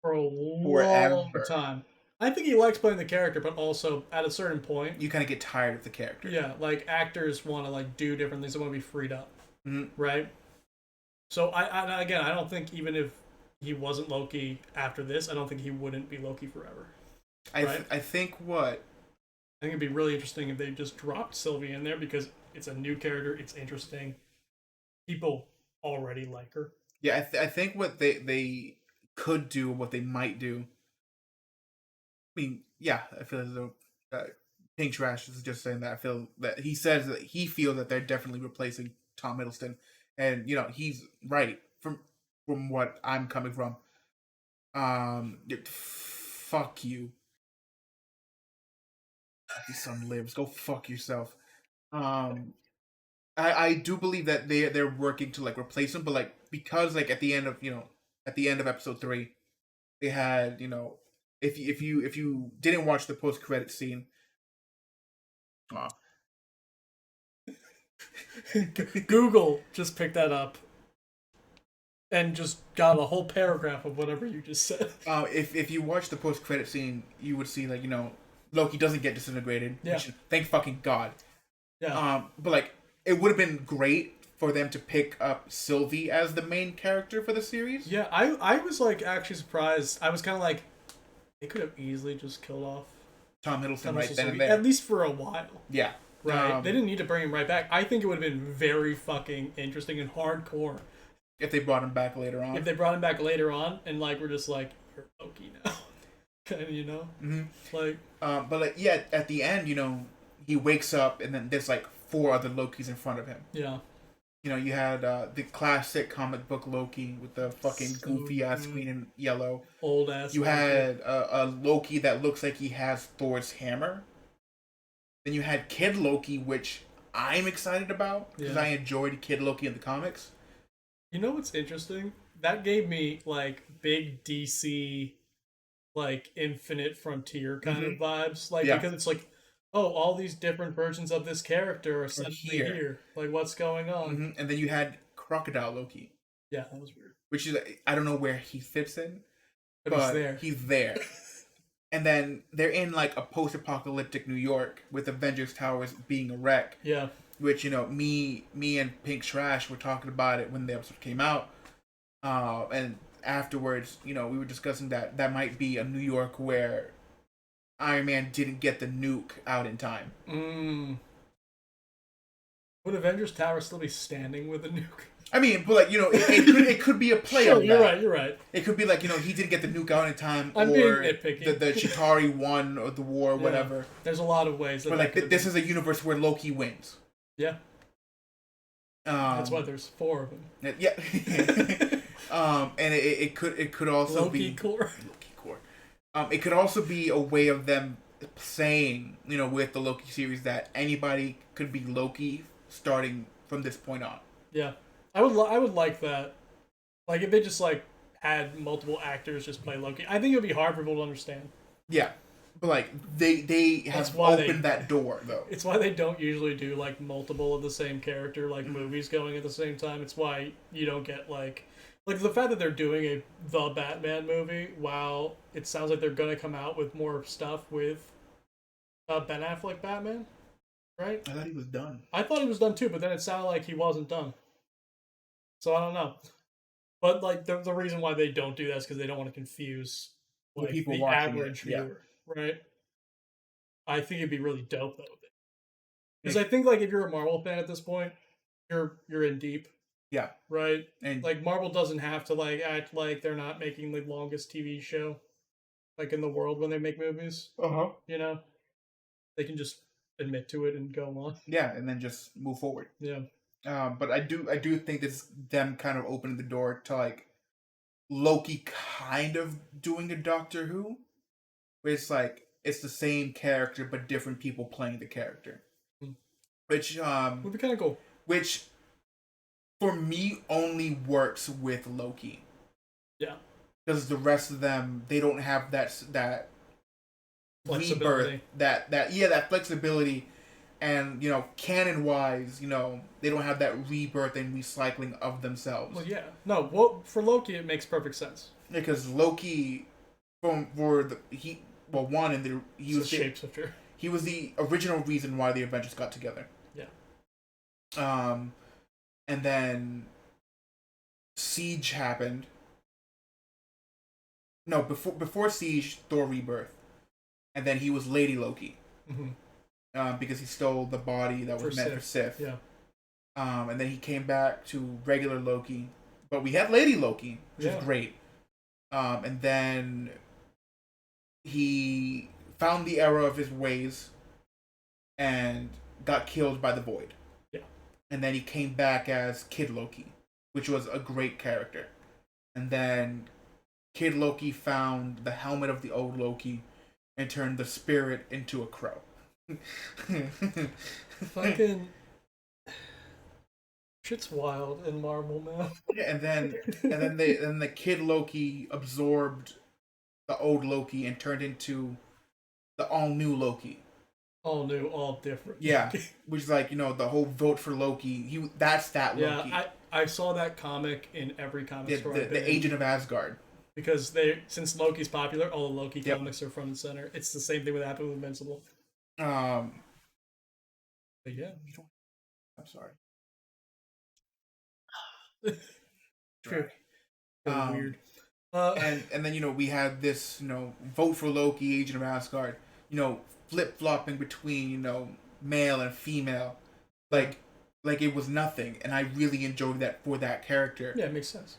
A: for a long time. I think he likes playing the character, but also at a certain point,
B: you kind of get tired of the character.
A: Yeah, like actors want to like do different things. They want to be freed up,
B: mm-hmm.
A: right? So I don't think even if he wasn't Loki after this, I don't think he wouldn't be Loki forever.
B: I think
A: it'd be really interesting if they just dropped Sylvie in there because it's a new character. It's interesting. People already like her.
B: Yeah, I think what they could do, what they might do. I mean, yeah, I feel as though Pink Trash is just saying that. I feel that he says that he feels that they're definitely replacing Tom Hiddleston, and he's right from what I'm coming from. Fuck you. Your son lives. Go fuck yourself. I do believe that they're working to like replace him, but like because like at the end of episode 3, they had if you didn't watch the post credit scene,
A: Google just picked that up and just got a whole paragraph of whatever you just said.
B: If you watch the post credit scene, you would see like Loki doesn't get disintegrated.
A: Yeah.
B: Thank fucking God.
A: Yeah.
B: But like, it would have been great for them to pick up Sylvie as the main character for the series.
A: Yeah, I was like actually surprised. I was kind of like, they could have easily just killed off
B: Tom Hiddleston
A: Thomas
B: right then and
A: Sylvie,
B: there.
A: at least for a while.
B: Yeah.
A: Right. They didn't need to bring him right back. I think it would have been very fucking interesting and hardcore
B: if they brought him back later on.
A: if they brought him back later on and like we're just like, you're Loki now. Kind of, you know?
B: Mm-hmm.
A: Like,
B: but like, yeah, at the end, you know, he wakes up and then there's like 4 other Lokis in front of him.
A: yeah.
B: You know, you had the classic comic book Loki with the fucking
A: So
B: goofy ass
A: good.
B: green and yellow.
A: Old ass.
B: You
A: Loki.
B: had a Loki that looks like he has Thor's hammer. Then you had Kid Loki, which I'm excited about because I enjoyed Kid Loki in the comics.
A: You know what's interesting? That gave me like big DC, like Infinite Frontier kind of vibes. Like, because it's like, oh, all these different versions of this character are suddenly here. Like, what's going on?
B: And then you had Crocodile Loki.
A: Yeah, that was weird.
B: Which is, I don't know where he fits in, but
A: he's there.
B: He's there. And then they're in like a post-apocalyptic New York with Avengers Towers being a wreck.
A: Yeah.
B: Which, you know, me and Pink Trash were talking about it when the episode came out. And afterwards, you know, we were discussing that might be a New York where Iron Man didn't get the nuke out in time.
A: Would Avengers Tower still be standing with a nuke?
B: I mean, but like, you know, it could be a play on that.
A: You're right.
B: It could be like, you know, he didn't get the nuke out in time,
A: I'm
B: or
A: being nitpicky.
B: the Chitauri won or the war, or whatever.
A: There's a lot of ways.
B: But like, this is a universe where Loki wins.
A: Yeah. That's why there's 4 of them.
B: Yeah. And it could also
A: Loki
B: be
A: core.
B: Loki core. It could also be a way of them saying, you know, with the Loki series that anybody could be Loki starting from this point on.
A: Yeah, I would like that. Like if they just like had multiple actors just play Loki, I think it would be hard for people to understand.
B: Yeah, but like they have opened that door though.
A: It's why they don't usually do like multiple of the same character like movies going at the same time. It's why you don't get like the fact that they're doing the Batman movie while it sounds like they're gonna come out with more stuff with Ben Affleck Batman. Right?
B: I thought he was done.
A: I thought he was done too, but then it sounded like he wasn't done. So I don't know. But like the reason why they don't do that is because they don't want to confuse like,
B: people
A: the
B: watching
A: average
B: it.
A: viewer, right? I think it'd be really dope though. Because I think like if you're a Marvel fan at this point, you're in deep.
B: Yeah.
A: Right?
B: And
A: like Marvel doesn't have to like act like they're not making the longest TV show like in the world when they make movies. You know? They can just admit to it and go on.
B: Yeah, and then just move forward.
A: Yeah.
B: But I do think this them kind of opening the door to like Loki kind of doing a Doctor Who, where it's like it's the same character but different people playing the character, which
A: would be kind of cool.
B: Which for me only works with Loki.
A: Yeah.
B: Because the rest of them, they don't have that rebirth, that flexibility, and you know, canon wise, you know, they don't have that rebirth and recycling of themselves.
A: Well, yeah, no. Well, for Loki, it makes perfect sense
B: because Loki, he was
A: a shapeshifter.
B: He was the original reason why the Avengers got together.
A: Yeah.
B: And then Siege happened. No, before Siege, Thor Rebirth. And then he was Lady Loki. Because he stole the body that was meant for Sif.
A: Yeah.
B: And then he came back to regular Loki. But we had Lady Loki, which is great. And then he found the error of his ways and got killed by the Void.
A: Yeah.
B: And then he came back as Kid Loki, which was a great character. And then Kid Loki found the helmet of the old Loki and turned the spirit into a crow.
A: Fucking shit's wild in Marvel, man.
B: Yeah, and then the Kid Loki absorbed the old Loki and turned into the all new Loki.
A: All new, all different.
B: Yeah, which is like, you know, the whole vote for Loki. That's that Loki.
A: Yeah, I saw that comic in every comic store.
B: The Agent of Asgard.
A: Because since Loki's popular, all the Loki comics are front and center. It's the same thing that happened with Invincible. But yeah.
B: I'm sorry.
A: True. Weird.
B: And then we had this vote for Loki, Agent of Asgard, flip flopping between male and female, like it was nothing, and I really enjoyed that for that character.
A: Yeah, it makes sense.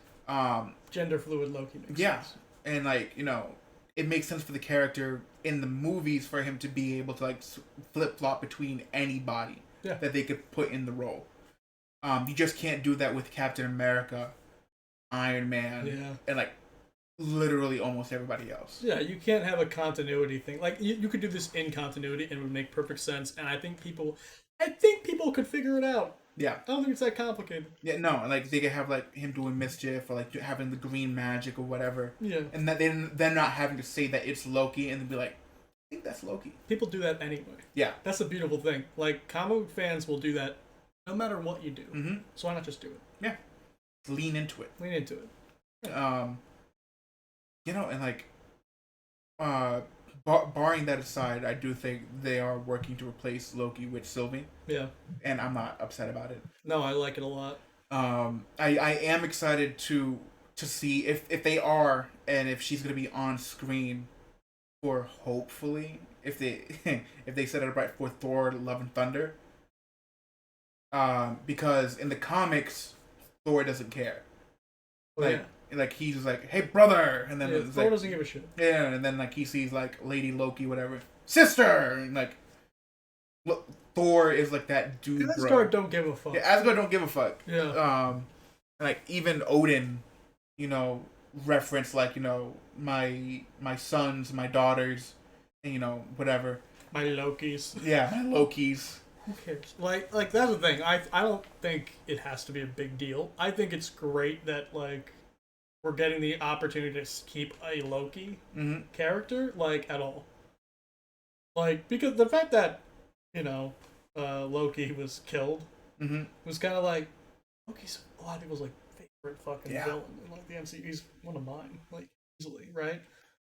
A: Gender fluid Loki makes sense.
B: And it makes sense for the character in the movies for him to be able to flip flop between anybody that they could put in the role. You just can't do that with Captain America, Iron Man, and literally almost everybody else.
A: Yeah, you can't have a continuity thing. Like you could do this in continuity and it would make perfect sense. And I think people could figure it out.
B: Yeah,
A: I don't think it's that complicated.
B: Yeah, no, they could have him doing mischief or having the green magic or whatever.
A: Yeah,
B: and that they're not having to say that it's Loki and then be like, I think that's Loki.
A: People do that anyway.
B: Yeah,
A: that's the beautiful thing. Like comic book fans will do that no matter what you do.
B: Mm-hmm.
A: So why not just do it?
B: Yeah, lean into it.
A: Yeah.
B: And barring that aside, I do think they are working to replace Loki with Sylvie.
A: Yeah.
B: And I'm not upset about it.
A: No, I like it a lot.
B: I am excited to see if they are, and if she's going to be on screen for, hopefully, if they set it up right, for Thor Love and Thunder. Because in the comics, Thor doesn't care. He's just like, hey brother, and then
A: Thor doesn't give a shit.
B: Yeah, and then he sees Lady Loki, whatever, sister, and Thor is that dude.
A: Asgard don't give a fuck.
B: Yeah, Asgard don't give a fuck.
A: Yeah.
B: And even Odin, reference my sons, my daughters, and whatever.
A: My Lokis.
B: Yeah, my Lokis.
A: Who cares? Like that's the thing. I don't think it has to be a big deal. I think it's great that we're getting the opportunity to keep a Loki character at all. Because the fact that Loki was killed was kind of Loki's a lot of people's favorite fucking villain in the MCU. He's one of mine, easily, right?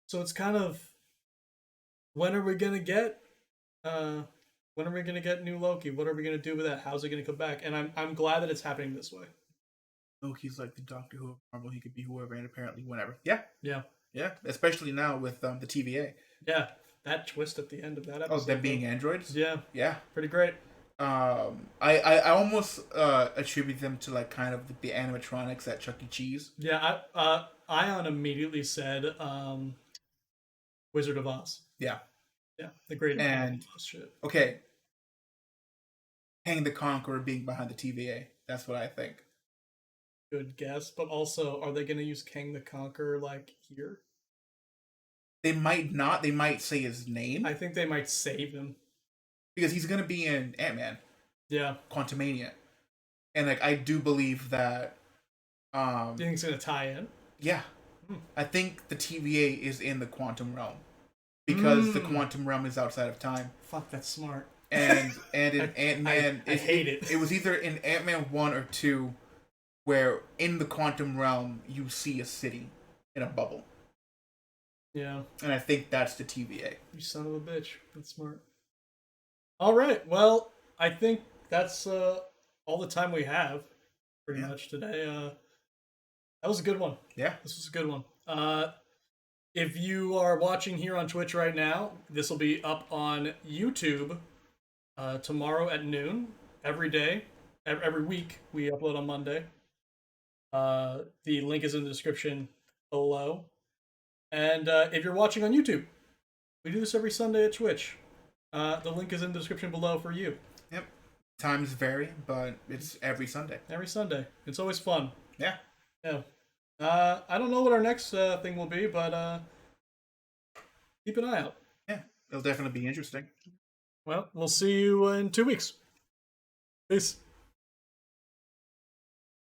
A: So it's kind of, when are we gonna get new Loki? What are we gonna do with that? How's it gonna come back? And I'm glad that it's happening this way.
B: Loki's the Doctor Who of Marvel. He could be whoever and apparently whenever. Yeah.
A: Yeah.
B: Yeah. Especially now with the TVA.
A: Yeah. That twist at the end of that episode.
B: Oh, them being androids?
A: Yeah.
B: Yeah.
A: Pretty great.
B: I almost attribute them to kind of the animatronics at Chuck E. Cheese.
A: Yeah. Ion immediately said Wizard of Oz.
B: Yeah.
A: Yeah. The great
B: and
A: Oz shit.
B: Okay. Kang the Conqueror being behind the TVA. That's what I think.
A: Good guess, but also, are they going to use Kang the Conqueror here?
B: They might not. They might say his name.
A: I think they might save him
B: because he's going to be in Ant-Man.
A: Yeah,
B: Quantumania, and I do believe that.
A: Do you think it's going to tie in?
B: Yeah, I think the TVA is in the quantum realm because the quantum realm is outside of time.
A: Fuck, that's smart.
B: And in Ant-Man,
A: I hate it.
B: It was either in Ant-Man 1 or 2. Where in the quantum realm you see a city in a bubble.
A: Yeah.
B: And I think that's the TVA.
A: You son of a bitch. That's smart. All right. Well, I think that's all the time we have pretty much today. That was a good one.
B: Yeah.
A: This was a good one. If you are watching here on Twitch right now, this will be up on YouTube tomorrow at noon. Every day. Every week we upload on Monday. The link is in the description below. And if you're watching on YouTube, we do this every Sunday at Twitch. The link is in the description below for you.
B: Yep. Times vary, but it's every Sunday.
A: Every Sunday. It's always fun.
B: Yeah.
A: Yeah. I don't know what our next thing will be, but keep an eye out.
B: Yeah. It'll definitely be interesting.
A: Well, we'll see you in 2 weeks. Peace.